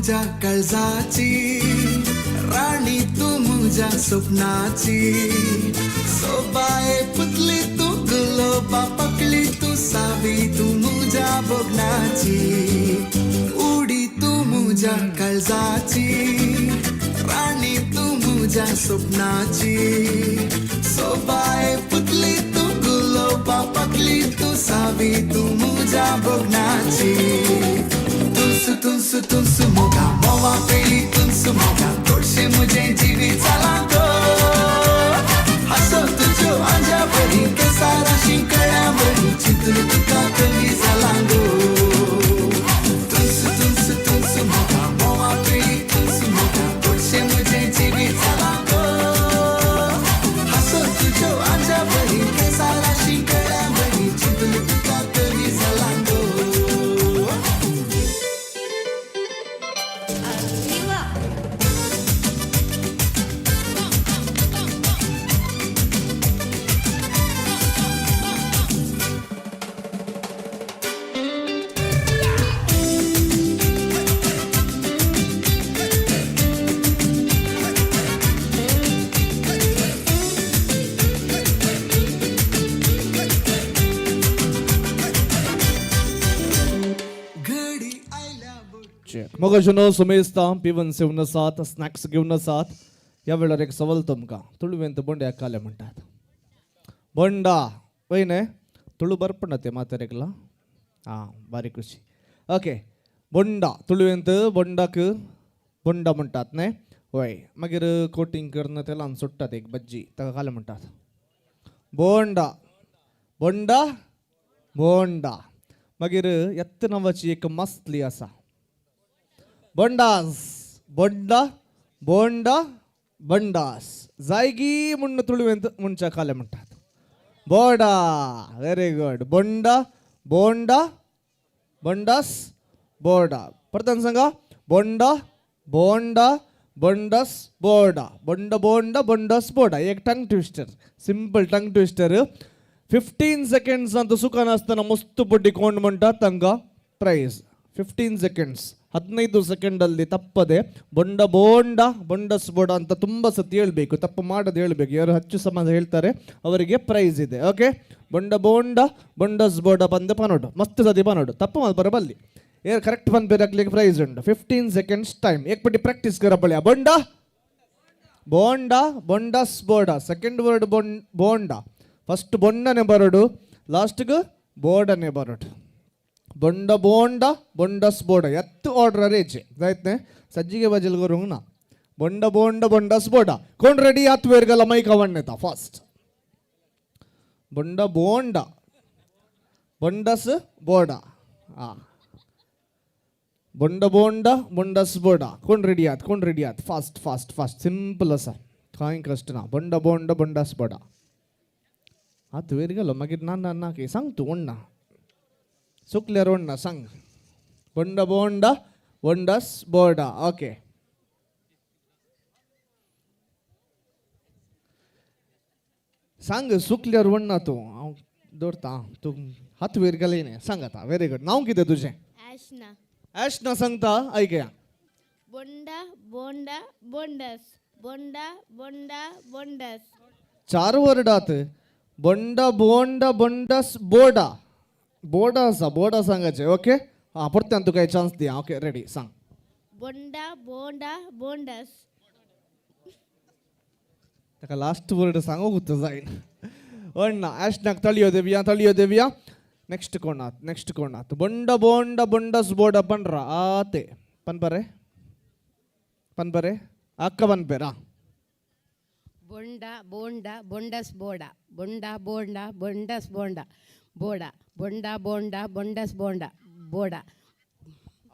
मुझ्या काळजाची, राणी तू मुझ्या स्वप्नाची, सोबाए पुतली तू गुलोबा पकली तू सावी तू मुझ्या बघनाची, उडी तू मुझ्या काळजाची, राणी तू मुझ्या स्वप्नाची, सोबाए पुतली तू गुलोबा पकली तू सावी तू मुझ्या बघनाची, तुनसु तुनसु तुनसु मोगा मोवा पेली तुनसु मोगा तोडशे मुझे जीवी चला गो, हसो तुझो आजा बरी के सारा शिंकड्या बरी चितून तुका कमी झाला गो, तुनसु तुनसु तुनसु मोगा मोवा पेली तुनसु मोगा तोडशे मुझे जीवी चला गो, हसो तुझो आजा बरी के सारा शिंकड्या बरी चितून तुका कमी झाला गो. मग अजून सुमेस्ता पिवन सेवन सात स्नॅक्स घेऊन सात या वेळार एक सवाल तुमकां तुळुवेंत बोंड्या काले म्हणटात बोंडा पयने तुळू बरपण ते मातेरेकला हां बारीक कशी ओके बोंडा तुळुवेंत बोंडाक बोंडा म्हणटात न्हय होय मागीर कोटिंग करून तेलान सुट्टात एक बज्जी ताका काले म्हणटात बोंडा बोंडा बोंडा मागीर येत्त नांवाची एक मसली आसा बंडास बोंडा बोंडा बंडास जायगी म्हण तुळुवेंत मनशा काले म्हणटात बोडा व्हेरी गुड बोंडा बोंडा बंडास बोर्डा परतन सांगा बोंडा बोंडा बंडस बोर्डा बोंड बोंडा बंडस बोर्डा एक tongue twister simple tongue twister 15 seconds ಅಂತ ಸುಖಾನ ಆಸ್ತಾನ ಮಸ್ತ್ ಪುಟ್ಟಿ ಕೊಂಡು म्हणटात तांकां ಪ್ರೈಸ್ 15 seconds 15 ಸೆಕೆಂಡಲ್ಲಿ ತಪ್ಪದೆ ಬೊಂಡ ಬೋಂಡ ಬೊಂಡಸ್ ಬೋಡ ಅಂತ ತುಂಬ ಸತಿ ಹೇಳಬೇಕು ತಪ್ಪು ಮಾಡದೆ ಹೇಳಬೇಕು ಯಾರು ಹೆಚ್ಚು ಸಮಾಜ ಹೇಳ್ತಾರೆ ಅವರಿಗೆ ಪ್ರೈಸ್ ಇದೆ ಓಕೆ ಬೊಂಡ ಬೋಂಡ ಬೊಂಡಸ್ ಬೋಡ ಬಂದ ಪನೋಡು ಮಸ್ತ್ ಸತಿ ಪನೋಡು ತಪ್ಪು ಮಾಡಿ ಬಲ್ಲಿ ಯಾರು ಕರೆಕ್ಟ್ ಬಂದು ಬೇರಾಗ್ಲಿಕ್ಕೆ ಪ್ರೈಸ್ ಉಂಟು 15 seconds ಟೈಮ್ ಏಕ್ ಪಟ್ಟಿ ಪ್ರಾಕ್ಟೀಸ್ ಕರ ಬಳ್ಳಿ ಬೊಂಡ ಬೋಂಡ ಬೊಂಡಸ್ ಬೋಡ ಸೆಕೆಂಡ್ ವರ್ಡ್ ಬೋಂಡ ಫಸ್ಟ್ ಬೊಂಡನೆ ಬರೋಡು ಲಾಸ್ಟ್ಗೆ ಬೋರ್ಡನೆ ಬರೋಡು ಬೊಂಡ ಬೋಂಡ ಬೊಂಡಸ್ ಬೋಡ ಎತ್ತು ಆರ್ಡರ್ ಅರೇಜೆ ಆಯ್ತನೆ ಸಜ್ಜಿಗೆ ಬಜಲ್ ಗೊರುಂಗ್ನ ಬೊಂಡ ಬೋಂಡ ಬೊಂಡಸ್ ಬೋಡ ಕೊಂಡ್ ರೆಡಿ ಆತ್ ವೇರ್ಗಲ ಮೈಕ್ ಅವಣ್ಣೆತ ಫಾಸ್ಟ್ ಬೊಂಡ ಬೋಂಡ ಬೊಂಡಸ್ ಬೋಡ ಆ ಬೊಂಡ ಬೋಂಡ ಬೊಂಡಸ್ ಬೋಡ ಕೊಂಡ್ ರೆಡಿ ಆತ್ ಫಾಸ್ಟ್ ಫಾಸ್ಟ್ ಫಾಸ್ಟ್ ಸಿಂಪಲ್ ಅಸ ಕಾಯಿ ಕಷ್ಟನ ಬೊಂಡ ಬೋಂಡ ಬೊಂಡಸ್ ಬೋಡ ಆತ್ ವೇರ್ಗಲ ಮಗಿರ್ ನಾನು ನಾಕೆ सांगतो ಒಣ್ಣ सुकल्यार ओण्णा सांग बोंड बोंडा बोंडस बोर्डा ओके सांग सुकल्यार ओण्णा तू हांव दवरता तू हात वयर घालीन सांग आतां व्हेरी गुड नांव कितें तुजें आशना ऐशना सांगता ऐकया बोंडा बोंडा बोंडस बोंडा बोंडा बोंडस 4 वर्डात बोंड बोंड बोंडस बोर्डा बोर्डा आसा बोर्डा सांगायचे ओके हां परत्यान तुका एक चान्स दिया ओके रेडी सांग बोंडा बोंडा बोंडस ताका लास्ट वर्ड सांगूंक जायना अण्णा ऐशनाक तळयो देवया नेक्स्ट कोणात बोंड बोंड बोंडस बोर्ड पन्रा आते पन्परे अक्क पन्पेरा बोंडा बोंडा बोंडस बोडा बोंडा बोंडा बोंडस बोंडा बोडा बोंडा बोंडा बोंडस बोंडा बोडा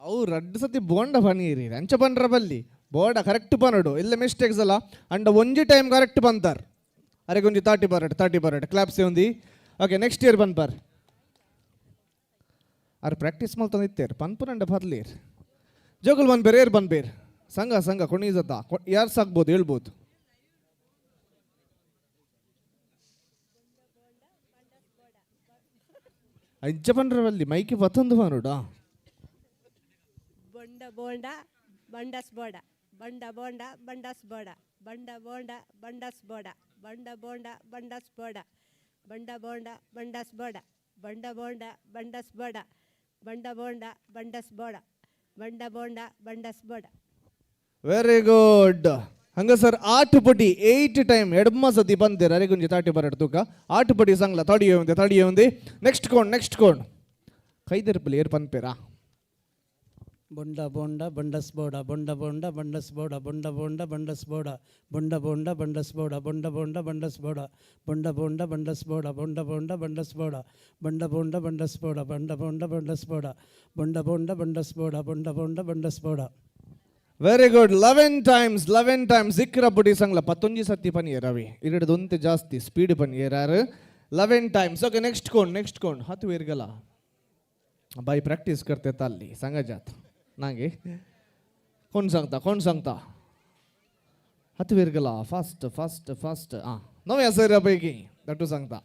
ಅವು 2 ಸತಿ ಬೋಂಡ ಪನೀರಿ ಅಂಚ ಪನ್ರ ಬಲ್ಲಿ ಬೋಡ ಕರೆಕ್ಟ್ ಪನಡು ಇಲ್ಲ ಮಿಸ್ಟೇಕ್ಸ್ ಅಲ್ಲ ಅಂಡ ಒಂಜಿ ಟೈಮ್ ಕರೆಕ್ಟ್ ಪಂತಾರ್ ಅರೆ ಗೊಂಜಿ 30 ಬರಡ್ ಕ್ಲಾಪ್ಸ್ ఉంది ಓಕೆ ನೆಕ್ಸ್ಟ್ ಇಯರ್ ಪನ್ಪರ್ ಅರೆ ಪ್ರಾಕ್ಟೀಸ್ ಮಲ್ತಂದಿತ್ತೇರ್ ಪನ್ಪುರಂಡ ಪರ್ಲೀರ್ ಜೋಗಲ್ ಪನ್ಪೇರ್ ಏರ್ ಪನ್ಪೇರ್ ಸಂಘ ಕೊಣೀಜತ ಯಾರು ಸಾಕ್ಬೋದು ಹೇಳ್ಬೋದು ಅಂಚ ಪನ್ರ ಬಲ್ಲಿ ಮೈಕಿ ಪತ್ತೊಂದು ಪನೋಡಾ बोंडा बोंडा ಬಂಡಸ್ ಬೋಡ ಬಂಡ ಬೋಂಡ ಬಂಡಸ್ ಬೋಡ ಬಂಡ ಬೋಂಡ ಬಂಡಸ್ ಬೋಡ ಬಂಡ ಬೋಂಡ ಬಂಡಸ್ ಬೋಡ ಬಂಡ ಬೋಂಡ ಬಂಡಸ್ ಬೋಡ ಬಂಡ ಬೋಂಡ ಬಂಡಸ್ ಬೋಡ ಬಂಡ ಬೋಂಡ ಬಂಡಸ್ ಬೋಡ ಬಂಡ ಬೋಂಡ ಬಂಡಸ್ ಬೋಡ. Very good. ಹಂಗ ಸರ್ 8 ಪಟಿ 8 ಟೈಮ್ ಎಡಮ್ಮ ಸತಿ ಬಂದಿರ ಅರೆ ಗುಂಜಿ 30 ಬರಡ್ ತೂಕ 8 ಪಟಿ ಸಂಗ್ಲ ತಡಿಯೇ ఉంది. ನೆಕ್ಸ್ಟ್ ಕೋಣ್ ಕೈದಿರ್ಪಲಿ ಏರ್ ಪನ್ಪೇರಾ. ಬೊಂಡ ಬೋಂಡ ಬಂಡಸ್ ಬೋಡ ಬೊಂಡ ಬೋಂಡ ಬಂಡಸ್ ಬೋಡ ಬೊಂಡ ಬೋಂಡ ಬಂಡಸ್ ಬೋಡ ಬೊಂಡ ಬೋಂಡ ಬಂಡಸ್ ಬೋಡ ಬೊಂಡ ಬೋಂಡ ಬಂಡಸ್ ಬೋಡ ಬೊಂಡ ಬೋಂಡ ಬಂಡಸ್ ಬೋಡ ಬೊಂಡ ಬೋಂಡ ಬಂಡಸ್ ಬೋಡ ಬೊಂಡ ಬೋಂಡ ಬಂಡಸ್ ಬೋಡ ಬೊಂಡ ಬೋಂಡ ಬಂಡಸ್ ಬೋಡ ಬೊಂಡ ಬೋಂಡ ಬಂಡಸ್ ಬೋಡ ಬೊಂಡ ಬೋಂಡ ಬಂಡಸ್ ಬೋಡ. Very good. 11 ಟೈಮ್ಸ್ ಇಕ್ರ ಪುಟಿ ಸಂಗ್ಲ 11 ಸತಿ ಪನಿ ರವಿ ಇರಡು ಒಂತೆ ಜಾಸ್ತಿ ಸ್ಪೀಡ್ ಪನಿ ಏರಾರು 11 ಟೈಮ್ಸ್. ಓಕೆ ನೆಕ್ಸ್ಟ್ ಕೋಣ್ ಹತ್ತು ವೇರ್ಗಲ ಬಾई प्रॅक्टिस करते ताल्ली सांगा जात नागे कोण सांगता हत्ती वेरगला फास्ट नव्या सैरापैकी दट्टू सांगता.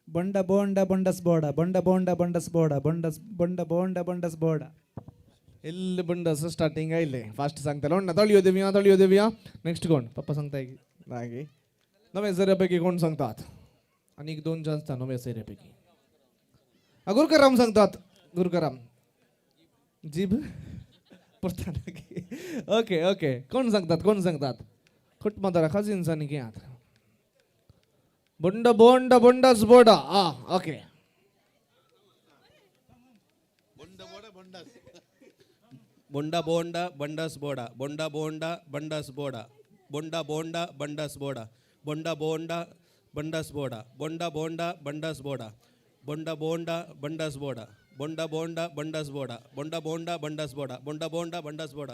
बंड बोंड बंडस बोडा बंड बोंड बंडस बोडा बंड बोंड बंडस बोडा ಎಲ್ಲಿ ಬಂಡಸ್ ಸ್ಟಾರ್ಟಿಂಗ್ ಆಯ್ಲೆ ಫಾಸ್ಟ್ सांगता ನೋಡ ತಳಿಯೋ ದೇವಿಯಾ ನೆಕ್ಸ್ಟ್ कोण पप्पा सांगताय नागे नव्या सैरापैकी कोण सांगतात आणि 2 चान्स नव्या सैरापैकी गुरुकराम सांगतात. गुरुकराम जीभ ओके कोण सांगतात खुट मातारा खास इंसानी की आत बंड बोंड बंडस बोडा ओके बೊಂಡ ಬೋಂಡ ಬಂಡಸ್ ಬೋಡ ಬೊಂಡ ಬೋಂಡ ಬಂಡಸ್ ಬೋಡ ಬೊಂಡ ಬೋಂಡ ಬಂಡಸ್ ಬೋಡ ಬೊಂಡ ಬೋಂಡ ಬಂಡಸ್ ಬೋಡ ಬೊಂಡ ಬೋಂಡ ಬಂಡಸ್ ಬೋಡ ಬೊಂಡ ಬೋಂಡ ಬಂಡಸ್ ಬೋಡ ಬೊಂಡ ಬೋಂಡ ಬಂಡಸ್ ಬೋಡ ಬೊಂಡ ಬೋಂಡ ಬಂಡಸ್ ಬೋಡ ಬೊಂಡ ಬೋಂಡ ಬಂಡಸ್ ಬೋಡ.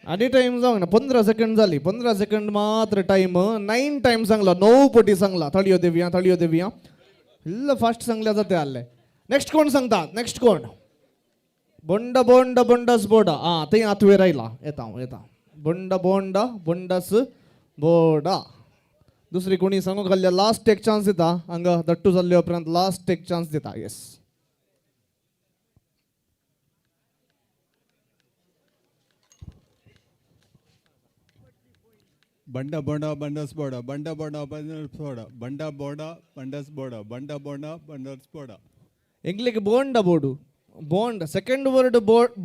आणि टाइम जाऊ ना 15 सेकंड झाली 15 सेकंड मात्र टाइम 9 टाइम सांगला 9 पटी सांगला तळियो देविया ಇಲ್ಲ ಫಾಸ್ಟ್ सांगल्या जाते आले. नेक्स्ट कोण सांगतात नेक्स्ट कोण बंड बोंड बंडस बोडा ते आतवे राहिला येता बंड बोंड बंडस बोडा. दुसरी कोणी सांगू घाल्ल्या लास्ट एक चान्स दिता हांगा दट्टू जाल्ले उपरांत लास्ट एक चान्स दिता. येस बंड बोंड बंडस बोडा बंड बोंड बंडस बोडा बंड बोंड बंडस बोडा बंड बोंड बंडस बोडा. इंग्लिश बोंड बोडू बोंड सेकंड वर्ड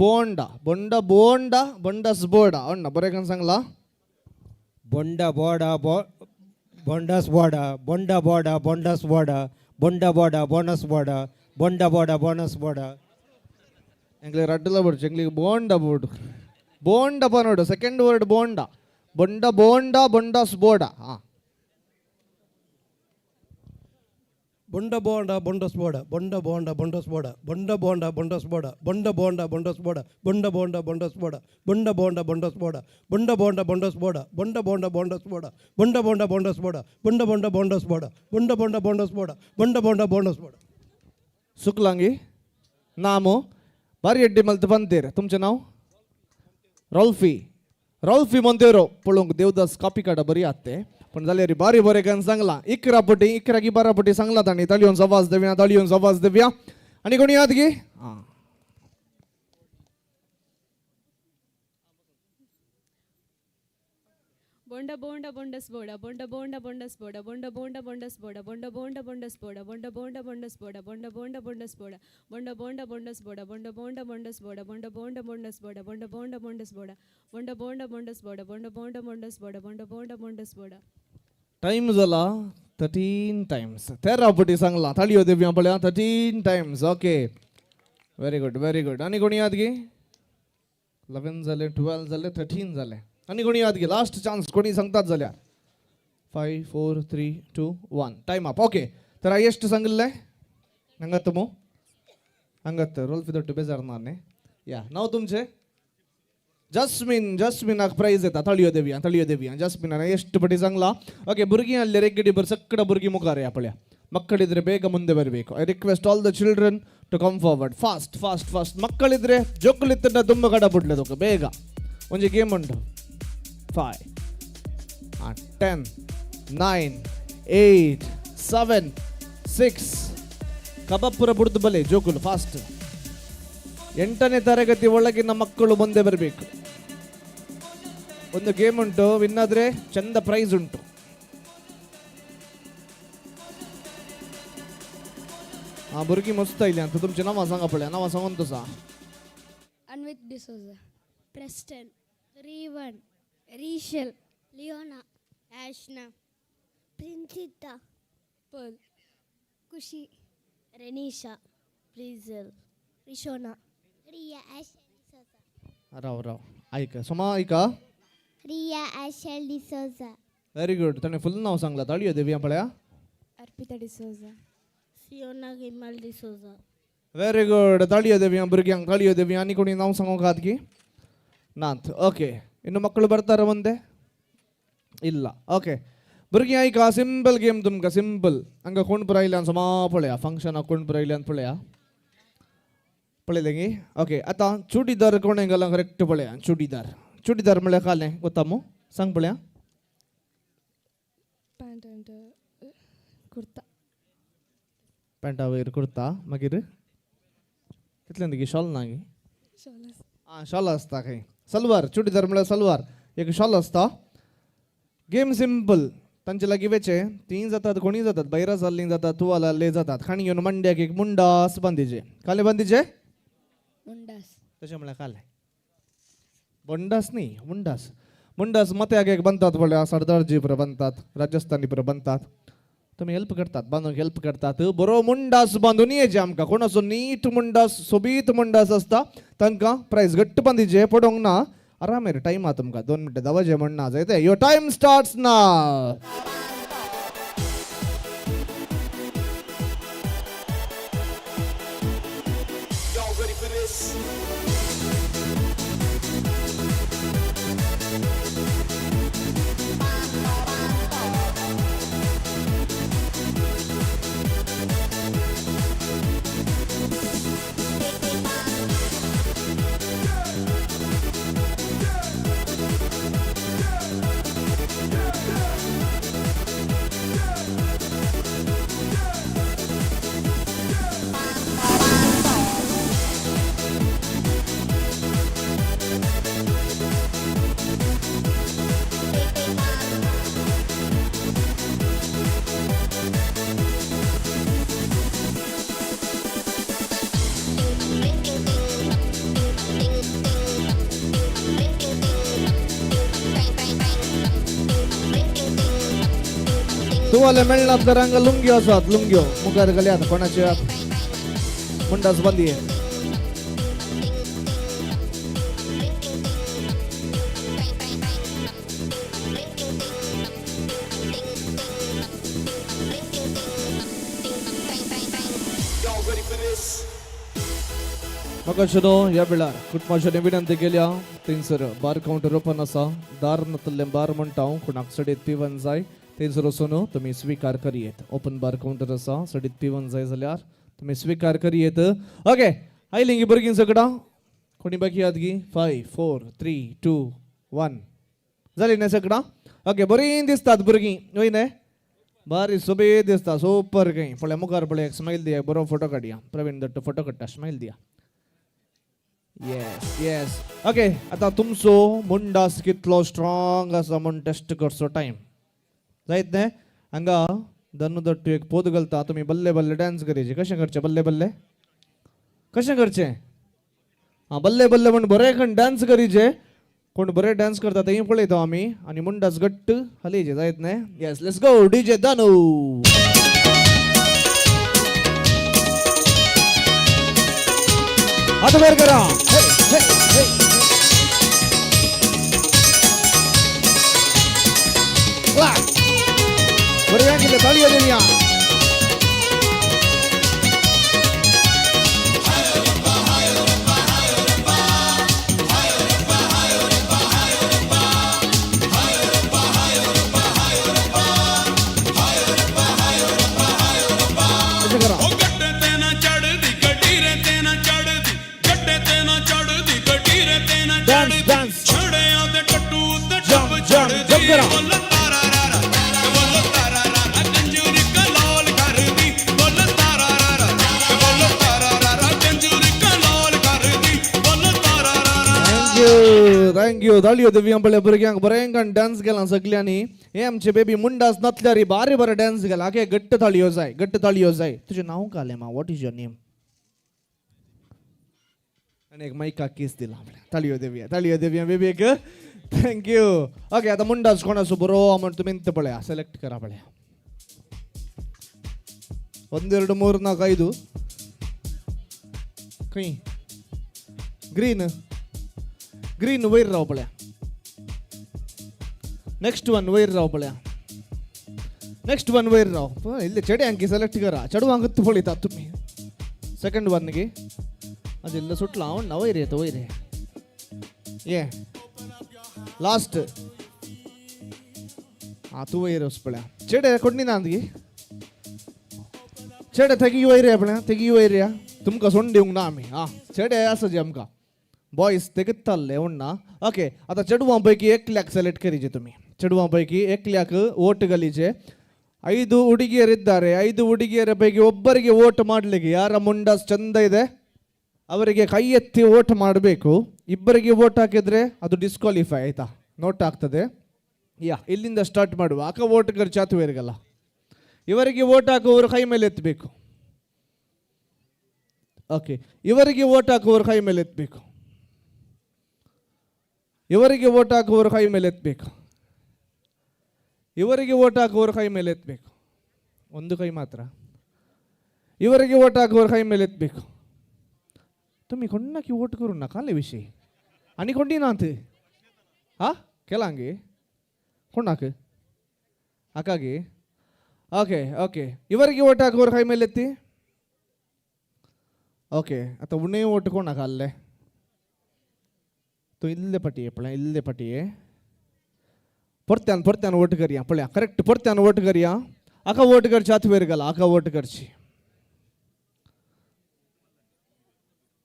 बोंड बंड बोंड बंडस बोडा अण्ण बरे कन सांगला बंड बोडा बंडस बोडा बंड बोडा बंडस बोडा बंड बोडा बोनस बोडा बंड बोडा बोनस बोडा. इंग्लिश रड्डला बोडू इंग्लिश बोंड बोडू बोंड पनोडू सेकंड वर्ड बोंड बंड बोंड बंडस बोडा ಬೊಂಡ ಬೋಂಡ ಬಂಡಸ್ ಬೋಡ ಬೊಂಡ ಬೋಂಡ ಬಂಡಸ್ ಬೋಡ ಬೊಂಡ ಬೋಂಡ ಬಂಡಸ್ ಬೋಡ ಬೊಂಡ ಬೋಂಡ ಬಂಡಸ್ ಬೋಡ ಬೊಂಡ ಬೋಂಡ ಬಂಡಸ್ ಬೋಡ ಬೊಂಡ ಬೋಂಡ ಬಂಡಸ್ ಬೋಡ ಬೊಂಡ ಬೋಂಡ ಬಂಡಸ್ ಬೋಡ ಬೊಂಡ ಬೋಂಡ ಬಂಡಸ್ ಬೋಡ ಬೊಂಡ ಬೋಂಡ ಬಂಡಸ್ ಬೋಡ ಬೊಂಡ ಬೋಂಡ ಬಂಡಸ್ ಬೋಡ ಬೊಂಡ ಬೋಂಡ ಬಂಡಸ್ ಬೋಡ ಬೊಂಡ ಬೋಂಡ ಬಂಡಸ್ ಬೋಡ. सुकलांगी नामो बारी एड्डी मलत बनतेर तुमचे नाव रॉल्फी मंतेरो पळोंक देवदास कॉपी काडा बरी आत्ते पण जाल्यार बारी बरे कन सांगला 11 की 12 पटी सांगला ताणी ताळयोन आवाज देवया आणि कोणी याद गे बॉन्डा बोंडा बॉन्डस बोडा बॉन्डा बोंडा बॉन्डस बोडा बॉन्डा बोंडा बॉन्डस बोडा बॉन्डा बोंडा बॉन्डस बोडा बॉन्डा बोंडा बॉन्डस बोडा बॉन्डा बोंडा बॉन्डस बोडा बॉन्डा बोंडा बॉन्डस बोडा बॉन्डा बोंडा बॉन्डस बोडा बॉन्डा बोंडा बॉन्डस बोडा बॉन्डा बोंडा बॉन्डस बोडा बॉन्डा बोंडा बॉन्डस बोडा बॉन्डा बोंडा बॉन्डस बोडा बॉन्डा बोंडा बॉन्डस बोडा. टाइम झाला 13 टाइम्स 13 पटी सांगला ताळयो देवया पळया 13 टाइम्स. ओके व्हेरी गुड आणि कोणी याद गे 11 झाले 12 झाले 13 झाले आणि कोणी याद गे लास्ट चान्स कोणी सांगतात जाल्यार 5 4 3 2 1 टाइम अप. ओके तर ಎಷ್ಟು सांगले हंगत रोल फिदोट बेजारनाने या नाव तुमचे जस्मिन ಪ್ರೈಸ್ येता तळियो देविया जस्मिन ಎಷ್ಟು ಪಟಿ सांगला. ಓಕೆ ಬುರ್ಗಿ ಅಲ್ಲಿ ರೆಗ್ಗಡಿ ಬರ್ ಸಕ್ಕಡ ಬುರ್ಗಿ ಮುಖಾರೆ आपल्या ಮಕ್ಕಳಿದ್ರೆ ಬೇಗ ಮುಂದೆ ಬರಬೇಕು. I request all the children to come forward fast ಮಕ್ಕಳಿದ್ರೆ ಜೋಕುಲಿತ್ತನ್ನ ತುಂಬ ಕಡ ಬಿಡ್ಲೇದು ಬೇಗ ಒಂಜಿ ಗೇಮ್ ಉಂಟು 5 10 9 8 7 6 ಕಬಾಬ್ ಪೂರ ಬುಡ್ದು ಬಲೆ ಜೋಕುಲು ಫಾಸ್ಟ್ 8ನೇ ತರಗತಿ ಒಳಗಿನ ಮಕ್ಕಳು ಮುಂದೆ ಬರಬೇಕು. ಒಂದು ಗೇಮ್ ಉಂಟು, ವಿನ್ ಆದ್ರೆ ಚಂದ ಪ್ರೈಸ್ ಉಂಟು. हा भुरगीं मस्त आयली. आतां तुमचें नांवां सांगा पळया. नांवां सांगून तसा. Anvit D'Souza, Preston, Rivan, Rishal, Leona, Aishna, Princita, Pearl, Khushi, Renisha, Prijal, Rishona, Riya, Aishal, D'Souza, राव ऐका सोमा ऐका. Riya, Aishal, D'Souza, very good. ताणें फुल नांव सांगलां. ताळयो देवया पळया. अर्पिता डिसोजा, सियोना गिमाल डिसोजा. Very good. ताळयो देवया भुरग्यांक. ताळयो देवया. आनी कोणी नांव सांगूंक आहात की नात? ओके. ಇನ್ನು ಮಕ್ಕಳು ಬರ್ತಾರ ಮುಂದೆ? ಇಲ್ಲ. ಓಕೆ भुरगीं ऐका, सिंपल गेम तुमकां. सिंपल हांगा कोण पळयल्यान सोमा पळया. फंक्शनाक कोण पळयल्यान पळया. पळयलें गी? ओके. आतां चुडीदार कोणें घालां करेक्ट पळया. चुडीदार म्हळ्यार कालें गोता मू? सांग पळया. पैंट एंड कुर्ता, पॅन्टा वयर कुर्ता, मागीर कितल्यान गी शॉल ना गी? शॉल आसता खंय. सलवार. चुडीदार म्हळ्यार सलवार. एक शॉल आसता. Game simple. तांचे लागीं वेचे 3 जातात, कोणी जातात, बैरा जाल्लीं जातात, तुवालाल्ले जातात. खाणी घेवन मंड्याक एक मुंडास बांदिचे. काले बांदिचे? मुंडास. तशें म्हळ्यार काले. बोंडास न्ही, मुंडास मत्याक एक बांदतात पळया. सरदारजी पुरो बांदतात, राजस्थानी पुरो बांदतात. तुम्ही हेल्प करतात, बांदूंक हेल्प करतात. बरो मुंडास बांदून येचे आमकां. कोणाचो नीट मुंडास, सोबीत मुंडास आसता तांकां प्रायज घट्ट बांदिचे. पडोंक ना. आरामेर टायम आहा तुमकां. 2 मिनटां दावाजे म्हणना जायते. युअर टायम स्टार्ट्स नाव. तुवाले मेळनात घरांक लुंग्यो आसात. लुंग्यो मुखार घाल्यात. कोणाचे मुंडास बांदये. मगाशनो ह्या वेळार कुटुंबाच्यानी विनंती केल्या. थंयसर बार काउंटर ओपन आसा. दार नातले बार म्हणटा हांव. कोणाक सडेत पिवन जाय थंयसर वचून तुमी स्वीकार करियेत. ओपन बार काउंटर आसा. सडीत पिवन जाय जाल्यार तुमी स्वीकार करियेत. ओके. आयलीं गी भुरगीं सगळां? कोणी बाकी आहात गी? 5 4 3 2 1 जाली न्ही सगळां? ओके. बरीं दिसतात भुरगीं. वय न्ही? बारी सोबीत दिसता. सुपर खंय. पळया मुखार पळया. एक स्माईल दिया. बरो फोटो काडया. प्रवीण दत्त फोटो काडटा. स्माईल दिया. येस. ओके. आतां तुमचो मुंडास कितलो स्ट्रॉंग आसा म्हूण टेस्ट करचो टायम जायत न्ही? हांगा दनु दट्टू एक पोत घालता. तुमी बल्ले बल्ले डान्स करीचे. कशें करचें बल्ले बल्ले? कशें करचें? हां बल्ले बल्ले म्हण बरें खण डान्स करीचे. कोण बरें डान्स करता तेंय पळयता आमी. आनी मुंडास घट्ट हालीचे. जायत न्ही? Yes. Let's go. DJ Danu. हात वर करा. बऱ्या केले. ताळयो देऊया. गड्डे ते ना चढ़दी गड्डी रे ते ना चढ़दी गड्डे ते ना चढ़दी थँक्यू. धाडयो दिव्या पळय भुरग्यांक बरें डान्स केला सगल्यांनी. हे आमचे बेबी मुंडास नाचल्या रे बारे बरे डान्स केला. आगे घट्ट ताळयो जाय, घट्ट ताळयो जाय. तुझें नांव काले मा, व्हॉट इज युअर नेम? आणि एक माईका केस दिला. ताळयो दिव्या बेबीक थँक्यू. ओके आता मुंडास कोणासो बरो म्हण तुमी इंत पळया सेलेक्ट करा पळया. 1 2 3 4 5 खंय ग्रीन वयर राव पळया. नेक्स्ट वन वयर राव पळया. नेक्स्ट वन वयर राव. इल्ले चेड्यांकी सेलेक्ट करा. चेडवांक पळयतात तुमी. सेकंड वन गे ಅದು ಇಲ್ಲ ಸುಟ್ಲ ಅವಣ್ಣ ಒಯ್ರಿ ಆಯ್ತು ಒಯ್ರಿ ಏ ಲಾಸ್ಟ್ तू वयर वचपळ्या चेडे कोणी ना अंदगी चेडे तेगी वयर आपल्या तेगी वयर तुमकां सोडून दिवंक ना आमी. चेडे आसा जे आमकां बॉयज तेगताल्ले उण्णा. ओके आतां चेडवां पैकी एकल्याक सेलेक्ट करीचे तुमी. चेडवां पैकी एकल्याक वोट घालीचे. 5 ಹುಡುಗಿಯರಿದ್ದಾರೆ. 5 ಹುಡುಗಿಯರ ಪೈಕಿ ಒಬ್ಬರಿಗೆ ವೋಟ್ ಮಾಡಲಿಕ್ಕೆ ಯಾರ ಮುಂಡಾಸ್ ಚಂದ ಇದೆ ಅವರಿಗೆ ಕೈ ಎತ್ತಿ ವೋಟ್ ಮಾಡಬೇಕು. ಇಬ್ಬರಿಗೆ ವೋಟ್ ಹಾಕಿದ್ರೆ ಅದು ಡಿಸ್ಕ್ವಾಲಿಫೈ ಆಯ್ತಾ, ನೋಟ್ ಆಗ್ತದೆ. ಇಲ್ಲಿಂದ ಸ್ಟಾರ್ಟ್ ಮಾಡುವ. ಆಕ ವೋಟ್ ಖರ್ಚಾತು ಇರಗಲ್ಲ. ಇವರಿಗೆ ವೋಟ್ ಹಾಕುವವರು ಕೈ ಮೇಲೆ ಎತ್ತಬೇಕು. ಓಕೆ ಇವರಿಗೆ ವೋಟ್ ಹಾಕುವವರು ಕೈ ಮೇಲೆ ಎತ್ತಬೇಕು. ಇವರಿಗೆ ವೋಟ್ ಹಾಕುವವರು ಕೈ ಮೇಲೆ ಎತ್ತಬೇಕು. ಇವರಿಗೆ ವೋಟ್ ಹಾಕುವವರು ಕೈ ಮೇಲೆ ಎತ್ತಬೇಕು. ಒಂದು ಕೈ ಮಾತ್ರ. ಇವರಿಗೆ ವೋಟ್ ಹಾಕುವವರು ಕೈ ಮೇಲೆ ಎತ್ತಬೇಕು. तुम्ही कोणाकी वोट करू नका ले विषय आणि कोणी नात केलांगे कोणाक आकागे. ओके ओके ಇವರಿಗೆ ವೋಟ್ ಹಾಕುವವರು ಕೈ ಮೇಲೆ ಎತ್ತಿ. ಓಕೆ आता उन्हें वोट कोणाक आल्ले तो इल्ले पटिये पळय इल्ले पटिये परत्यान वोट करिया पळया करेक्ट परत्यान वोट करिया. आका वोट करची आत वेर गेला. आका वोट करची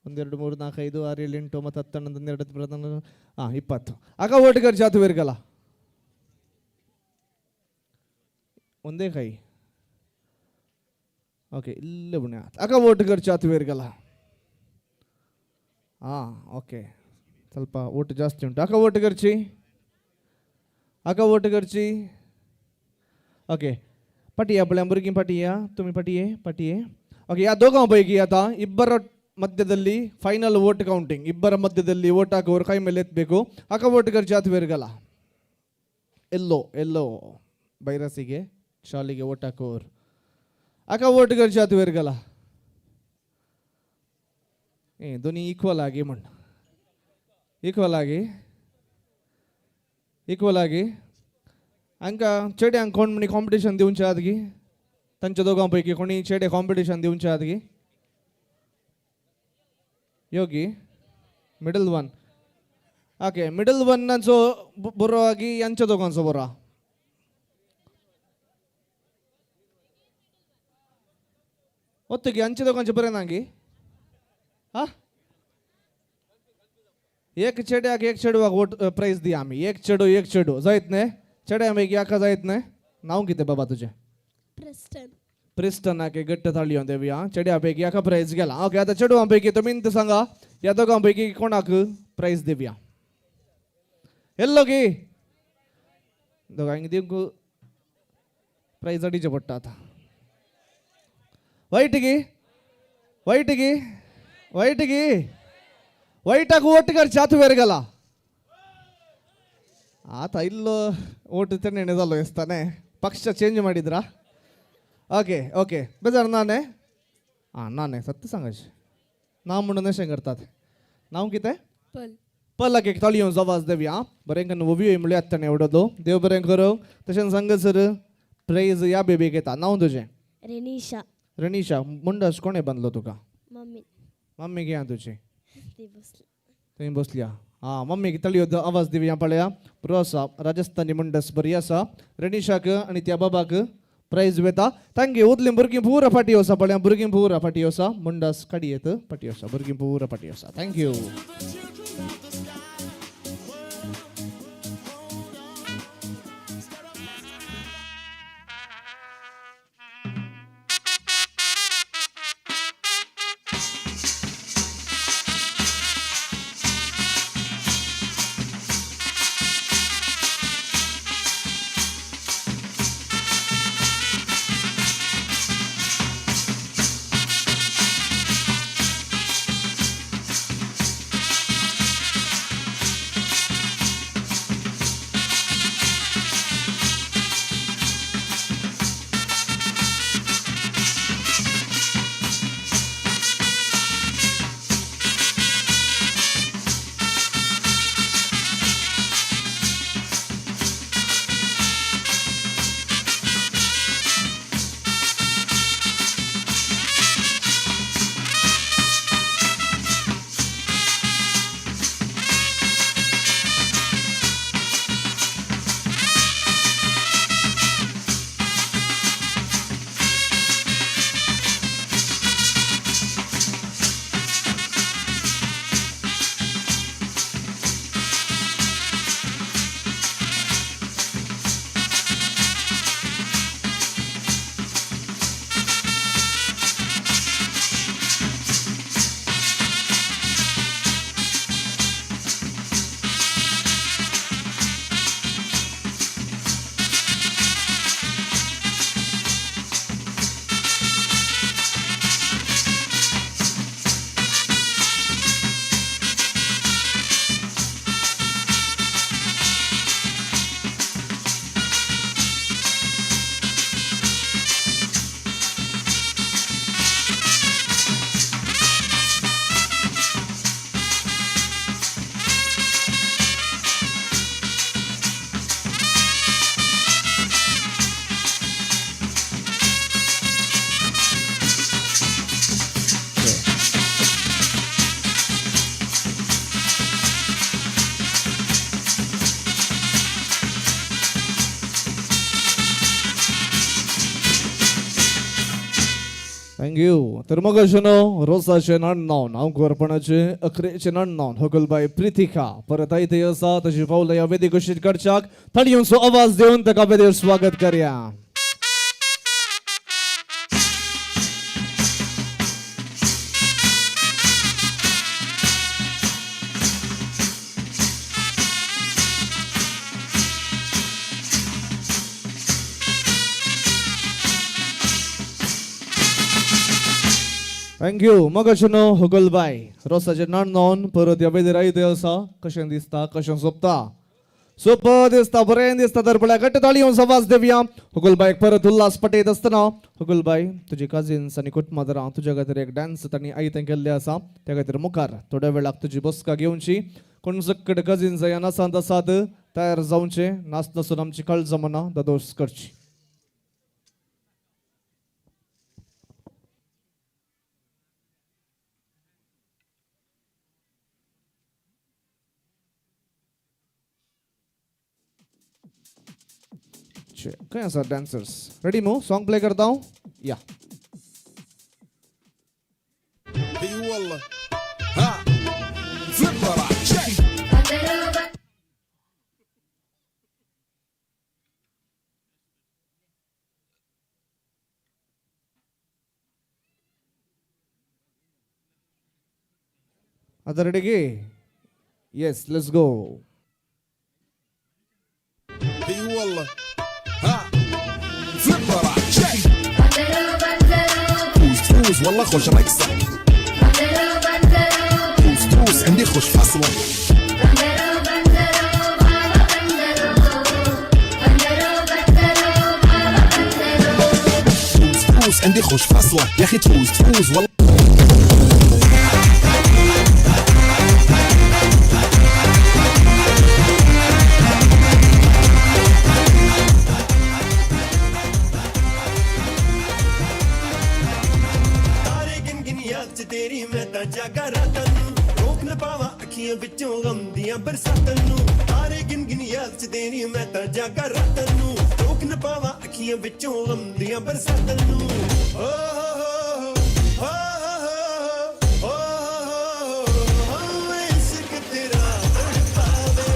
1 2 3 4 5 6 7 8 9 10 11 12 20 ಆಗ ವೋಟ್ ಖರ್ಚು ಆತು ಬೇರ್ಗಲ್ಲ. ಒಂದೇ ಕೈ. ಓಕೆ ಇಲ್ಲೇ ಬುಣ್ಯ ಆಗ ವೋಟ್ ಖರ್ಚು ಆತು ಬೇರ್ಗಲ್ಲ. ಓಕೆ ಸ್ವಲ್ಪ ವೋಟ್ ಜಾಸ್ತಿ ಉಂಟು. ಆಗ ವೋಟ್ ಖರ್ಚಿ. ओके पटिया आपल्या भुरगीं पटिया तुम्ही पटिये. ओके या दोघांपैकी आता इब्बर ಮಧ್ಯದಲ್ಲಿ ಫೈನಲ್ ವೋಟ್ ಕೌಂಟಿಂಗ್. ಇಬ್ಬರ ಮಧ್ಯದಲ್ಲಿ ವೋಟ್ ಹಾಕುವವರು ಕೈ ಮೇಲೆ ಎತ್ತಬೇಕು. ಆಕ ವೋಟ್ ಖರ್ಚು ಆತು ಬೇರ್ಗಲ್ಲ. ಎಲ್ಲೋ ಬೈರಸಿಗೆ ಶಾಲಿಗೆ ವೋಟ್ ಹಾಕುವವರು ಆಕ ವೋಟ್ ಖರ್ಚು ಆತು ಬೇರ್ಗಲ್ಲ. दोन्ही इक्वल आगे म्हण इक्वल आगे हांकां चेड्यांक कोण म्हणी कॉम्पिटिशन दिवचे आदगी. तांच्या दोगांपैकी कोणी चेडे कॉम्पिटिशन दिवचे आदगी. योगी मिडल वन. ओके मिडल वनाचो बरो आगी यांच्या दोगांचो बरो. ओत्तगी यांच्या दोगांचे बरें ना गी. एक चेड्याक एक चेडवाक वोट प्राइज दिया आमी. एक चेडू जायत न्हय. चेड्यां आका जायत न्हय. नांव कितें बाबा तुजें? प्रिस्टनाक गट्ट थाळयो देवया. चेड्यापैकी आका प्राइज गेला. ओके आता चेडवांपैकी तुमी इंत सांगा या दोगांपैकी कोणाक प्राइज दिवया. येल्लो गी दोगांक दिवंक प्राइज अडीचे पडटा. आता ವೈಟಾಗ ವೋಟ್ ಖರ್ಚು ಆತು ಬೇರ್ಗಲ್ಲ. ಆತ ಇಲ್ಲೋ ಓಟ್ ತೆಣ್ಣೆ झालो ಇಸ್ತಾನೆ. ಪಕ್ಷ ಚೇಂಜ್ ಮಾಡಿದ್ರಾ? ओके बेजार नाने नाने सत्य सांगायचे नाव म्हणून अशें करतात. नाव कितें? पलाक एक ताळयो आवाज देवया. बरें करून ओवियो म्हणल्यार आत्ताने एवढो देव बरें करूं. तशें सांगसर प्राइज या बेबीक येता. नांव तुजें? रनिशा. मुंडास कोणे बांदलो तुका? मम्मी घे तुजी थंय बसल्या. मम्मीक ताळयो आवाज दिवया पळया. बरो आसा राजस्थानी मुंडस बरी आसा. रनिशाक आनी त्या बाबाक प्राइज वेता. तांगे उदली भुरगीं पूरा फाटी वसा पळया. भुरगीं पूरा फाटी वसा. मुंडास काडी येत फाटी वसा. भुरगीं पूरा फाटी वसा. थँक्यू. थँक्यू. तर मग अशनो रोसाचे नाणनावन हांव कोरपणाचे अकरेचे नाणनावन हकलबाई प्रितिका परत इथे असा तशी पावलं या वेदी घोषित करच्याक थंडीसो आवाज देऊन ताका वेदीर स्वागत करया. थँक्यू. मग अशनो हगलबाई रोसाचे नाणनावन परत या वेदीर आयते असा. कशें दिसता, कशें सोंपता? सोप दिसता, बरें दिसता. तर पळय घट्ट ताळयो आवाज देवया. हगलबाईक परत उल्हास पटयत आसतना हगलबाई तुजी कजिन्स आनी कुटुंबादरां तुज्या खातीर एक डान्स तांणी आयतें केल्लें आसा. त्या खातीर मुखार थोड्या वेळाक तुजी बसका घेवची. कोण सक्कड कजिन्स ह्या नाचांत आसात तयार जावचे. नाच नासून आमची काळजां मनां दोदोस करची. खंय आसा डान्सर्स? रेडी मू सॉंग प्ले करता हांव. या आता रेडी गे? Yes, let's go. تروس والله خوش رقصة تروس عندي خوش فصلة تروس عندي خوش فصلة يا أخي تروس والله तेरी मैं ता जागा रातां नू रोक न पावा अखियां विचों गम दियां बरसातां नू तारे गिन गिन याद च तेरी मैं ता जागा रातां नू रोक न पावा अखियां विचों गम दियां बरसातां नू ओ हो इश्क तेरा तड़पावे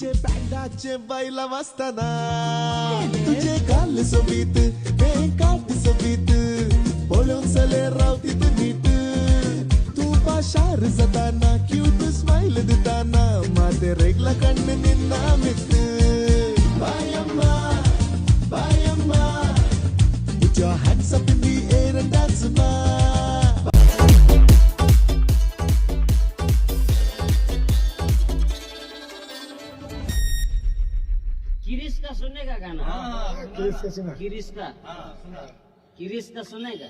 तुझे बँडाचे बैला वाजताना तुझे गाल सोबीत हे काट सोबीत बोलून सले रावतीत नीट तू पाशार जाताना क्यूट स्माइल देताना माते रेगला कण्ण निन्ना मित बायम्मा बायम्मा put your hands up in the air and dance ma किरिस का सुनेगा गाना किरिस का सुना किरिस का सुनेगा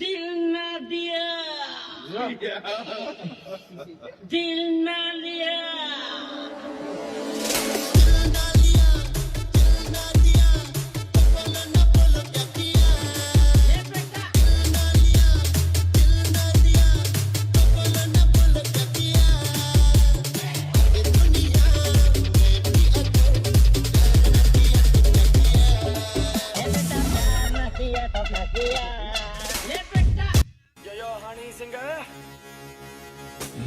दिल ना दिया दिल ना लिया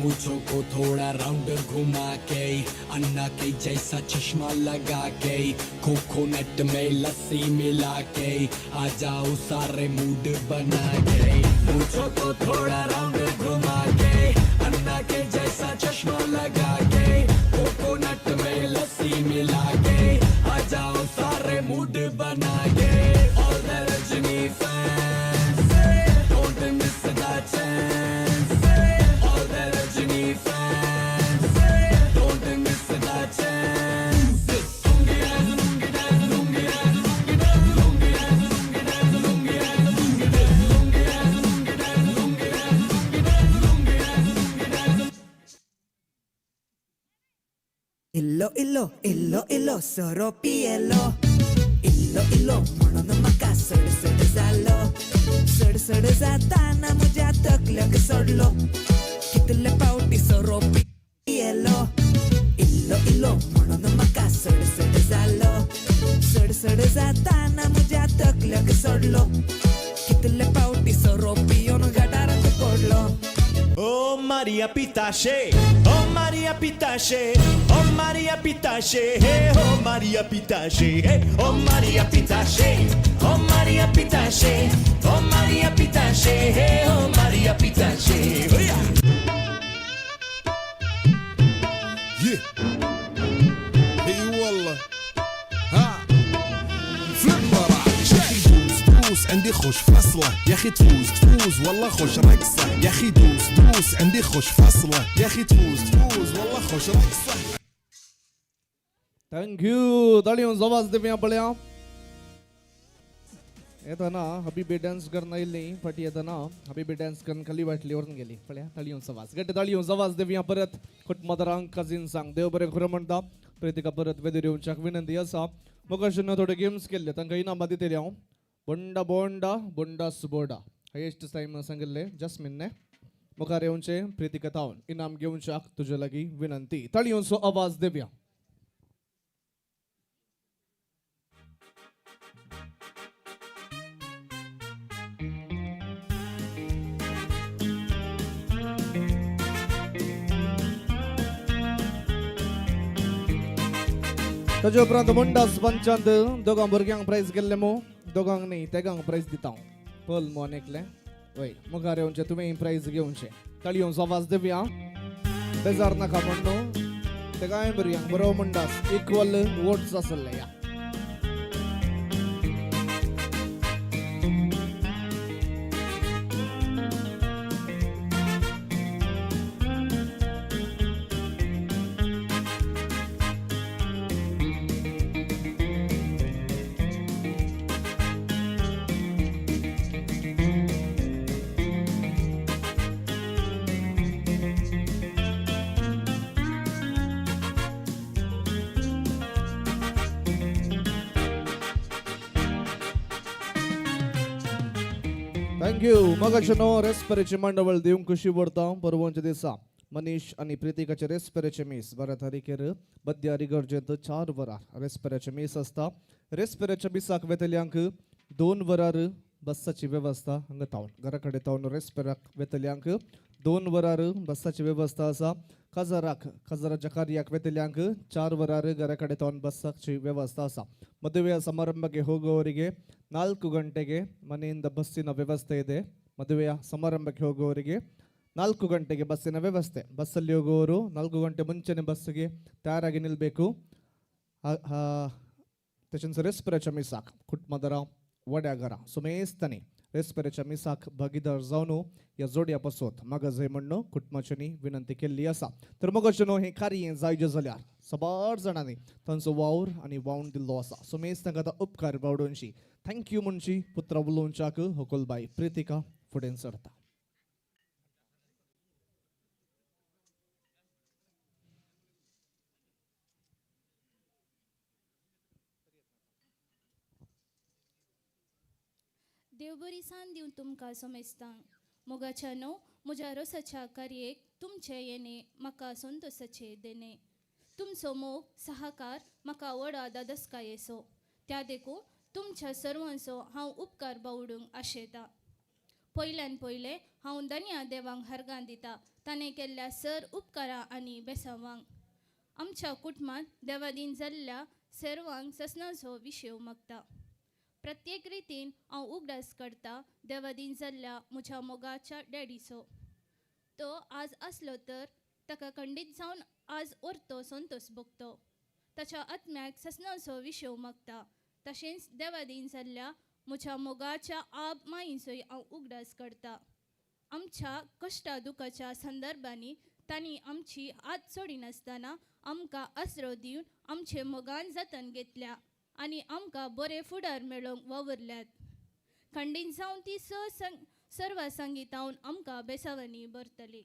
मुझो को थोड़ा राउंड घुमा के अन्ना के जैसा चश्मा लगा के कोकोनट में लस्सी मिला के आ जाओ सारे मूड बना के मुझो को थोड़ा राउंड घुमा के अन्ना के जैसा चश्मा लगा के कोकोनट में लस्सी मिला के आ जाओ सारे मूड बना के all the Rajini fans don't miss the chance all the Rajini fans don't miss the chance lungi dance lungi dance lungi dance lungi dance lungi dance lungi dance lungi dance lungi dance lungi dance lungi dance lungi dance lungi dance illo illo illo illo soropiello illo illo म्हणून मका सड सड झालो सड सड जाताना मुझ्या तकल्याक सोडलो कितले पावटी सरोपिएलो इल्लो इल्लो म्हणून मका सड सड झालो सड सड जाताना मुझ्या तकल्याक सोडलो कितले पावटी सरोपियोन गटारात पडलो Oh Maria Pitache, oh Maria Pitache, oh Maria Pitache, hey oh Maria Pitache, hey oh Maria Pitache, oh Maria Pitache, oh Maria Pitache, hey oh Maria Pitache, oh yeah. Yeah. Hey والله ها فليبر دوس عندي خوش فاصلة يا اخي تفوز والله خوش رقصة يا اخي دوس عندي خوش فاصلة يا اخي تفوز والله خوش رقصة thank you ताळीओ आवाज देऊया पळया येताना हबीबी dance करणं येईल नाही पण येताना हबीबी डान्स करून खाली वाटलीवरून गेली पळया ताळीओ आवाज गट्टे ताळीओ आवाज देऊया परत कुटुंबातरांक कजिन सांग देव बरें खरं म्हणटा प्रितिका परत वेदर येवच्याक विनंती आसा म्हाका अशें थोडे गेम्स केल्ले तांकां इनामां दितले हांव बोंडा बोंडा बोंडास बोर्डा हायेस्ट टाइम सांगिल्ले जस्मिनने मुखार येवचे प्रितिका तावन इनाम घेवच्याक तुजे लागीं विनंती ताळयोंचो आवाज देवया ताजे उपरांत मोंडास पंचांत दोगां भुरग्यांक प्रायज गेल्ले मो दोगांक न्ही तेगांक प्रायज दिता पल मोन एकले वय मुखार येवचे तुवें प्रायज घेवचे ताळयोंचो आवाज देवया बेजार नाका म्हण तेगाय भुरग्यांक बरो मोंडास इक्वल वोट्स आसले या थँक्यू मगाशी नो रेस्पिरेचे मांडवळ दिवंक खुशी भरता परवांच्या दिसा मनीष आणि प्रितिकाचे रेस्पिरेचे मीस 12 तारखेर बद्यारी गरजेंत 4 वरां रेस्पिरेचे मीस आसता रेस्पिरेच्या मिसाक वेतल्यांक 2 वरार बसाची व्यवस्था हांगा तावन घरा कडेन तावन रेस्पिराक वेतल्यांक 2 वरार बसाची व्यवस्था असा. खजाराच्या कार्याक वेतल्यांक 4 ವರಾರು ಗರ ಕಡೆ ತಗೊಂಡು ಬಸ್ಸಾची ವ್ಯವಸ್ಥೆ ಅಸ. ಮದುವೆಯ ಸಮಾರಂಭಕ್ಕೆ ಹೋಗುವವರಿಗೆ 4 ಗಂಟೆಗೆ ಮನೆಯಿಂದ ಬಸ್ಸಿನ ವ್ಯವಸ್ಥೆ ಇದೆ. ಮದುವೆಯ ಸಮಾರಂಭಕ್ಕೆ ಹೋಗುವವರಿಗೆ 4 ಗಂಟೆಗೆ ಬಸ್ಸಿನ ವ್ಯವಸ್ಥೆ. ಬಸ್ಸಲ್ಲಿ ಹೋಗುವವರು 4 ಗಂಟೆ ಮುಂಚೆನೆ ಬಸ್ಸಿಗೆ ತಯಾರಾಗಿ ನಿಲ್ಲಬೇಕು. त्याच्यानंतर रेस्पिरेच्या मिसाक कुटुंबादरा वड्यागरा सुमेस्तनी रेस्पिरेच्या मिसाक भागीदार जावन या जोडया पासोत म्हाका जय म्हणून कुटुंबाच्यांनी विनंती केल्ली आसा. तर मगोचेनो हे कार्य जायजे जाल्यार सबार जाणांनी तांचो वावर आनी वावून दिल्लो आसा. सुमेस्त तांकां आतां उपकार बावडोवची थँक्यू म्हणची पुत्रा उलोवच्याक होकोलबाई प्रितिका फुडें सरता. देव बरी सान दिवन तुमकां सोमेस्तां. मोगाच्यानो म्हज्या रोसाच्या कार्याक तुमचे येणे म्हाका संतोशाचे देणे. तुमचो मोग सहकार म्हाका व्हडा दादस्कायेचो. त्या देखून तुमच्या सर्वांचो हांव उपकार बावडूंक आशेतां. पयल्यान पयलें हांव धन्या देवांक हरगां दिता ताणें केल्ल्या सर उपकारां आनी बेसांवांक. आमच्या कुटुंबांत देवादीन जाल्ल्या सर्वांक ससनाचो विशय मागता. प्रत्येक रितीन हांव उगडास करता देवादीन जाल्ल्या म्हज्या मोगाच्या डॅडीचो. तो आज आसलो तर ताका खंडीत जावन आज व्हरतो संतोश भोगतो. ताच्या आत्म्याक ससनाचो विशय मागता. तशेंच देवादीन जाल्ल्या म्हज्या मोगाच्या आब माईंचोय हांव उगडास करता. आमच्या कश्टा दुखाच्या संदर्भांनी तांणी आमची हात सोडिनासतना आमकां आसरो दिवन आमचे मोगान जतन घेतल्या आनी आमकां बरे फुडार मेळोवंक वावरल्यात. खंडीत जावन ती सर्व संगीतावन आमकां बेसावनी भरतली.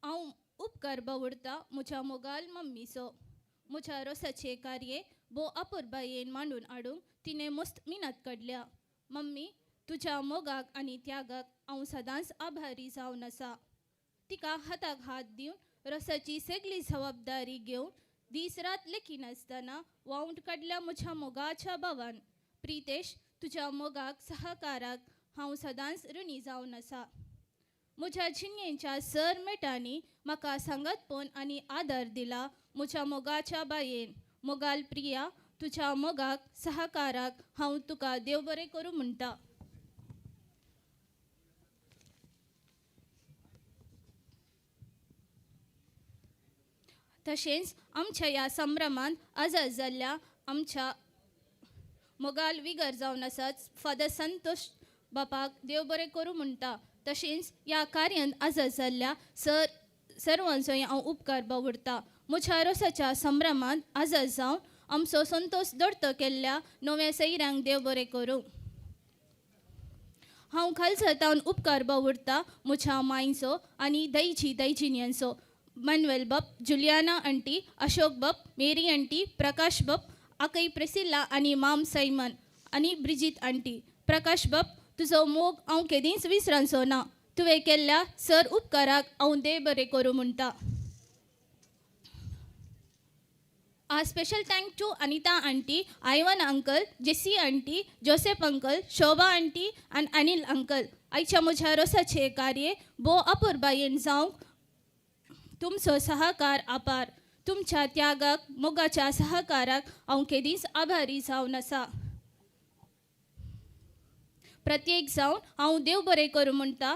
हांव उपकार बावडटा म्हज्या मोगाल मम्मीचो. म्हज्या रोसाचे कार्य भोव आपुरबायेन मांडून हाडूंक तिणें मस्त मिनत काडल्या. मम्मी तुज्या मोगाक आनी त्यागाक हांव सदांच आभारी जावन आसा. तिका हाताक हात दिवन रोसाची सगळी जबाबदारी घेवन दीस रात लेखी नासतना वावूंट काडल्या म्हज्या मोगाच्या भावान. प्रितेश तुज्या मोगाक सहकाराक हांव सदांच ऋणी जावन आसा. म्हज्या जिणेच्या सर मेटांनी म्हाका सांगतपण आनी आदार दिला म्हज्या मोगाच्या बायेन. मोगाल प्रिया तुज्या मोगाक सहकाराक हांव तुका देव बरें करूं म्हणटा. तशेंच आमच्या ह्या संभ्रमांत आजार जाल्ल्या आमच्या मोगाल विगर जावन आसात फादर संतोष बापाक देव बरें करूं म्हणटा. तशेंच ह्या कार्यांत आजार जाल्ल्या सर्वांचोय हांव उपकार बावडटा. म्हज्या रोसाच्या संभ्रमांत आजार जावन आमचो संतोष दडतो केल्ल्या नव्या सैऱ्यांक देव बरें करूं. हांव खालसतावन उपकार बावडटा म्हज्या मांयचो आनी दैजिन्यांचो. मॅन्युएल बाप, जुलियाना आंटी, अशोक बाप, मेरी आंटी, प्रकाश बाप, आकई प्रेसिल्ला आनी माम सैमन आनी ब्रिजीत आंटी. प्रकाश बाप तुजो मोग हांव केदींच विसरांचो ना. तुवें केल्ल्या सर उपकाराक हांव देव बरें करूं म्हणटा. A special thank to Anita auntie, Ivan uncle, Jessie auntie, Joseph uncle, Shobha auntie and Anil uncle. आयच्या म्हज्या रोसाचे कार्य भोव आपुरबायेन जावंक तुमचो सहकार आभार. तुमच्या त्यागाक मोगाच्या सहकाराक हांव केदींच आभारी जावन आसा. प्रत्येक जावन हांव देव बरें करूं म्हणटा.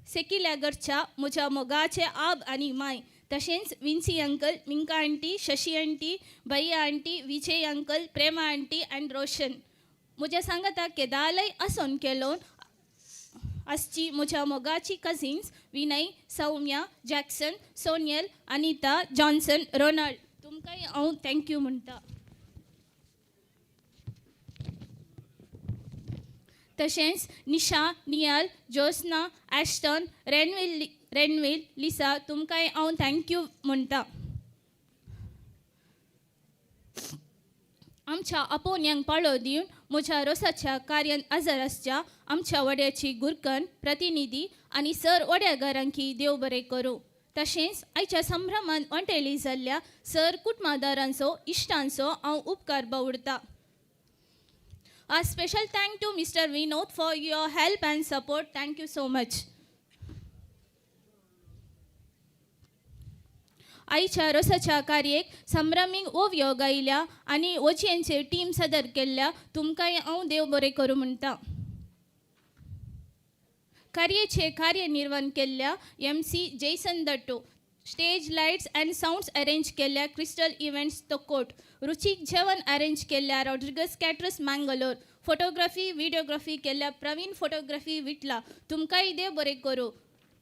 सेकिल्या घरच्या म्हज्या मोगाचे आब आनी माय. तशेंच Vincy uncle, Minka aunty, Shashi aunty, भैया aunty, Vijay uncle, Prema aunty and Roshan. म्हज्या सांगाताक केदालय आसोन केलोन आसची म्हज्या मोगाची cousins Vinay, Saumya, Jackson, Sonial, Anita, Johnson, Ronald. तुमकांय हांव थँक्यू म्हणटा. तशेंच निशा, नियाल, ज्योत्स्ना, ॲस्टन, रेनविल, लिसा तुमकांय हांव थँक्यू म्हणटा. आमच्या आपोवण्यांक पाळो दिवन म्हज्या रोसाच्या कार्यांत आजार आसच्या आमच्या वड्याची गुरकन, प्रतिनिधी आनी सर वड्यागारांकी देव बरें करूं. तशेंच आयच्या संभ्रमांत वंटेली जाल्ल्या सर कुटुंबादारांचो, इश्टांचो हांव उपकार बावडटा. A special thank to Mr. Vinod for your help and support. Thank you so much. आयच्या रोसाच्या कार्याक संभ्रमीक ओव्यो गायल्या आनी ओचयेंचे टीम सदर केल्ल्या तुमकांय हांव देव बरें करूं म्हणटा. कार्याचे कार्यनिर्वहन केल्ल्या MC जैसन दट्टो, stage lights and sounds arrange केल्ल्या क्रिस्टल इव्हेंट्स तोकोट, रुचीक जेवण अरेंज केल्ल्या Rodrigues caterers Mangalore, photography videography केल्ल्या प्रवीण फोटोग्राफी विटला तुमकांय देव बरें करूं.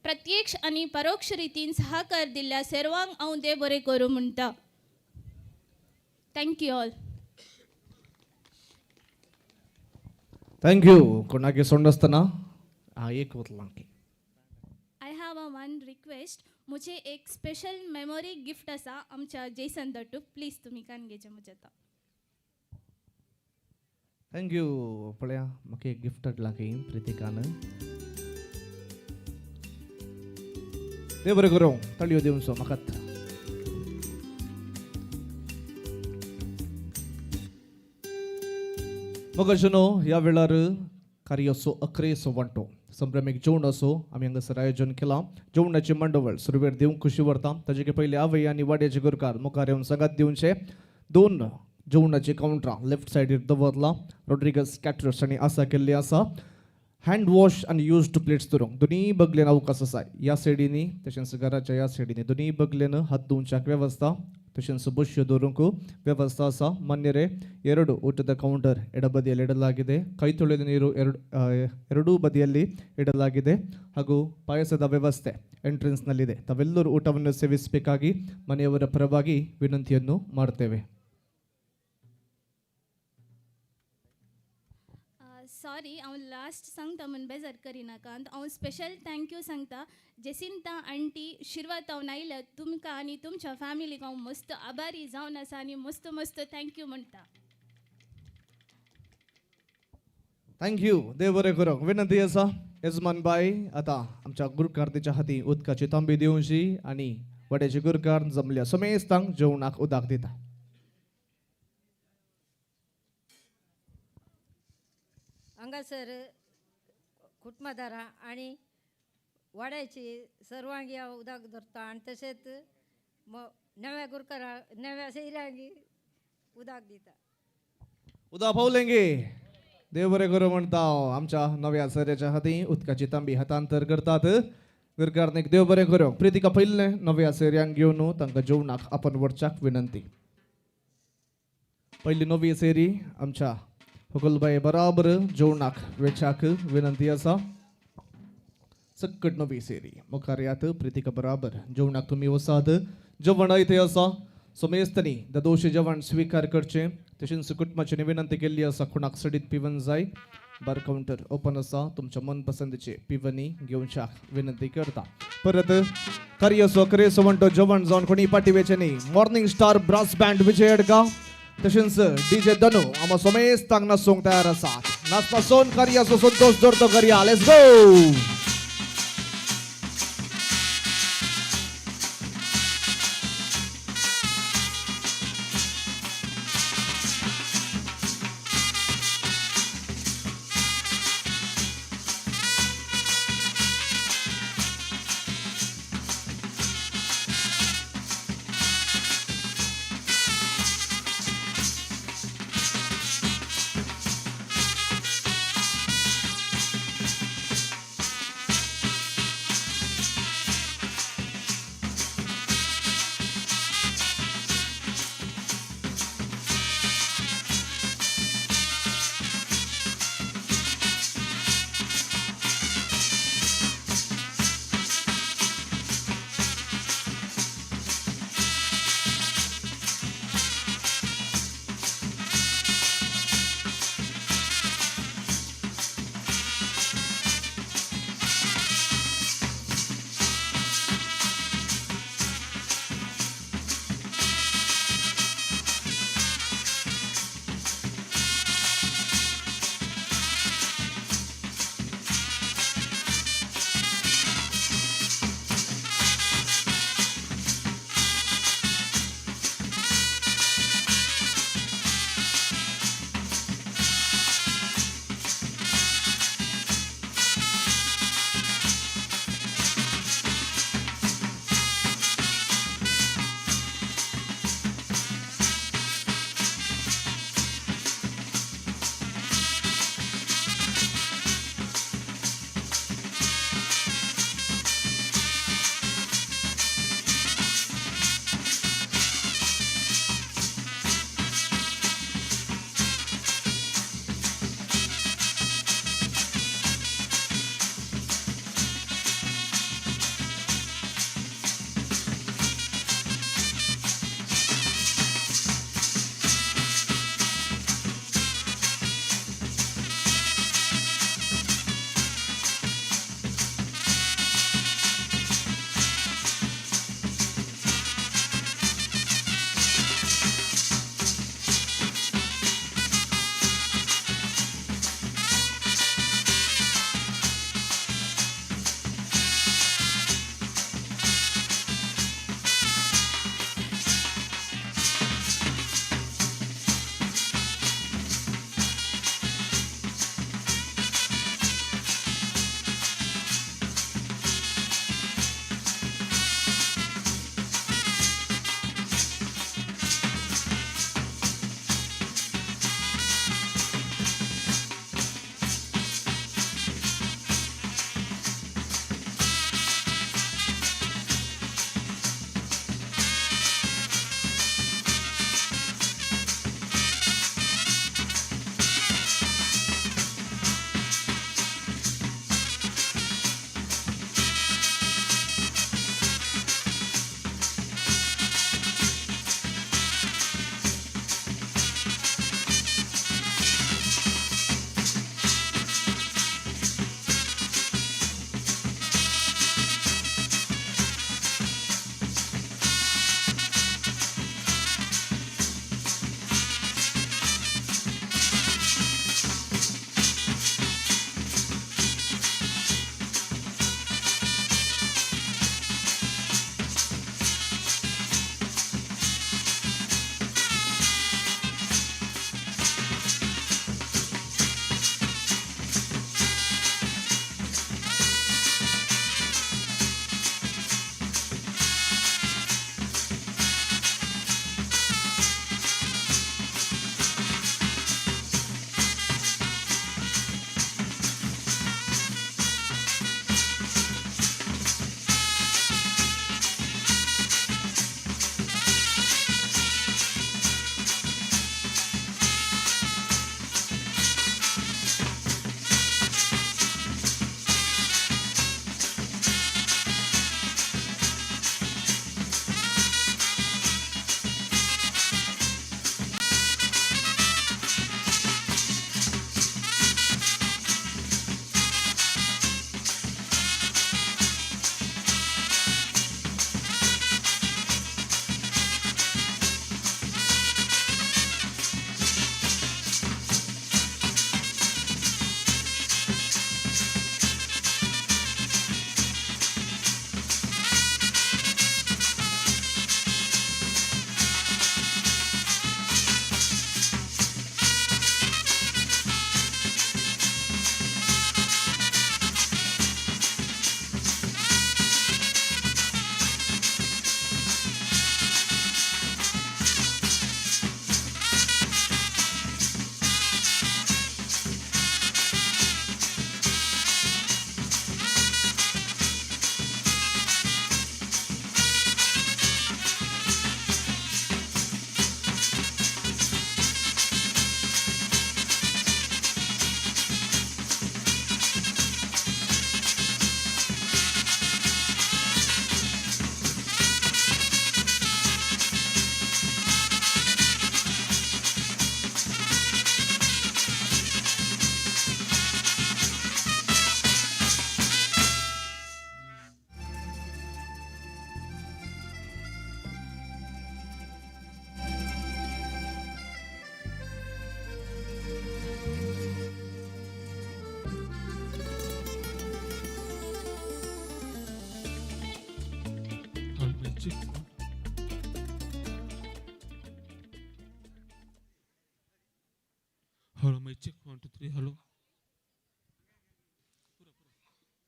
प्रत्यक्ष आनी परोक्ष रितीन सहकार दिल्ल्या सर्वांक हांव देव बरें करूं म्हणटा. Thank you all. थँक्यू. कोणागे सोंड आसतना एक वतलां की I have a one request. मुझे एक स्पेशल मेमोरी गिफ्ट आसा आमच्या जैसन दट्टू. प्लीज तुमी कान घेवचें म्हजें. थँक्यू. पळया म्हाका एक गिफ्ट हाडला की प्रितिकान. देव बरें करूं. ताळयो दिवचो म्हाकात. मगशनो ह्या वेळार कार्याचो 11सो वांटो संभ्रमीक जेवण असो आमी हांगासर आयोजन केलां. जेवणाची मंडवळ सुरवेर दिवंक खुशी व्हरता. ताचे पयलीं आवय आनी वाड्याचे गोरकार मुखार येवन सांगात दिवचे. 2 जेवणाची कावंटरां लेफ्ट सायडीर दवरला. रॉड्रिगस कॅटरर्स आनी आसा केल्ली आसा. हँड वॉश आनी यूज्ड प्लेट्स दवरूंक दोनी बगलेन अवकाश आसा. ह्या सायडीनी तशेंच घराच्या ह्या सायडीनी दोनी बगलेन हात धुवच्याक वेवस्था तशेंच ಬುಷ್ಯ ದೂರಕ್ಕೂ ವ್ಯವಸ್ಥೆ ಸಹ ಮಾನ್ಯರೇ 2 ಊಟದ ಕೌಂಟರ್ ಎಡಬದಿಯಲ್ಲಿ ಇಡಲಾಗಿದೆ. ಕೈ ತೊಳೆಯುವ ನೀರು ಎರಡೂ ಬದಿಯಲ್ಲಿ ಇಡಲಾಗಿದೆ ಹಾಗೂ ಪಾಯಸದ ವ್ಯವಸ್ಥೆ ಎಂಟ್ರೆನ್ಸ್ನಲ್ಲಿದೆ. ತಾವೆಲ್ಲರೂ ಊಟವನ್ನು ಸೇವಿಸಬೇಕಾಗಿ ಮನೆಯವರ ಪರವಾಗಿ ವಿನಂತಿಯನ್ನು ಮಾಡ್ತೇವೆ. सॉरी हांव लास्ट सांगता म्हूण बेजार करिनाकात. हांव स्पेशल थँक्यू सांगता जेसिंता आंटी शिरवात हांव आयल्या तुमकां आनी तुमच्या फॅमिलीक हांव मस्त आभारी जावन आसा आनी मस्त मस्त थँक्यू म्हणटा. थँक्यू. देव बरें करूं. विनंती आसा यजमान बाय आतां आमच्या गुरकार तिच्या हाती उदकाची तांबी दिवची आनी वड्याचे गुरकार जमल्या समेस्तांक जेवणाक उदक दिता. हांगासर कुटुंबदारां आनी वाड्याची सर्वांगी हांव उदक धरता आनी तशेंच नव्या गुरकारांक नव्या सैऱ्यांक उदक दिता. उदक पावलेंगे. देव बरें करूं म्हणटा हांव. आमच्या नव्या सैऱ्याच्या हाती उदकाची तांबी हस्तांतर करतात. गुरकारनीक देव बरें करूं. प्रितिका पयले नव्या सैऱ्यांक घेवन तांकां जेवणाक आपण वरच्याक विनंती. पयली नवी सैरी आमच्या हुकुलबाई बराबर जेवणाक वेचाक विनंती आसा. सकट नवी सेरी मुखार यात प्रितिका बराबर जेवणाक तुमी वसात. जेवण इथे आसा समेस्तनी ददोशी जेवण स्वीकार करचे. तशेंच कुटुंबाची विनंती केल्ली आसा कोणाक सडीत पिवन जाय बार काउंटर ओपन आसा. तुमच्या मनपसंदीचे पिवनी घेवच्याक विनंती करता. परत कार्याचो करेसो म्हणटो जेवण जावन कोणी पाटी वेचनी. मॉर्निंग स्टार ब्रास बँड विजय अडगा तशेंच DJ धनु आम समेस्तांक नाचोंक तयार आसात. नाचपासून कार्याचो संतोष जोडतो करया. Let's go. Hello, my check 1, 2, 3. Hello.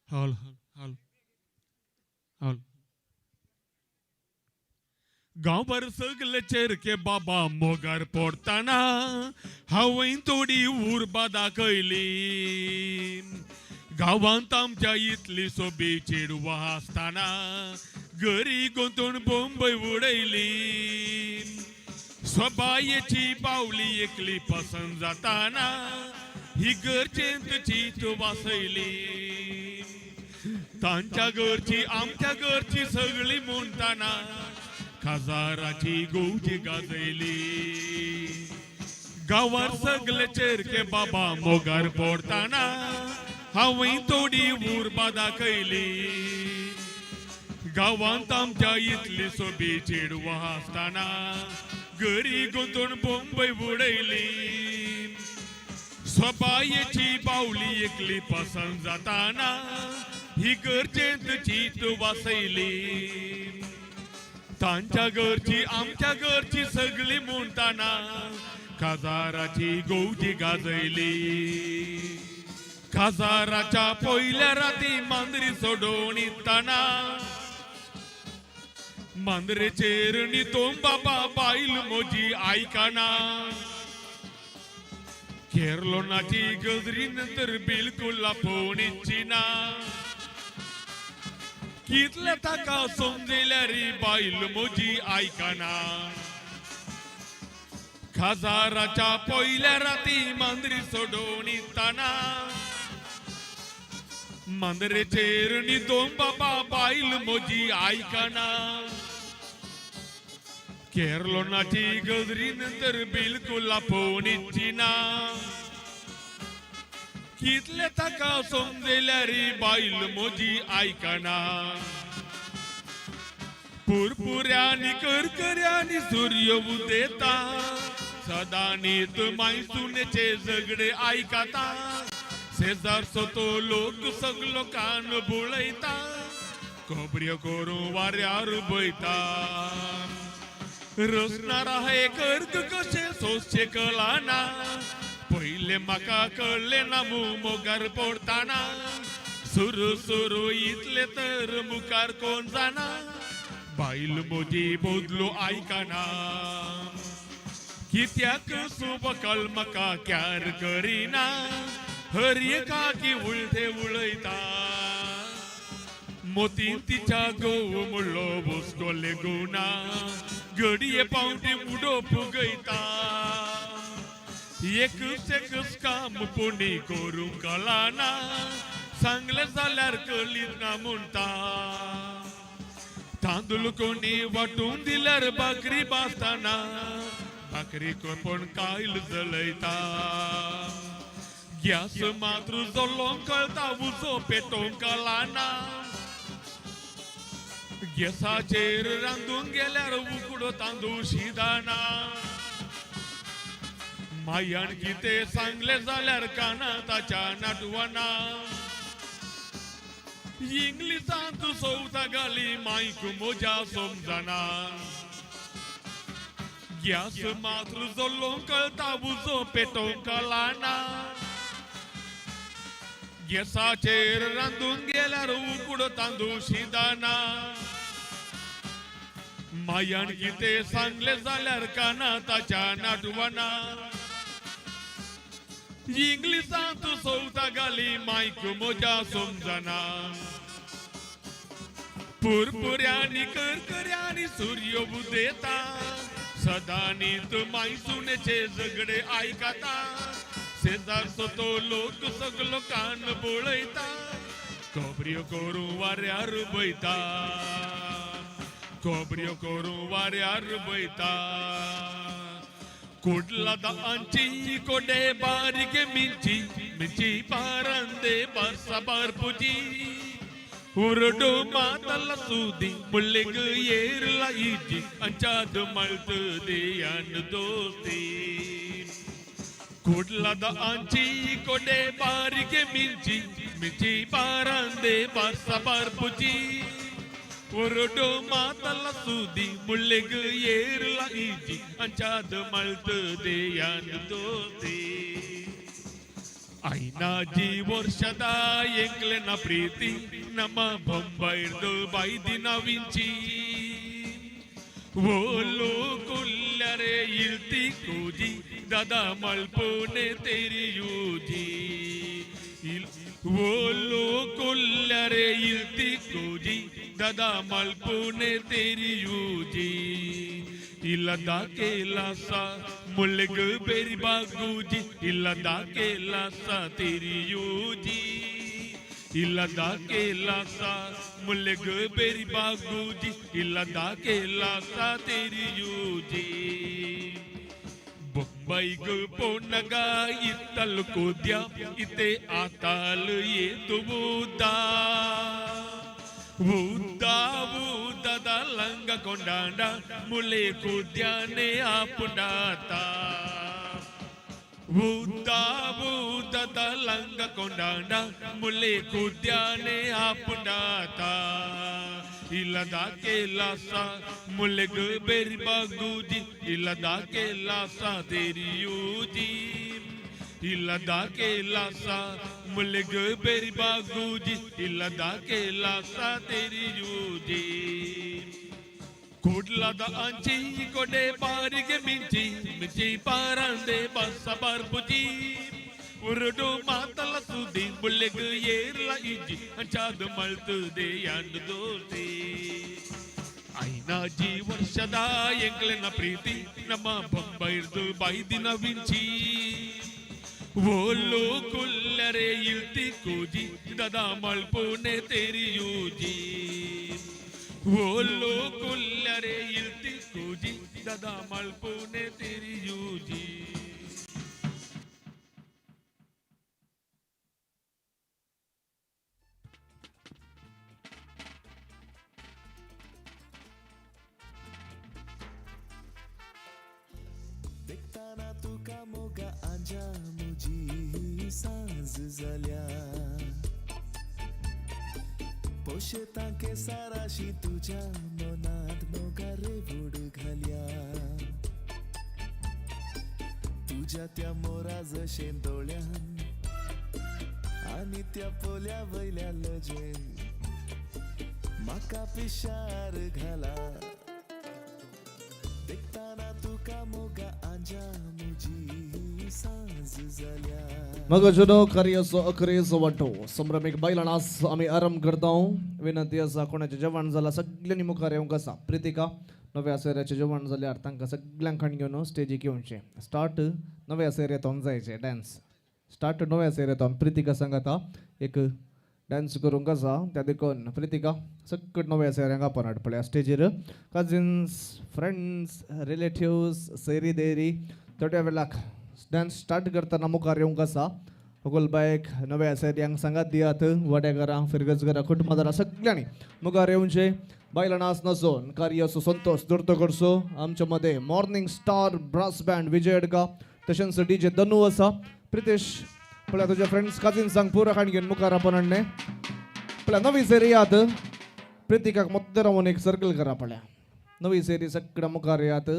Hello. गांव भर सगले चेर के बाबा मोगार पडताना हांवें थोडी उर्बा दाखयली गांवांत आमच्या इतली सोबी चेडवां आसतना घरी गुंतून बोंबय उडयली स्वबायेची बावली एकली पसंत जाताना ही घरचेंत चीत वासयली तांच्या घरची आमच्या घरची सगळी म्हणटाना खाजाराची गोवजी गाजयली गांवार सगले चेरके बाबा मोगार पडताना हांवें थोडी उर्बा दाखयली गांवांत आमच्या इतली सोबी चेडवां आसतना घरी गुंतून बोंबय उडयली स्वबायेची बावली एकली पसंत जाताना ही घरचेंत चीत वासयली तांच्या घरची आमच्या घरची सगळी म्हणटाना खाजाराची गोवजी गाजयली खाजाराच्या पयल्या राती मांद्री सोडून येताना मांद्रेचेर न्हिदून बाबा बायल म्हजी आयकना केरलोनाची गजरी नंतर बिलकुल आपोवन इच्छिना कितले ताका समजल्यार बायल म्हजी आयकना खाजाराच्या पयल्या राती मांद्री सोडून येताना मांद्रेचेर न्हिदून बाबा बायल म्हजी आयकना केरलोनाची गजरी नंतर बिलकुल आपोवन इच्छिना कितले ताका समजल्यार बायल म्हजी आयकना पुरपुऱ्यांनी करकऱ्यांनी सूर्य उदेता सदा न्हीद मायसुनेचे झगडे आयकता शेजारचो तो लोक सगलो कान बुळयता खबऱ्यो करून वाऱ्यार बयता रचणारा हे कर्क कशे सोसचे कळना पहिले म्हाका कळले ना मोगार पडताना सुरू सुरू इतले तर मुखार कोण जाणा बायल म्हजी बोदलो आयकना कित्याक सुबकल म्हाका क्यार करिना हर एका की उलटे उलयता मोतीन तिच्या गोव मुळ्ळो हुस्को लेगुना घडये पावटी उडो फुगयता एकच काम पुणी करूंक कळना सांगले जाल्यार कळीत ना म्हणटा तांदूळ कोणी वाटून दिल्यार भाकरी भाजताना भाकरी कोण कायल जळयता गॅस मात्र जळोंक कळटा उजो पेटोवंक कळना गॅसाचेर रांदूंक गेल्यार उकडो तांदूळ शिदाना मायान कितें सांगले जाल्यार काना ताच्या नाटवना इंग्लिशांत सौता घाली मायक मोजा समजना गॅस मात्र जळोंक कळटा उजो पेटोवंक कळना गॅसाचेर रांदूंक गेल्यार उकडो तांदूळ शिदाना मायान कितें सांगले जाल्यार काना ताच्या नाटवना इंग्लिशांत सौता घाली मायक मोजा समजना पुरपुऱ्यांनी करकऱ्यांनी सूर्य उदेता सदा न्हीद मायसुनेचे झगडे आयकता शेजारचो तो लोक सगलो कान बुळयता खबऱ्यो करून वाऱ्यार बयता खबऱ्यो करून वाऱ्यार बयता कुडला दांची कोडे बारीक मिंची मिंची पारंदे बरसा बारपुजी उरडो मातल सूदी मुल्लेग येरला इजी अंचाद मळत देयान दोस्ती कुडला दांची कोडे बारीक मिंची मिंची पारंदे बरसा बारपुजी उरडो मातल सूदी मुल्लेग येरला इजी अंचाद मळत देयान दोस्ती ಐನಾಜಿ ವರ್ಷದ ಎಂಕ್ಲೆನ ಪ್ರೀತಿ ನಮ್ಮ ಬೊಂಬೈರ್ದು ಬೈದಿನ ವಿಂಚಿ ಓಲು ಕುಲ್ಲರೆ ಇಳ್ತಿ ಕೂಜಿ ದದ ಮಲ್ಪುನೆ ತೆರಿಯೂಜಿ ಓಲು ಕುಲ್ಲರೆ ಇಳ್ತಿ ಕೂಜಿ ದದ ಮಲ್ಪುನೆ ತೆರಿಯೂಜಿ ಇಲ್ಲದ ಕೇಲಸ ಮುಳ್ಳೆಗ್ ಬೇರಿ ಬಾಗೂಜಿ ಇಲ್ಲದ ಕೇಲಸ ತೆರಿಯೂಜಿ ಇಲ್ಲದ ಕೇಲಸ ಮುಳ್ಳೆಗ್ ಬೇರಿ ಬಾಗೂಜಿ ಇಲ್ಲದ ಕೇಲಸ ತೆರಿಯೂಜಿ ಬೊಂಬೈಗ್ ಪೋನಗ ಇತ್ತಲು ಕೂದ್ಯ ಇತೆ ಆತಾಲು ಏತು ಊದದ ಲಂಗ ಕೊಂಡಾಂಡ ಮುಳೆ ಕೂದ್ಯಾನೆ ಆಪುಂಡಾತ ಊದದ ಲಂಗ ಕೊಂಡಾಂಡ ಮುಳೆ ಕೂದ್ಯಾನೆ ಆಪುಂಡಾತ ಇಲ್ಲದ ಕೇಲಸ ಮುಳೆಗ್ ಬೇರಿ ಬಾಗೂಜಿ ಇಲ್ಲದ ಕೇಲಸ ತೆರಿಯೂಜಿ ಇಲ್ಲದ ಕೇಲಸ ಮುಳ್ಳೆಗ್ ಬೇರಿ ಬಾಗೂಜಿ ಇಲ್ಲದ ಕೇಲಸ ತೆರಿಯೂಜಿ ಕೂಡ್ಲದ ಅಂಚಿ ಕೊಡೆ ಬಾರಿಗೆ ಮಿಂಚಿ ಮಿಂಚಿ ಪಾರಂದೆ ಬಸ್ಸ ಬರ್ಬುಜಿ ಉರುಡು ಮಾತಲ ಸುದ್ದಿ ಮುಳ್ಳೆಗ್ ಏರ್ಲ ಇಜ್ಜಿ ಅಂಚಾದ ಮಳ್ತದೆ ಅಂದು ದೋಸಿ ಐನಾಜಿ ವರ್ಷದ ಎಂಕ್ಲೆನ ಪ್ರೀತಿ ನಮ್ಮ ಬೊಂಬೈರ್ದು ಬೈದಿನ ವಿಂಚಿ ಓಲು ಕುಲ್ಲರೆ ಇಳ್ತಿ ಕೂಜಿ ದದ ಮಲ್ಪುನೆ ತೆರಿಯೂಜಿ ಓಲು ಕುಲ್ಲರೆ ಇಳ್ತಿ ಕೂಜಿ ದದ ಮಲ್ಪುನೆ ತೆರಿಯೂಜಿ देखताना तुका मोगा आजा मुजी सांज जाल्या पोशेता के साराशी तुझ्या मनात मोगा रेवूड घाल्या तुझ्या त्या मोरा जशे दोळ्यान आणि त्या पोल्या वयल्या लजेन माका पिशार घाला देखताना तुका मोगा आजा मुजी सांज जाल्या मगजनो कार्याचो अखरेचो वांटो संभ्रमीक बायलांनास आमी आराम करता विनंती आसा कोणाचें जेवण जालां सगळ्यांनी मुखार येवंक आसा प्रितिका नव्या सेऱ्याचें जेवण जाल्यार तांकां सगळ्यांक खाण घेवन स्टेजीक येवचें स्टार्ट नव्या सेऱ्यातून जायचें डान्स स्टार्ट नव्या सेऱ्यातून प्रितिका सांगाता एक डान्स करूंक आसा त्या देखून प्रितिका सकट नव्या सेऱ्यांक आपण हाडपल्या स्टेजीर कजिन्स फ्रेंड्स रिलेटिव्स सेरी देरी थोड्या वेळाक डान्स स्टार्ट करतना मुखार येवंक आसा अकोलबायक नव्या सेऱ्यांक सांगात दियात वाड्याकारां फिरगजकारां कुटुंबादारां सगळ्यांनी मुखार येवचें बायलांनास नसून कार्याचो संतोष दुर्तो करचो आमच्या मध्ये मॉर्निंग स्टार ब्रास बँड विजय अडका तशेंच डीजे दनू आसा प्रितेश पळय तुझ्या फ्रेंड्स कजिन्सांक पुरा खाण घेवन मुखार आपण हाडणे पळय नवी सेरी यात प्रितिकाक मध्य रावून एक सर्कल करा पळय नवी सेरी सगळ्या मुखार यात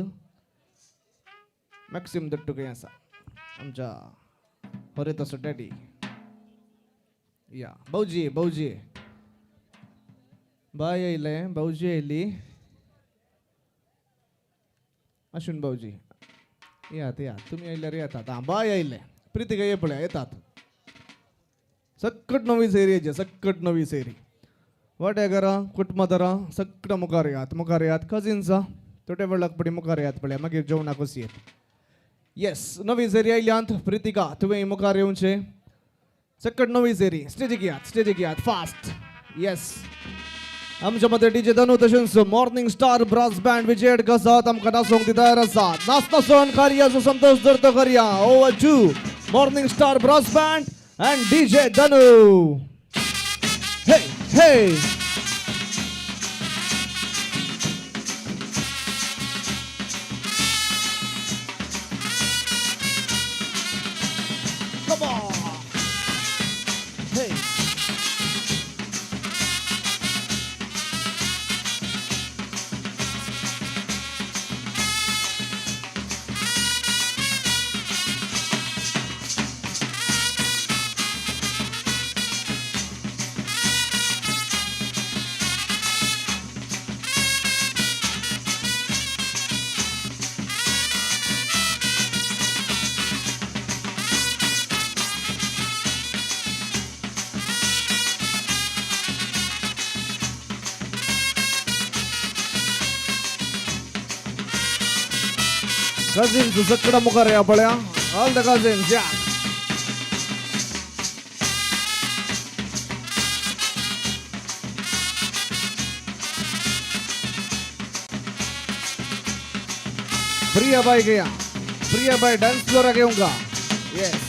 मॅक्सिम दट्टुके आसा आमच्या हरिदास डॅडी या भाऊजी भाऊजी बाय येयले भाऊजी येयली अश्विन भाऊजी यात यात तुमी येयल्यार येतात हां बाय येयले प्रितिका ये पळय येतात सक्कट नवी सेरी सक्कट नवी सेरी वाटेकारां कुटुंबादारां सगळ्या मुखार यात कजिन्सा थोड्या वेळाक पडी मुखार यात पळय मागीर जेवणाक वसयेत येस नवी सेरी आयल्यांत प्रितिका तुवें मुखार येवचें सक्कट नवी सेरी स्टेजीक यात फास्ट येस आमच्या मध्ये डीजे दनू तशेंच मॉर्निंग स्टार ब्रास बँड विजय अडका आसात आमकां नाचोंक तयार आसात नाचनासोन कार्याचो संतोष दर्तो करया over to Morning Star brass band and DJ दनू hey hey Come on. Hey. Cousins सकडा मुखार या पळया ऑल द कझिन्स या प्रिया बाई गया प्रिया बाई डांस फ्लोर आगे होगा yes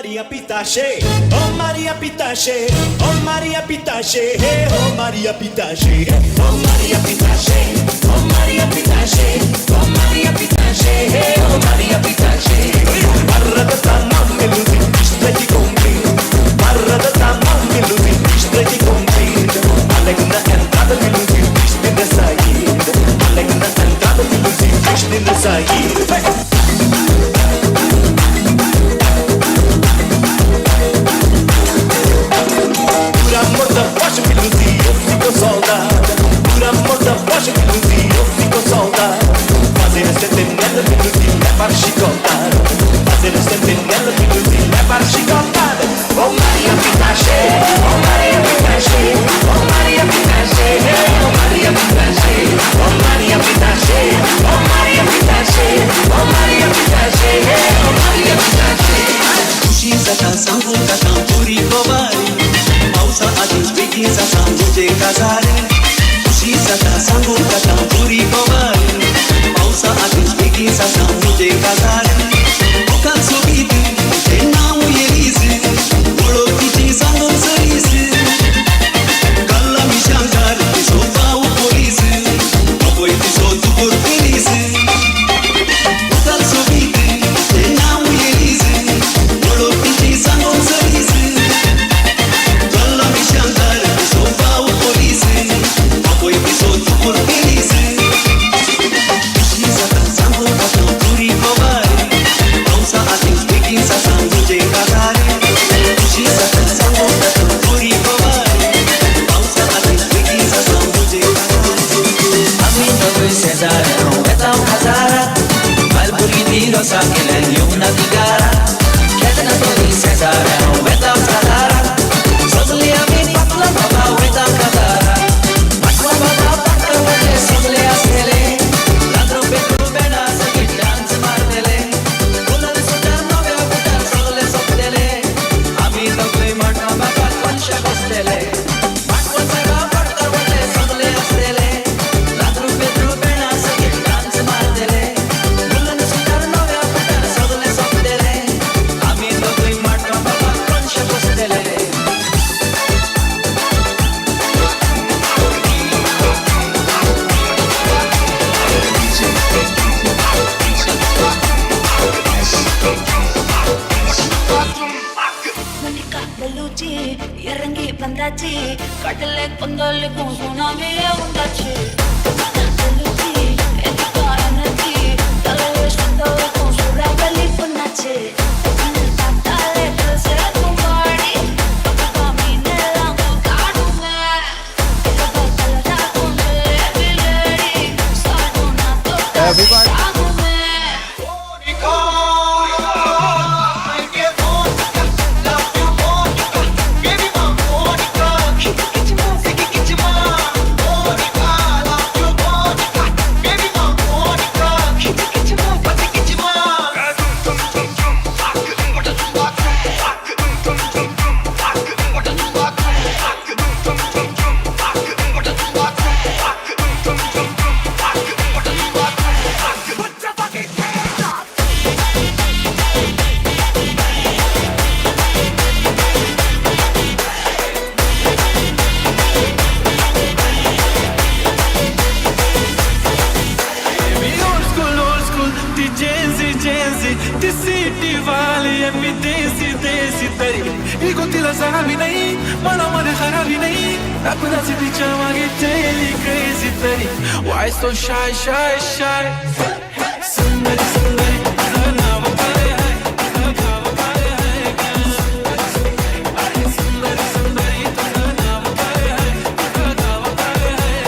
Maria Pitache, oh Maria Pitache, oh Maria Pitache, hey, oh Maria Pitache, oh Maria Pitache, oh Maria Pitache, oh Maria Pitache, hey, oh Maria Pitache. sair. Por amor da poxa que luzia, eu fico soldado. Por amor da poxa que luzia, eu fico soldado. Fazer a sentinela que luzia, levar chicotada. Fazer a sentinela que luzia, levar chicotada. Oh Maria Pitache, oh Maria Pitache, oh Maria Pitache, oh Maria Pitache, oh Maria Pitache, oh Maria Pitache, oh Maria Pitache, oh Maria Pitache. खुशीचा सांगू का पुरी गोवारी पावसा आधीच बेगीचा सांगूचे काजारे खुशीचा सांगू का पुरी गोवारी पावसा आधीच बेगीचा सांगूचे काजारे ओका सोबीत ते नाव येईस ओळखीची सांगून सरीस गल्ला मी शांकार सोपाऊ पोलीस अपोय ती सोतू पोलीस ओका सोबीत ते नाव येईस सांगून सरीस गल्ला मी शांकार सोपाऊ पोलीस अपोय ती सोतू पोलीस खुशीचा सांगू का पुरी गोवारी पावसा आधीच बेगीचा सांगूचे काजारे खुशीचा सांगू का पुरी गोवारी पावसा आधीच बेगीचा सांगूचे काजारे आम्ही दोघे शेजारी येता काजारा malburi di rosa che lei è una figara chiedere a tutti Cesare veta cadara sotli a mini patla baba veta cadara patla baba patla vete sotli a stele la trompeta bena se che dance martele una di sotto nove a putar sole sottele amico quei marta baba pancia costele patla baba patla vete sotli a stele la trompeta bena se che dance martele Bandaci, kadalek pandalek tsunami undaci. Bandaci, etika energy, dalawes dalawes surabali punaci. Tatale dalse tumari, pakamine langu kadume. Tatala kunle billeri, saduna to. Why so shy, shy, shy? Sundari, sundari, khana bakare hai, khana bakare hai. Sundari, sundari, khana bakare hai, khana bakare hai.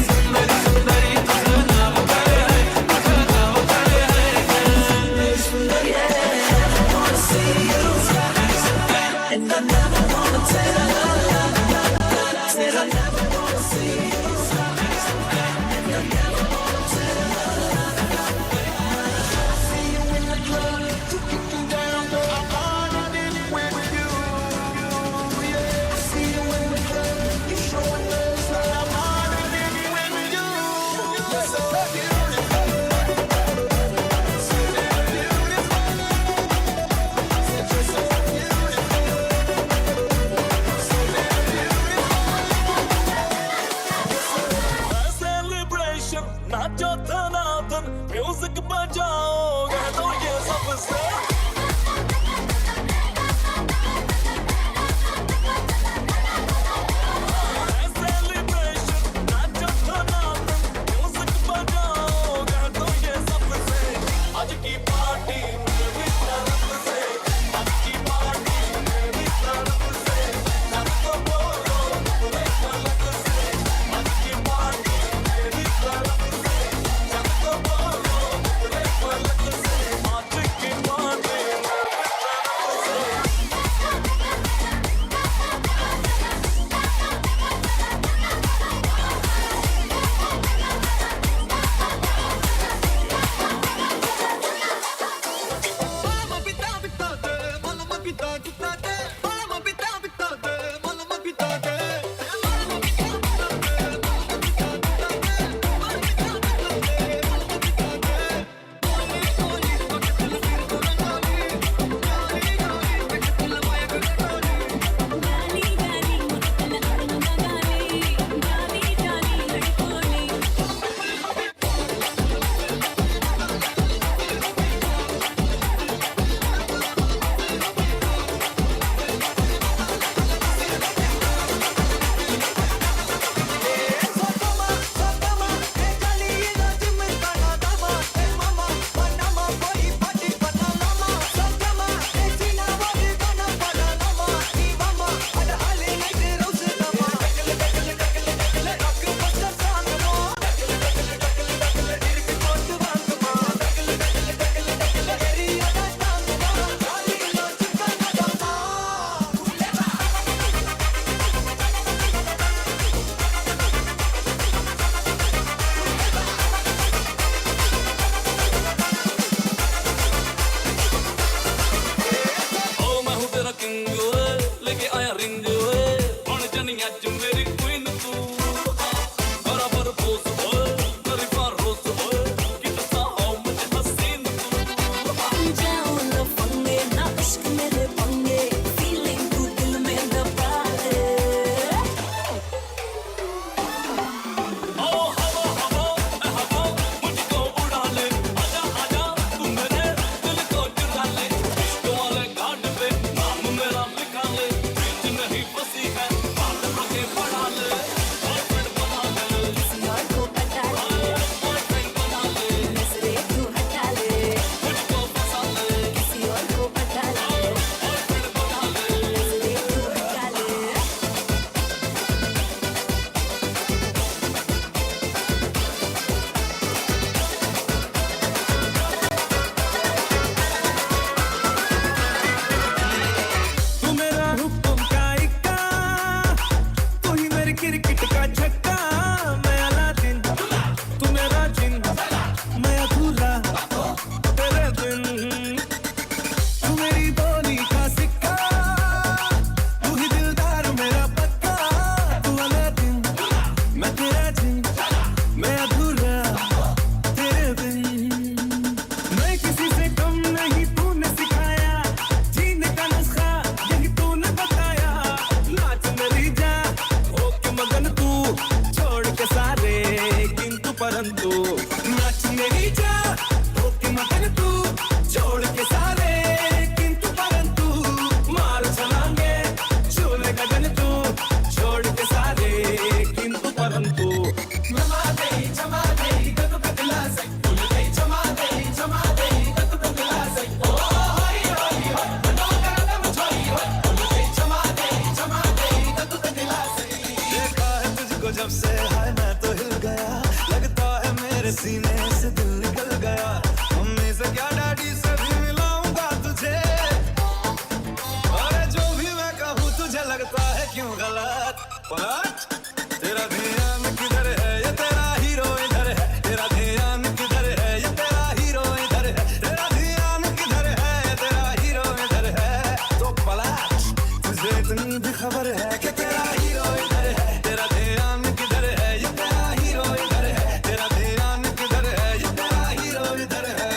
Sundari, sundari, khana bakare hai, khana bakare hai. Sundari, I wanna see you, and I never wanna tell a lie. Said I never wanna see you. जिन मैं अधूरा तेरे बिन मैं किसी से कम नहीं तूने सिखाया जीने का नुस्खा यही तूने बताया नाच मेरी जा हो के मगन तू छोड़ के सारे किंतु परंतु नाच मेरी जा हो के मगन तू छोड़ के सारे किंतु परंतु मार चलांगे चूल्हे का गन तू छोड़ के सारे किंतु परंतु जमा दे कतु का दिला से फूल दे जमा दे कतु का दिला से ओ होई होई हो बनो करदम छोई हो फूल दे जमा दे कतु का दिला से देखा है तुझको जब से हाय मैं तो हिल गया लगता है मेरे सीने से दिल निकल गया मम्मी से क्या डैडी से भी मिलाऊंगा तुझे अरे जो भी मैं कहूँ तुझे लगता है क्यों गलत पलट तेरा ध्यान किधर है ये तेरा हीरो इधर है तेरा ध्यान किधर है ये तेरा हीरो इधर है तेरा ध्यान किधर है ये तेरा हीरो इधर है तो पलट तुझे इतनी भी खबर है कि तेरा हीरो इधर है तेरा ध्यान किधर है ये तेरा हीरो इधर है तेरा ध्यान किधर है ये तेरा हीरो इधर है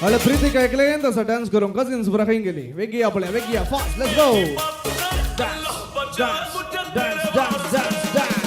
Ale Pritika ऐकले तसं डान्स करून कझिन्स बरं खाईन गेली वेगी आपल्या वेगी fast let's go dance dance dance dance dance dance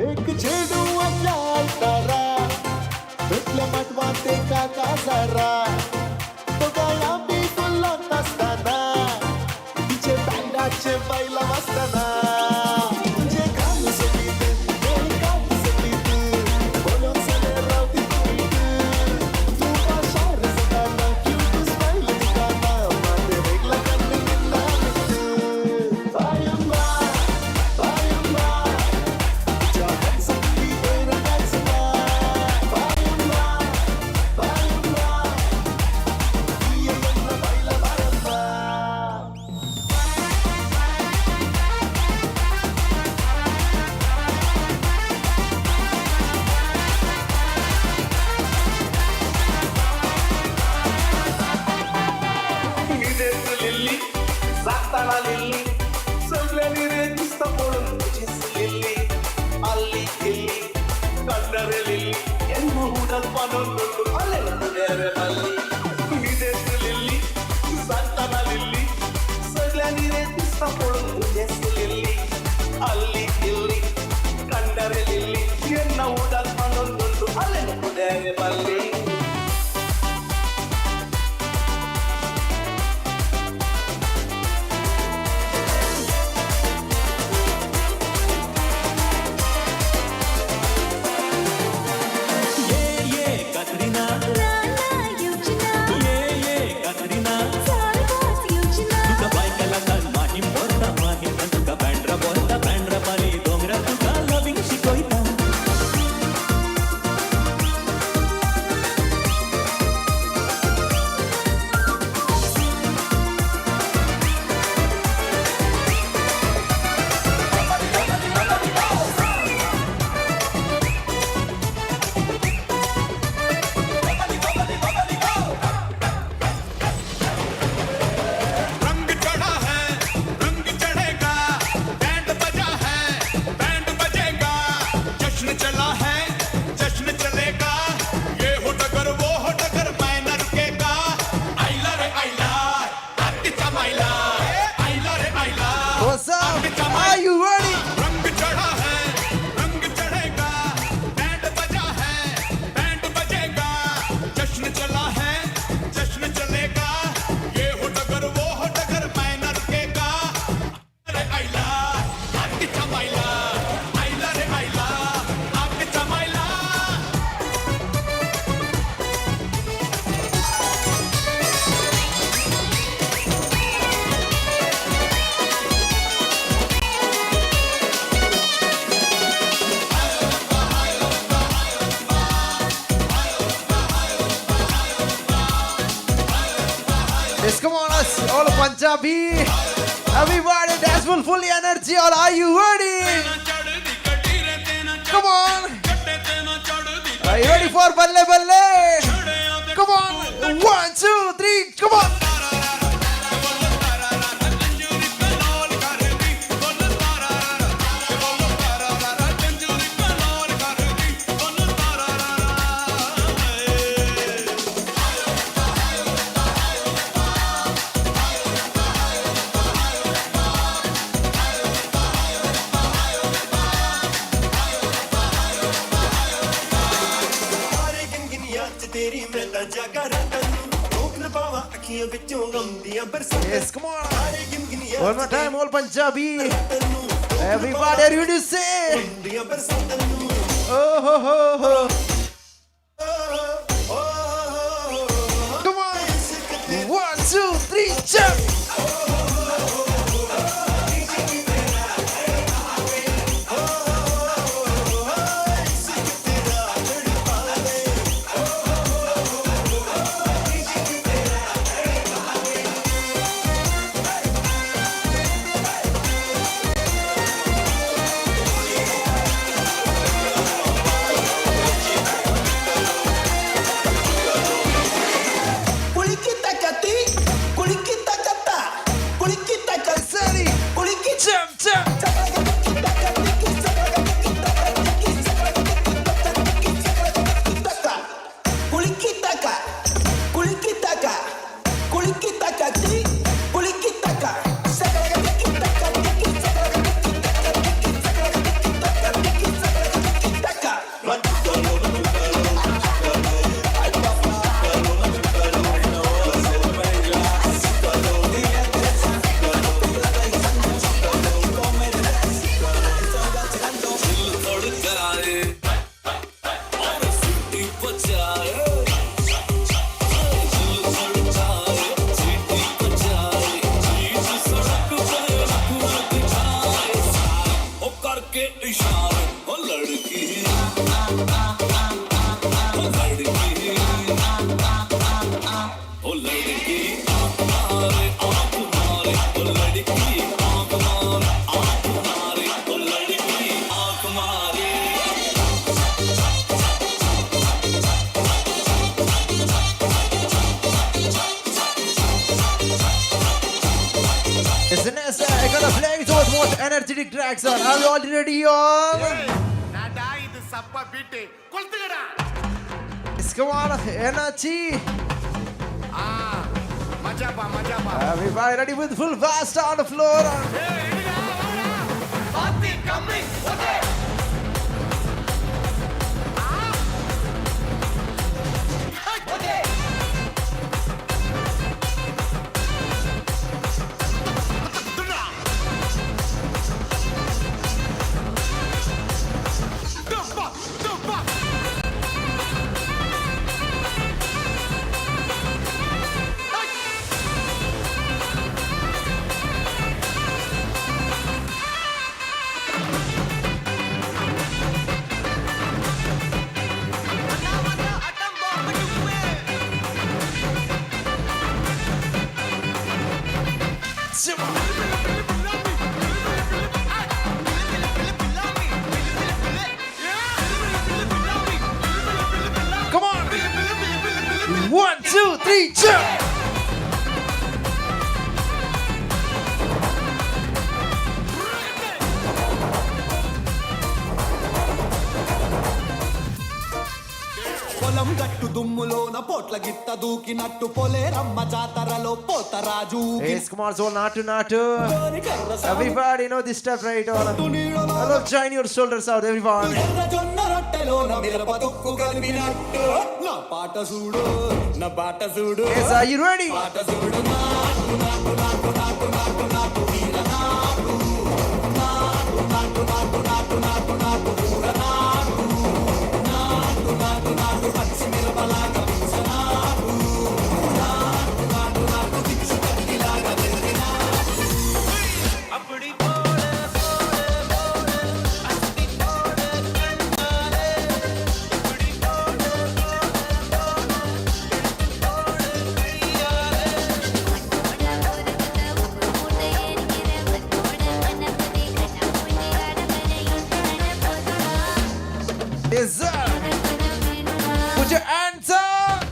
एक झेडू तारा भेटल्या मटवाते काका जरा तो गाया बी फुलत असताना तिचे बँडाचे बैला वाजताना तुझे काल सगळीत काल सगळीत बोलून सगळे रावती तू पाशार सदाना क्यूट स्माईल दिखाना माते वेगळा कन्ने किल्ला बायम्बा बायम्बा लिल्ली सातारा लिल्ली सगळ्यांनी रे दिसता पडून लिल्ली अल्ली किल्ली कंडरे लिल्ली एन्नो हुडल पडून अल्ले रे अल्ली विदेश लिल्ली सातारा लिल्ली सगळ्यांनी रे दिसता पडून लिल्ली अल्ली किल्ली कंडरे लिल्ली एन्नो हुडल पडून अल्ले रे अल्ली Yes, come on, us all Punjabi. Everybody dance full energy. All are you ready? Come on. Are you ready for Balle Balle? Come on. 1, 2, 3. Come on. Yes, come on. One more time, all Punjabi. Everybody, are you ready to say? Oh, ho, ho, ho. Come on. 1, 2, 3, jump. I got a playing so much energetic tracks on. Are you all ready, y'all? Let's come on, energy. Everybody ready with full blast on the floor. Come on! 1, 2, 3, jump! పొలం గట్టు దుమ్ములోన పోట్ల గిట్ట దూకినట్టు పొలేరమ్మ జాతరలో Potharaju Yes, come on, so natu. Everybody know this stuff, right? Hello, join your shoulders out, everyone. జొన్న రొట్టెలోన మిరప దుక్కు కలిపినట్టు నా పాట చూడు నా బాట చూడు Yes, are you ready? పాట చూడు నాటు నాటు నాటు నాటు నాటు నాటు వీర నాటు నాటు నాటు నాటు నాటు నాటు నాటు ఊర నాటు నాటు నాటు నాటు పచ్చి మిరపలాగా పిచ్చ నాటు నాటు నాటు నాటు పిచ్చి కత్తిలాగా వెర్రి నాటు అప్పుడి పోడే పోడే పోడే అస్తి పోడే కన్నాలే ఇప్పుడి పోడే పోడే పోడే కయ్యాలే Yes, sir. Put your hands up.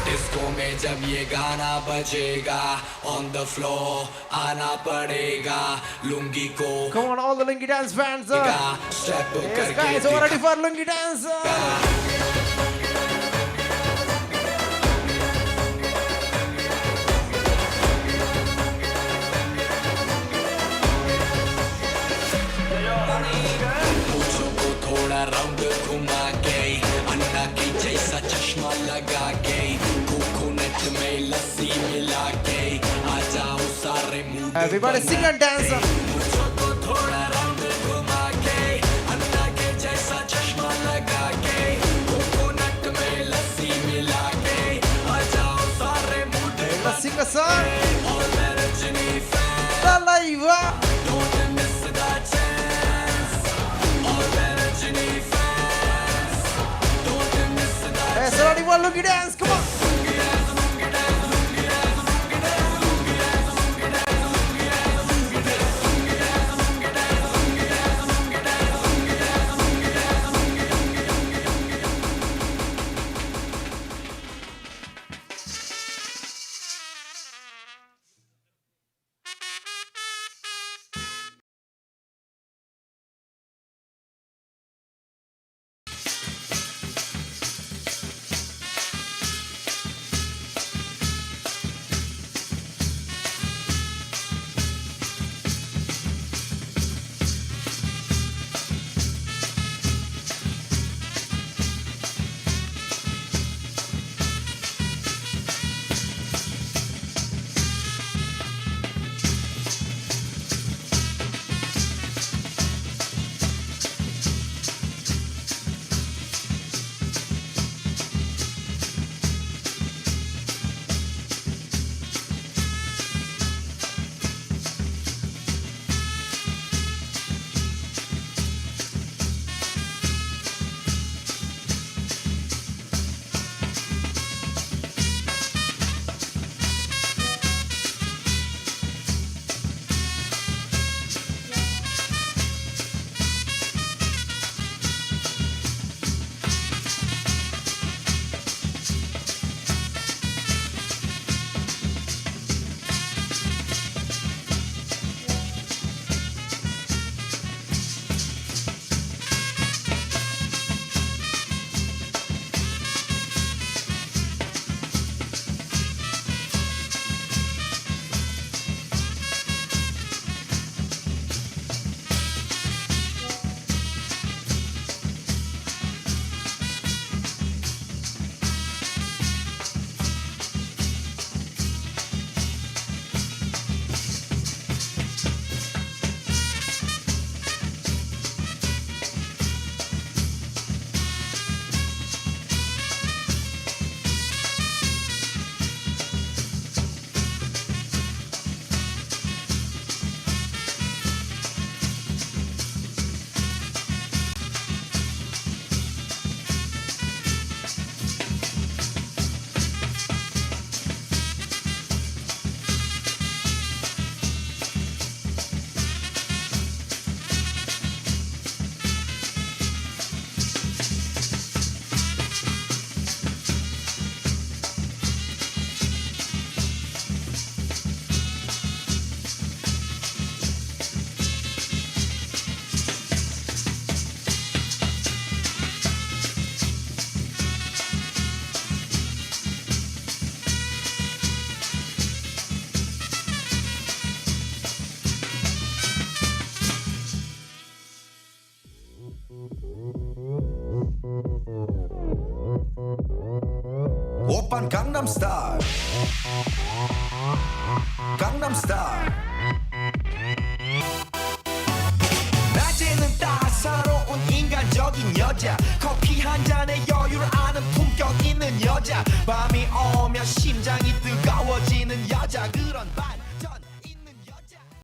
Disco में जब ये गाना बजेगा ऑन द फ्लोर आना पड़ेगा लुंगी को Come on, all the Lungi Dance fans. Step Yes, करके guys, are ready for Lungi Dance? पूछो को थोड़ा राउंड घुमा के अन्ना की जैसा चश्मा लगा के कोकोनट में लस्सी मिला के आ जाओ सारे mood Everybody sing and dance. पूछो को थोड़ा राउंड घुमा के अन्ना के जैसा चश्मा लगा के कोकोनट में लस्सी मिला के आ जाओ सारे mood Let's sing a song. और मैं Rajani fan The live. don't miss the chance और मैं Rajani fan don't miss the Yes, ready for Lungi Dance. Come on. Gangnam Style Gangnam Style 낮에는 따사로운 인간적인 여자 커피 한 잔에 여유를 아는 품격 있는 여자 밤이 오면 심장이 뜨거워지는 여자 그런